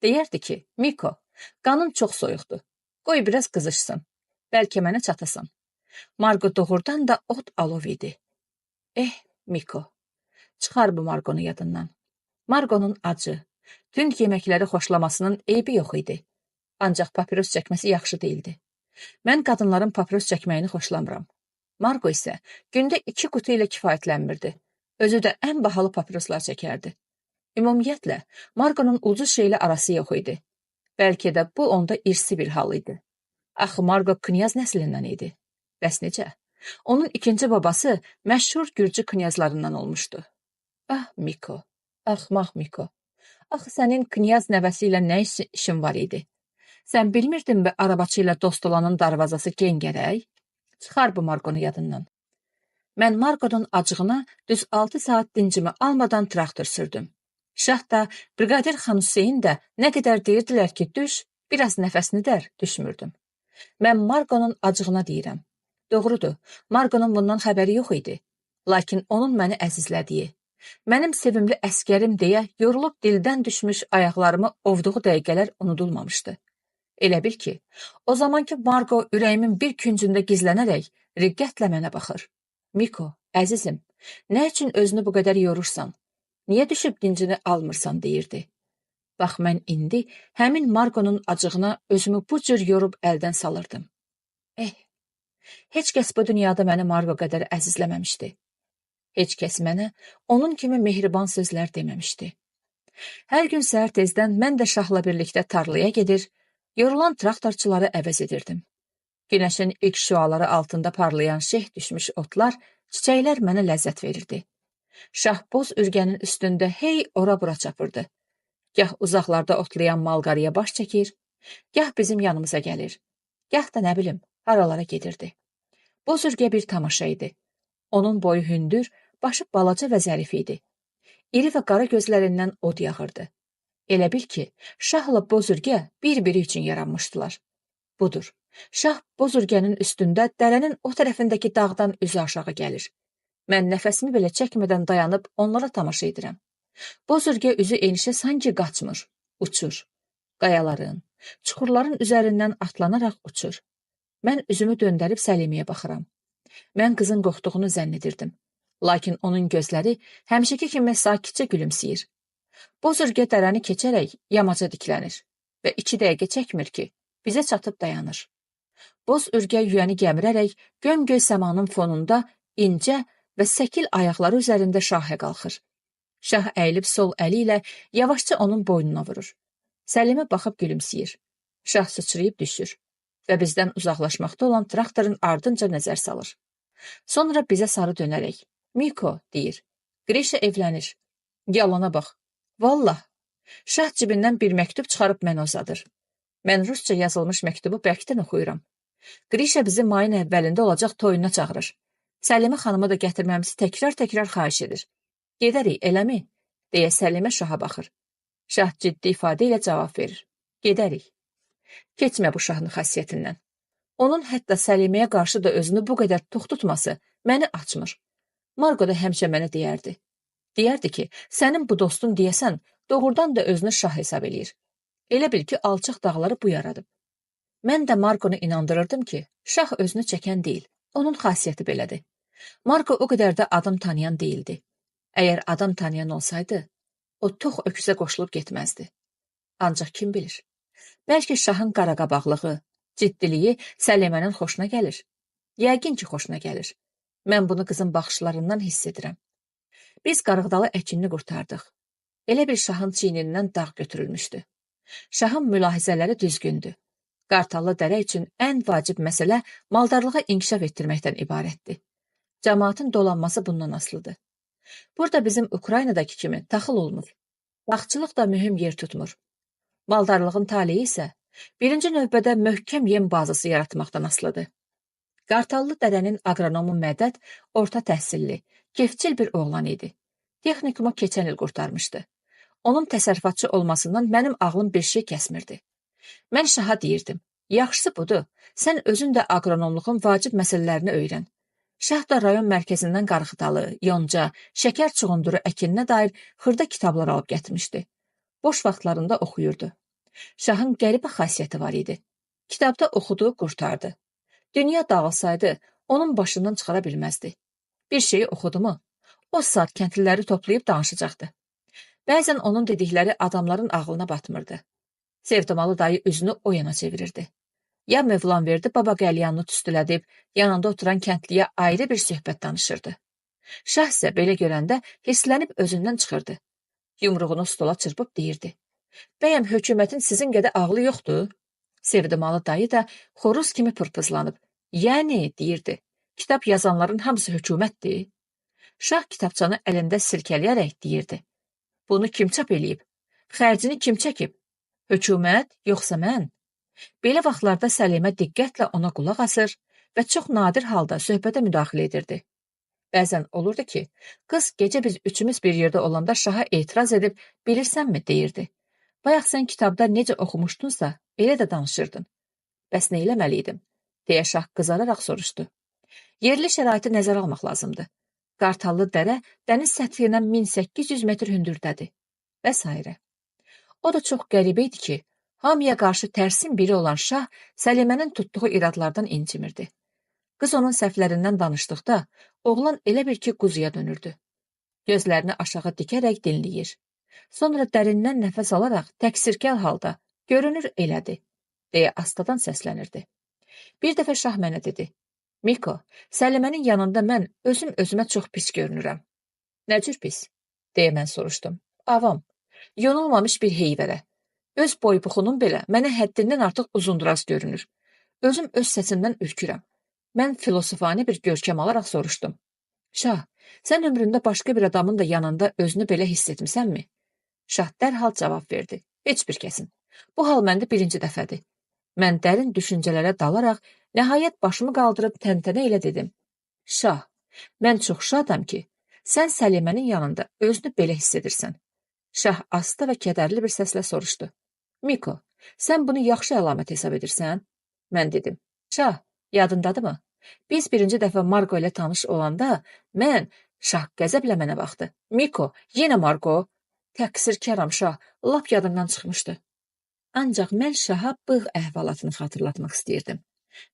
Deyərdi ki, Miko, qanın çox soyuqdur. Qoy biraz qızışsın. Bəlkə mənə çatasan. Marqo doğrudan da ot alov idi. Miko, çıxar bu Marqonu yadından. Marqonun acı, tünd yeməkləri xoşlamasının eybi yox idi. Ancaq papiros çəkməsi yaxşı deyildi. Mən qadınların papiros çəkməyini xoşlamıram. Marqo isə gündə 2 qutu ilə kifayətlənmirdi. Özü də ən bahalı papiroslar çəkərdi. Ümumiyyətlə, Marqonun ucuz şeylə arası yox idi. Bəlkə də bu onda irsi bir hal idi. Axı Marqo knyaz nəslindən idi. Bəs necə? Onun ikinci babası məşhur gürcü knyazlarından olmuşdu. Ah, Miko, axmaq Miko. Axı sənin knyaz nəvəsi ilə nə işin var idi? Sən bilmirdinmi arabaçı ilə dost olanın darvazası gen gərək? Çıxar bu Marqonu yadından. Mən Marqonun acığına düz 6 saat dincimi almadan traktor sürdüm. Şah da, Brigadir xan Hüseyin də nə qədər deyirdilər ki, düş, biraz nəfəsini dər, düşmürdüm. Mən Marqonun acığına deyirəm. Doğrudur, Marqonun bundan xəbəri yox idi. Lakin onun məni əzizlədiyi, mənim sevimli əskərim deyə yorulub dildən düşmüş ayaqlarımı ovduğu dəqiqələr unudulmamışdı. Elə bil ki, o zamanki Marqo ürəyimin bir küncündə gizlənərək riqqətlə mənə baxır. Miko, əzizim, nə üçün özünü bu qədər yorursan? Niyə düşüb dincini almırsan, deyirdi. Bax, mən indi həmin Marqonun acığına özümü bu cür yorub əldən salırdım. Heç kəs bu dünyada məni Marqo qədər əzizləməmişdi. Heç kəs mənə onun kimi mehriban sözlər deməmişdi. Hər gün səhər tezdən mən də Şahla birlikdə tarlaya gedir, yorulan traktorçuları əvəz edirdim. Günəşin ilk şüaları altında parlayan şeh düşmüş otlar, çiçəklər mənə ləzzət verirdi. Şah boz ürgənin üstündə hey ora-bura çapırdı. Gah uzaqlarda otlayan malqarıya baş çəkir, gah bizim yanımıza gəlir, gah da nə bilim, haralara gedirdi. Boz ürgə bir tamaşa idi. Onun boyu hündür, başı balaca və zərif idi. İri və qara gözlərindən od yağırdı. Elə bil ki, şahla boz ürgə bir-biri üçün yaranmışdılar. Budur, şah boz ürgənin üstündə dərənin o tərəfindəki dağdan üzü aşağı gəlir. Mən nəfəsimi belə çəkmədən dayanıb onlara tamaşa edirəm. Boz ürgə üzü enişə sanki qaçmır, uçur. Qayaların, çuxurların üzərindən atlanaraq uçur. Mən üzümü döndərib Səliməyə baxıram. Mən qızın qorxduğunu zənn edirdim. Lakin onun gözləri həmişəki kimi sakitcə gülümsəyir. Boz ürgə dərəni keçərək yamaca diklənir və 2 dəqiqə çəkmir ki, bizə çatıb dayanır. Boz ürgə yüyəni gəmirərək gömgöy səmanın fonunda incə və səkil ayaqları üzərində şahə qalxır. Şah əyilib sol əli ilə yavaşca onun boynuna vurur. Səlimə baxıb gülümsəyir. Şah sıçrayıb düşür və bizdən uzaqlaşmaqda olan traktorun ardınca nəzər salır. Sonra bizə sarı dönərək, Miko, deyir, Qrişa evlənir. Yalana bax. Vallah. Şah cibindən bir məktub çıxarıb mənə uzadır. Mən rusca yazılmış məktubu bərkdən oxuyuram. Qrişa bizi mayın əvvəlində olacaq toyuna çağırır. Səlimə xanımı da gətirməmizi təkrar-təkrar xahiş edir. Gedərik, eləmi? Deyə Səlimə şaha baxır. Şah ciddi ifadə ilə cavab verir. Gedərik. Keçmə bu şahın xasiyyətindən. Onun hətta Səliməyə qarşı da özünü bu qədər tox tutması məni açmır. Marqo da həmişə mənə deyərdi. Deyərdi ki, sənin bu dostun deyəsən, doğrudan da özünü şah hesab eləyir. Elə bil ki, alçaq dağları bu yaradıb. Mən də Marqonu inandırırdım ki, şah özünü çəkən deyil, onun xasiyyəti belədir. Marqo o qədər də adam tanıyan deyildi. Əgər adam tanıyan olsaydı, o tox öküzə qoşulub getməzdi. Ancaq kim bilir? Bəlkə şahın qaraqabaqlığı, ciddiliyi Səlimənin xoşuna gəlir. Yəqin ki, xoşuna gəlir. Mən bunu qızın baxışlarından hiss edirəm. Biz qarıqdalı əkinini qurtardıq. Elə bir şahın çiynindən dağ götürülmüşdü. Şahın mülahizələri düzgündür. Qartallı dərə üçün ən vacib məsələ maldarlığı inkişaf etdirməkdən ibarətdir. Cəmaatın dolanması bundan asılıdır. Burada bizim Ukraynadakı kimi taxıl olmur. Bağçılıq da mühüm yer tutmur. Maldarlığın taleyi isə birinci növbədə möhkəm yem bazası yaratmaqdan asılıdır. Qartallı dərənin aqronomu Mədəd orta təhsilli, kefçil bir oğlan idi. Texnikumu keçən il qurtarmışdı. Onun təsərrüfatçı olmasından mənim ağlım bir şey kəsmirdi. Mən şaha deyirdim, yaxşısı budur, sən özün də aqronomluğun vacib məsələlərini öyrən. Şah da rayon mərkəzindən qarğıdalı, yonca, şəkər çuğunduru əkininə dair xırda kitablar alıb gətirmişdi. Boş vaxtlarında oxuyurdu. Şahın qəribə xasiyyəti var idi. Kitabda oxuduğu qurtardı. Dünya dağılsaydı, onun başından çıxara bilməzdi. Bir şeyi oxudu mu, o saat kəndliləri toplayıb danışacaqdı. Bəzən onun dedikləri adamların ağlına batmırdı. Sevdamalı dayı üzünü o yana çevirirdi. Ya Mövlanverdi baba qəlyanını tüstülədib, yanında oturan kəndliyə ayrı bir söhbət danışırdı. Şah isə belə görəndə hirslənib özündən çıxırdı. Yumruğunu stola çırpıb deyirdi. Bəyəm hökumətin sizin qədər ağlı yoxdur? Sevdamalı dayı da xoruz kimi pırpızlanıb. Yəni, deyirdi, kitab yazanların hamısı hökumətdir. Şah kitabçanı əlində silkələyərək deyirdi. Bunu kim çap eləyib? Xərcini kim çəkib? Hökumət, yoxsa mən? Belə vaxtlarda Səlimə diqqətlə ona qulaq asır və çox nadir halda söhbətə müdaxilə edirdi. Bəzən olurdu ki, qız gecə biz üçümüz bir yerdə olanda şaha etiraz edib, bilirsənmi, deyirdi. Bayaq sən kitabda necə oxumuşdunsa, elə də danışırdın. Bəs nə eləməliydim? Deyə şah qızararaq soruşdu. Yerli şəraiti nəzərə almaq lazımdır. Qartallı dərə dəniz səthindən 1800 metr hündürdədir. Və s. O da çox qəribə idi ki, hamıya qarşı tərsin biri olan şah Səlimənin tutduğu iradlardan incimirdi. Qız onun səhvlərindən danışdıqda, oğlan elə bir ki, quzuya dönürdü. Gözlərini aşağı dikərək dinləyir. Sonra dərindən nəfəs alaraq təqsirkar halda, görünür elədi, deyə astadan səslənirdi. Bir dəfə şah mənə dedi, Miko, Səlimənin yanında mən özümə çox pis görünürəm. Nə cür pis? Deyə mən soruşdum. Avam, yonulmamış bir heyvərə. Öz boybuxunun belə mənə həddindən artıq uzunduraz görünür. Özüm öz səsimdən ürkürəm. Mən filosofani bir görkəm alaraq soruşdum. Şah, sən ömründə başqa bir adamın da yanında özünü belə hiss etmisənmi? Şah dərhal cavab verdi. Heç bir kəsin. Bu hal məndə birinci dəfədir. Mən dərin düşüncələrə dalaraq, nəhayət başımı qaldırıb təntənə ilə dedim. Şah, mən çox şadam ki, sən Səlimənin yanında özünü belə hiss edirsən. Şah asta və kədərli bir səslə soruşdu. Miko, sən bunu yaxşı əlamət hesab edirsən? Mən dedim. Şah, yadındadırmı? Biz birinci dəfə Margo ilə tanış olanda, Şah qəzəblə mənə baxdı. Miko, yenə Margo? Təqsirkaram şah, lap yadımdan çıxmışdı. Ancaq mən şaha bığ əhvalatını xatırlatmaq istəyirdim.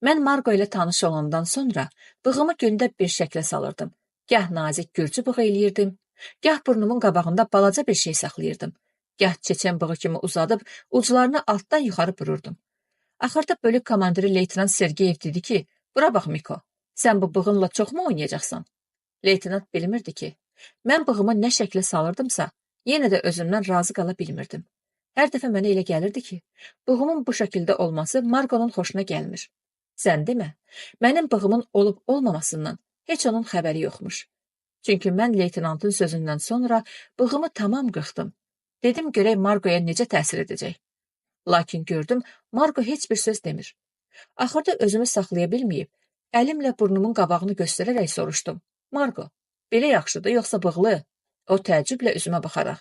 Mən Margo ilə tanış olandan sonra bığımı gündə bir şəklə salırdım. Gah nazik gürcü bığı eləyirdim, gah burnumun qabağında balaca bir şey saxlayırdım, gah çeçen bığı kimi uzadıb uclarını altdan yuxarı bururdum. Axırda bölük komandiri leytenant Sergeyev dedi ki, bura bax Miko, sən bu bığınla çoxmu oynayacaqsan? Leytenant bilmirdi ki, mən bığımı nə şəklə salırdımsa, yenə də özümdən razı qala bilmirdim. Hər dəfə mənə elə gəlirdi ki, bığımın bu şəkildə olması Margonun xoşuna gəlmir. Sən demə, mənim bığımın olub-olmamasından heç onun xəbəri yoxmuş. Çünki mən leytenantın sözündən sonra bığımı tamam qıxdım. Dedim görək Margoya necə təsir edəcək. Lakin gördüm, Margo heç bir söz demir. Axırda özümü saxlaya bilməyib, əlimlə burnumun qabağını göstərərək soruşdum. Margo, belə yaxşıdır, yoxsa bığlı? O təəccüblə üzümə baxaraq.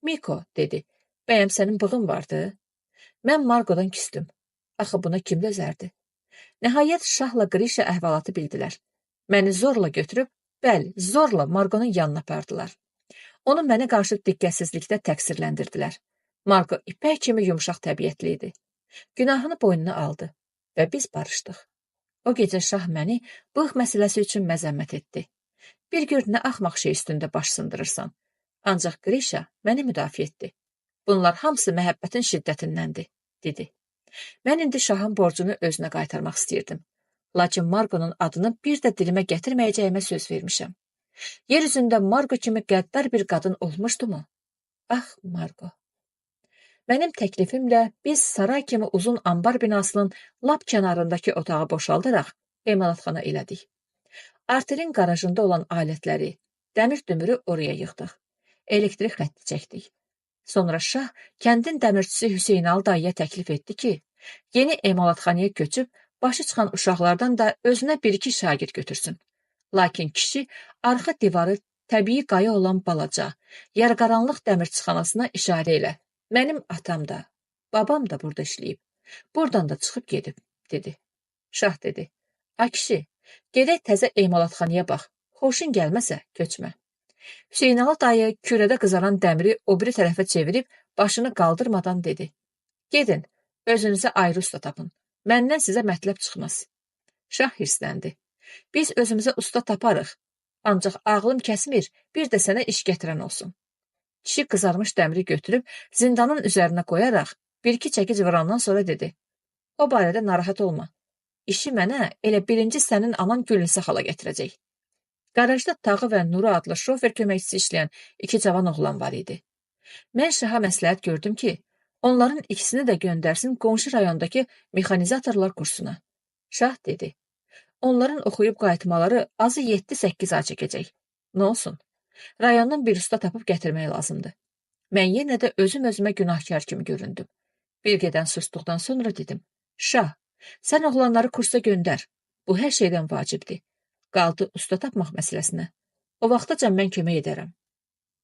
Miko, dedi, bəyəm sənin bığın vardı? Mən Margodan küstüm. Axı buna kim dözərdi? Nəhayət şahla Qrişa əhvalatı bildilər. Məni zorla götürüb, bəli, zorla Margonun yanına apardılar. Onu mənə qarşı diqqətsizlikdə təqsirləndirdilər. Margo ipək kimi yumşaq təbiətli idi. Günahını boynuna aldı və biz barışdıq. O gecə şah məni bığ məsələsi üçün məzəmmət etdi. Bir gör nə axmaq şey üstündə baş sındırırsan. Ancaq Qrişa məni müdafiə etdi. Bunlar hamısı məhəbbətin şiddətindəndir, dedi. Mən indi şahın borcunu özünə qaytarmaq istəyirdim. Lakin Margonun adını bir də dilimə gətirməyəcəyimə söz vermişəm. Yer üzündə Margo kimi qəddar bir qadın olmuşdumu? Ah, Margo. Mənim təklifimlə biz saray kimi uzun ambar binasının lap kənarındakı otağı boşaldaraq emalatxana elədik. Artelin qarajında olan alətləri, dəmir dümürü oraya yığdıq. Elektrik xətti çəkdik. Sonra şah kəndin dəmirçisi Hüseynalı dayıya təklif etdi ki, yeni emalatxanaya köçüb başı çıxan uşaqlardan da özünə bir-iki şagird götürsün. Lakin kişi arxa divarı təbii qaya olan balaca, yarqaranlıq dəmirçixanasına işarə ilə. Mənim atam da, babam da burada işləyib. Buradan da çıxıb gedib, dedi. Şah dedi, a kişi, gedək təzə emalatxanaya bax, xoşun gəlməsə köçmə. Hüseynalı dayı kürədə qızaran dəmiri o biri tərəfə çevirib başını qaldırmadan dedi. Gedin, özünüzə ayrı usta tapın. Məndən sizə mətləb çıxmaz. Şah hirsləndi. Biz özümüzə usta taparıq. Ancaq ağlım kəsmir, bir də sənə iş gətirən olsun. Kişi qızarmış dəmiri götürüb zindanın üzərinə qoyaraq bir-iki çəkic vurandan sonra dedi. O barədə narahat olma. İşi mənə elə birinci sənin anan Gülnisə xala gətirəcək. Qarajda Tağı və Nuru adlı şofer köməkçisi işləyən iki cavan oğlan var idi. Mən şaha məsləhət gördüm ki, onların ikisini də göndərsin qonşu rayondakı mexanizatorlar kursuna. Şah dedi, onların oxuyub qayıtmaları azı 7-8 ay çəkəcək. Nə olsun? Rayondan bir usta tapıb gətirmək lazımdır. Mən yenə də özümə günahkar kimi göründüm. Bir qədər susduqdan sonra dedim, Şah, sən oğlanları kursa göndər. Bu hər şeydən vacibdir. Qaldı usta tapmaq məsələsinə. O vaxtacan mən kömək edərəm.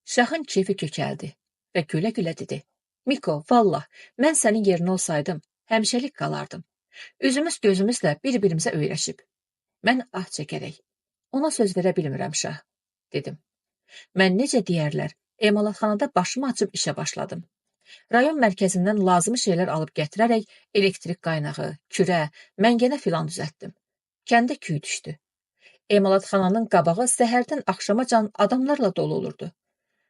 Şahın keyfi kökəldi və gülə-gülə dedi. Miko, vallah, mən sənin yerinə olsaydım, həmişəlik qalardım. Üzümüz gözümüzlə bir-birimizə öyrəşib. Mən ah çəkərək, ona söz verə bilmirəm şah, dedim. Mən necə deyərlər, emalatxanada başımı açıb işə başladım. Rayon mərkəzindən lazımi şeylər alıb gətirərək elektrik qaynağı, kürə, məngənə filan düzəltdim. Kəndə küy düşdü. Emalatxananın qabağı səhərdən axşamacan adamlarla dolu olurdu.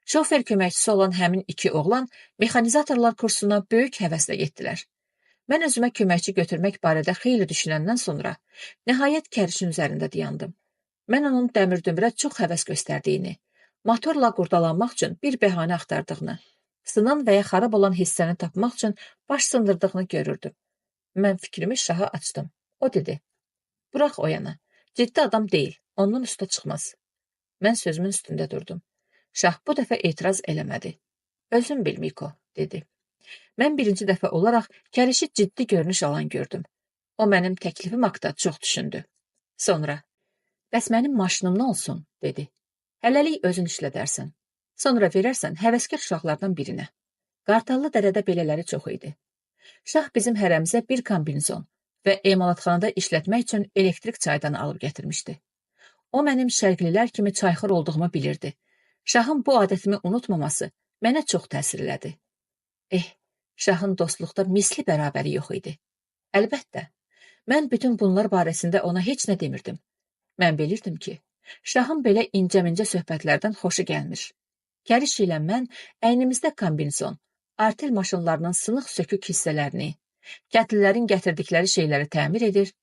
Şofer köməkçisi olan həmin iki oğlan mexanizatorlar kursuna böyük həvəslə getdilər. Mən özümə köməkçi götürmək barədə xeyli düşünəndən sonra nəhayət kərişin üzərində dayandım. Mən onun dəmir-dömürə çox həvəs göstərdiyini, motorla qurdalanmaq üçün bir bəhanə axtardığını, sınan və ya xarab olan hissəni tapmaq üçün baş sındırdığını görürdüm. Mən fikrimi şaha açdım. O dedi, burax o yana, ciddi adam deyil, ondan usta çıxmaz. Mən sözümün üstündə durdum. Şah bu dəfə etiraz eləmədi. Özün bil, Miko, dedi. Mən birinci dəfə olaraq kərişi ciddi görünüş alan gördüm. O mənim təklifim haqda çox düşündü. Sonra, bəs mənim maşınım nə olsun, dedi. Hələlik özün işlədərsən. Sonra verərsən həvəskar uşaqlardan birinə. Qartallı dərədə belələri çox idi. Şah bizim hərəmizə bir kombinizon və emalatxanada işlətmək üçün elektrik çaydanı alıb gətirmişdi. O mənim şərqlilər kimi çayxır olduğumu bilirdi. Şahın bu adətimi unutmaması mənə çox təsir elədi. Şahın dostluqda misli bərabəri yox idi. Əlbəttə, mən bütün bunlar barəsində ona heç nə demirdim. Mən bilirdim ki, şahın belə incə-mincə söhbətlərdən xoşu gəlmir. Kəriş ilə mən əynimizdə kombinizon, artel maşınlarının sınıq-sökük hissələrini, kətllərin gətirdikləri şeyləri təmir edir,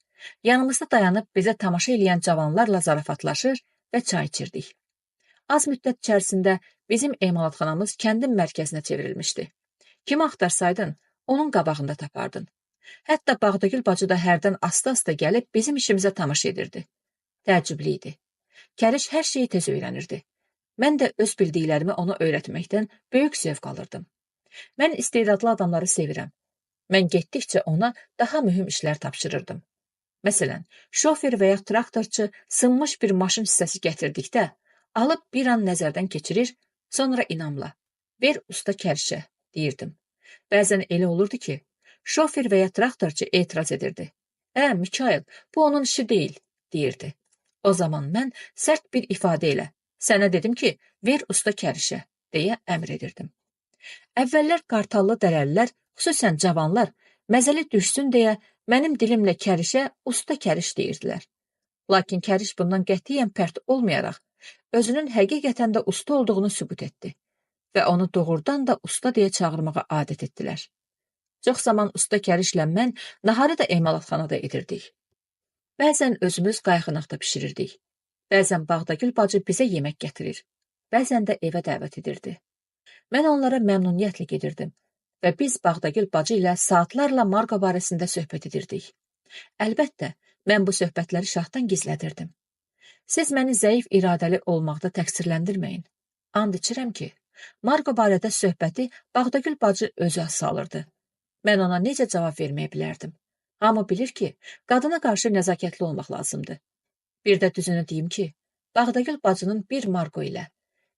yanımızda dayanıb bizə tamaşa eləyən cavanlarla zarafatlaşır və çay içirdik. Az müddət içərisində bizim emalatxanamız kəndin mərkəzinə çevrilmişdi. Kimi axtarsaydın, onun qabağında tapardın. Hətta Bağdagül bacı da hərdən asta-asta gəlib bizim işimizə tamaşa edirdi. Təəccüblü idi. Kəriş hər şeyi tez öyrənirdi. Mən də öz bildiklərimi ona öyrətməkdən böyük zövq alırdım. Mən istedadlı adamları sevirəm. Mən getdikcə ona daha mühüm işlər tapşırırdım. Məsələn, şofer və ya traktorçu sınmış bir maşın hissəsi gətirdikdə, alıb bir an nəzərdən keçirir, sonra inamla, ver usta kərişə, deyirdim. Bəzən elə olurdu ki, şofer və ya traktorçu etiraz edirdi. Mikail, bu onun işi deyil, deyirdi. O zaman mən sərt bir ifadə ilə, sənə dedim ki, ver usta kərişə, deyə əmr edirdim. Əvvəllər qartallı dələllər, xüsusən cavanlar, məzəli düşsün deyə mənim dilimlə kərişə usta kəriş deyirdilər. Lakin kəriş bundan qətiyyən pərt olmayaraq, özünün həqiqətən də usta olduğunu sübut etdi və onu doğrudan da usta deyə çağırmağa adət etdilər. Çox zaman usta kərişlə mən naharı da emalatxanada edirdik. Bəzən özümüz qayğınaqda pişirirdik. Bəzən Bağdagül bacı bizə yemək gətirir. Bəzən də evə dəvət edirdi. Mən onlara məmnuniyyətlə gedirdim və biz Bağdagül bacı ilə saatlarla Marko barəsində söhbət edirdik. Əlbəttə, mən bu söhbətləri şahdan gizlədirdim. Siz məni zəif iradəli olmaqda təqsirləndirməyin. And içirəm ki, Marko barədə söhbəti Bağdagül bacı özü salırdı. Mən ona necə cavab verməyə bilərdim? Hamı bilir ki, qadına qarşı nəzakətli olmaq lazımdır. Bir də düzünü deyim ki, Bağdagül bacının bir Marko ilə,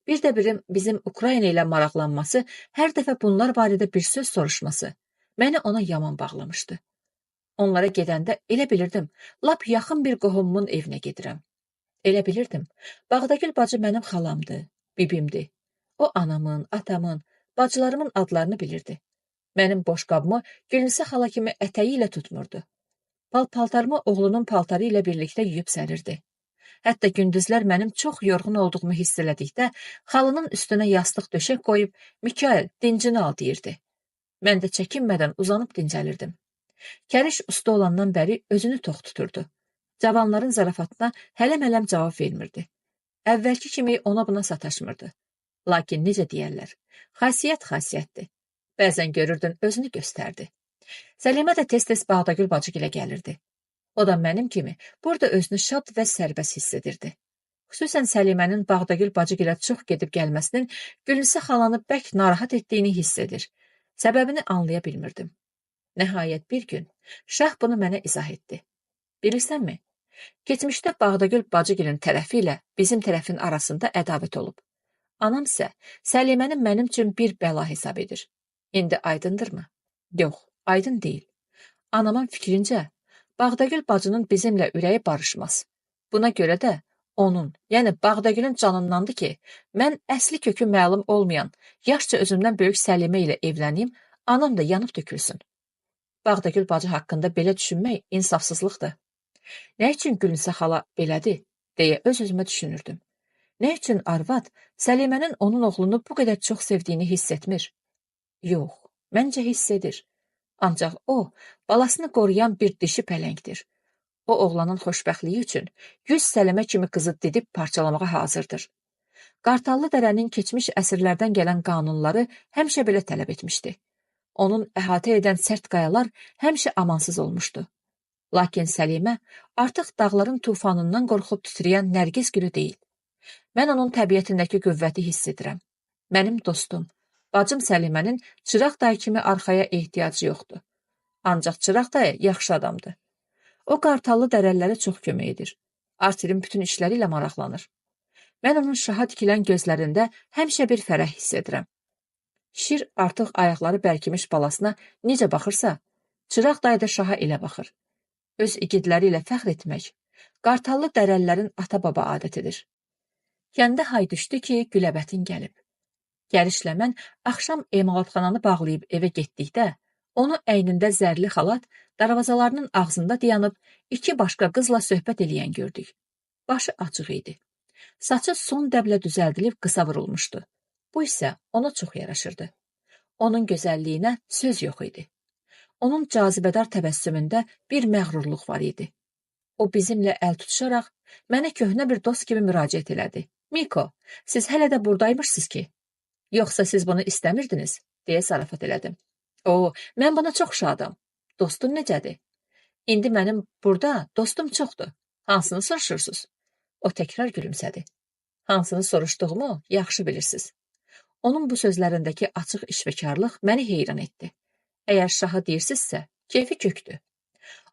bir də bizim Ukrayna ilə maraqlanması, hər dəfə bunlar barədə bir söz soruşması məni ona yaman bağlamışdı. Onlara gedəndə elə bilirdim, lap yaxın bir qohumumun evinə gedirəm. Elə bilirdim, Bağdagül bacı mənim xalamdır, bibimdir. O anamın, atamın, bacılarımın adlarını bilirdi. Mənim boşqabımı Gülnisə xala kimi ətəyi ilə tutmurdu. Paltarımı oğlunun paltarı ilə birlikdə yuyub sərirdi. Hətta gündüzlər mənim çox yorğun olduğumu hiss elədikdə, xalının üstünə yastıq döşək qoyub, Mikail, dincini al, deyirdi. Mən də çəkinmədən uzanıb dincəlirdim. Kəriş usta olandan bəri özünü tox tuturdu. Cavanların zarafatına hələm-hələm cavab vermirdi. Əvvəlki kimi ona buna sataşmırdı. Lakin necə deyərlər, xasiyyət xasiyyətdir. Bəzən görürdün, özünü göstərdi. Səlimə də tez-tez Bağdagül bacı gilə gəlirdi. O da mənim kimi burada özünü şad və sərbəst hiss edirdi. Xüsusən Səlimənin Bağdagül bacı gilə çox gedib gəlməsinin Gülnisə xalanı bərk narahat etdiyini hiss edir. Səbəbini anlaya bilmirdim. Nəhayət bir gün şah bunu mənə izah etdi. Bilirsənmi, Keçmişdə Bağdagül bacıgilin tərəfi ilə bizim tərəfin arasında ədavət olub. Anam isə Səliməni mənim üçün bir bəla hesab edir. İndi aydındırmı? Yox, aydın deyil. Anamın fikrincə, Bağdagül bacının bizimlə ürəyi barışmaz. Buna görə də onun, yəni Bağdagülün canındandır ki, mən əsli kökü məlum olmayan, yaşca özümdən böyük Səlimə ilə evləniyim, anam da yanıb tökülsün. Bağdagül bacı haqqında belə düşünmək insafsızlıqdır. Nə üçün Gülnisə xala belədir, deyə öz-özümə düşünürdüm. Nə üçün arvad Səlimənin onun oğlunu bu qədər çox sevdiyini hiss etmir? Yox, məncə hiss edir. Ancaq o, balasını qoruyan bir dişi pələngdir. O oğlanın xoşbəxtliyi üçün 100 Səlimə kimi qızı didib parçalamağa hazırdır. Qartallı dərənin keçmiş əsrlərdən gələn qanunları həmişə belə tələb etmişdi. Onun əhatə edən sərt qayalar həmişə amansız olmuşdu. Lakin Səlimə artıq dağların tufanından qorxub titrəyən nərgiz gülü deyil. Mən onun təbiətindəki qüvvəti hiss edirəm. Mənim dostum, bacım Səlimənin Çıraq dayı kimi arxaya ehtiyacı yoxdur. Ancaq Çıraq dayı yaxşı adamdır. O qartallı dərəlilərə çox kömək edir. Artirin bütün işləri ilə maraqlanır. Mən onun şaha dikilən gözlərində həmişə bir fərəh hiss edirəm. Şir artıq ayaqları bərkimiş balasına necə baxırsa, Çıraq dayı da şaha elə baxır. Öz igidləri ilə fəxr etmək, qartallı dərəlilərin ata-baba adətidir. Kəndə hay düşdü ki, Güləbətin gəlib. Gəlişlə mən axşam emalatxananı bağlayıb evə getdikdə, onu əynində zərli xalat, darvazalarının ağzında dayanıb, iki başqa qızla söhbət eləyən gördük. Başı açıq idi. Saçı son dəblə düzəldilib qısa vurulmuşdu. Bu isə ona çox yaraşırdı. Onun gözəlliyinə söz yox idi. Onun cazibədar təbəssümündə bir məğrurluq var idi. O bizimlə əl tutuşaraq mənə köhnə bir dost kimi müraciət elədi. Miko, siz hələ də buradaymışsınız ki? Yoxsa siz bunu istəmirdiniz? Deyə zarafat elədim. O, mən buna çox şadam. Dostun necədir? İndi mənim burada dostum çoxdur. Hansını soruşursunuz? O təkrar gülümsədi. Hansını soruşduğumu yaxşı bilirsiniz. Onun bu sözlərindəki açıq işvəkarlıq məni heyran etdi. Əgər şaha deyirsinizsə, keyfi kökdür.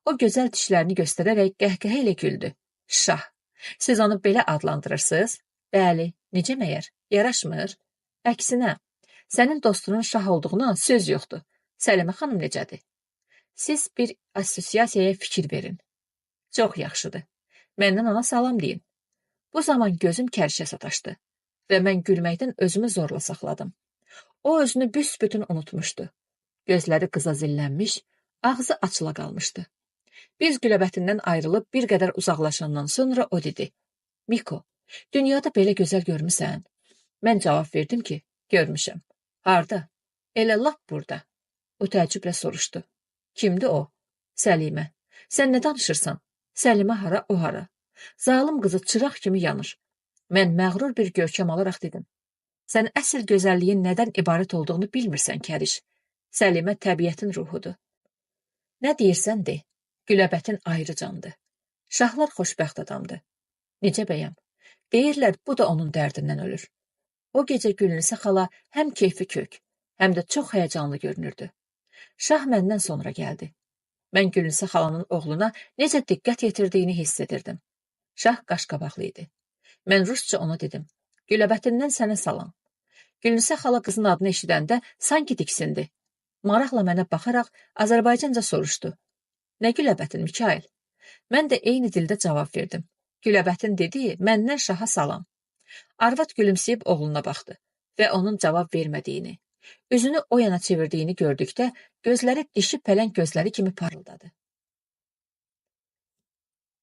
O gözəl dişlərini göstərərək qəhqəhə ilə güldü. Şah, siz onu belə adlandırırsınız? Bəli, necə məyər? Yaraşmır? Əksinə, sənin dostunun şah olduğuna söz yoxdur. Səlimə xanım necədir? Siz bir assosiasiyaya fikir verin. Çox yaxşıdır. Məndən ona salam deyin. Bu zaman gözüm kərşə sataşdı və mən gülməkdən özümü zorla saxladım. O özünü büsbütün unutmuşdu. Gözləri qıza zillənmiş, ağzı açıla qalmışdı. Biz Güləbətindən ayrılıb bir qədər uzaqlaşandan sonra o dedi. Miko, dünyada belə gözəl görmüsən? Mən cavab verdim ki, görmüşəm. Harda? Elə lap burada. O təəccüblə soruşdu. Kimdir o? Səlimə. Sən nə danışırsan? Səlimə hara, o hara? Zalım qızı çıraq kimi yanır. Mən məğrur bir görkəm alaraq dedim. Sən əsl gözəlliyin nədən ibarət olduğunu bilmirsən, Kəriş. Səlimə təbiətin ruhudur. Nə deyirsən de, Güləbətin ayrı candır. Şahlar xoşbəxt adamdır. Necə bəyəm? Deyirlər, bu da onun dərdindən ölür. O gecə Gülnisə xala həm keyfi kök, həm də çox həyəcanlı görünürdü. Şah məndən sonra gəldi. Mən Gülnisə xalanın oğluna necə diqqət yetirdiyini hiss edirdim. Şah qaşqabaqlı idi. Mən rusca ona dedim. Güləbətindən sənə salam. Gülnisə xala qızın adını eşidəndə sanki diksindi. Maraqla mənə baxaraq Azərbaycanca soruşdu. Nə Güləbətin, Mikail? Mən də eyni dildə cavab verdim. Güləbətin dediyi məndən şaha salam. Arvad gülümsəyib oğluna baxdı və onun cavab vermədiyini, üzünü o yana çevirdiyini gördükdə gözləri dişi pələng gözləri kimi parıldadı.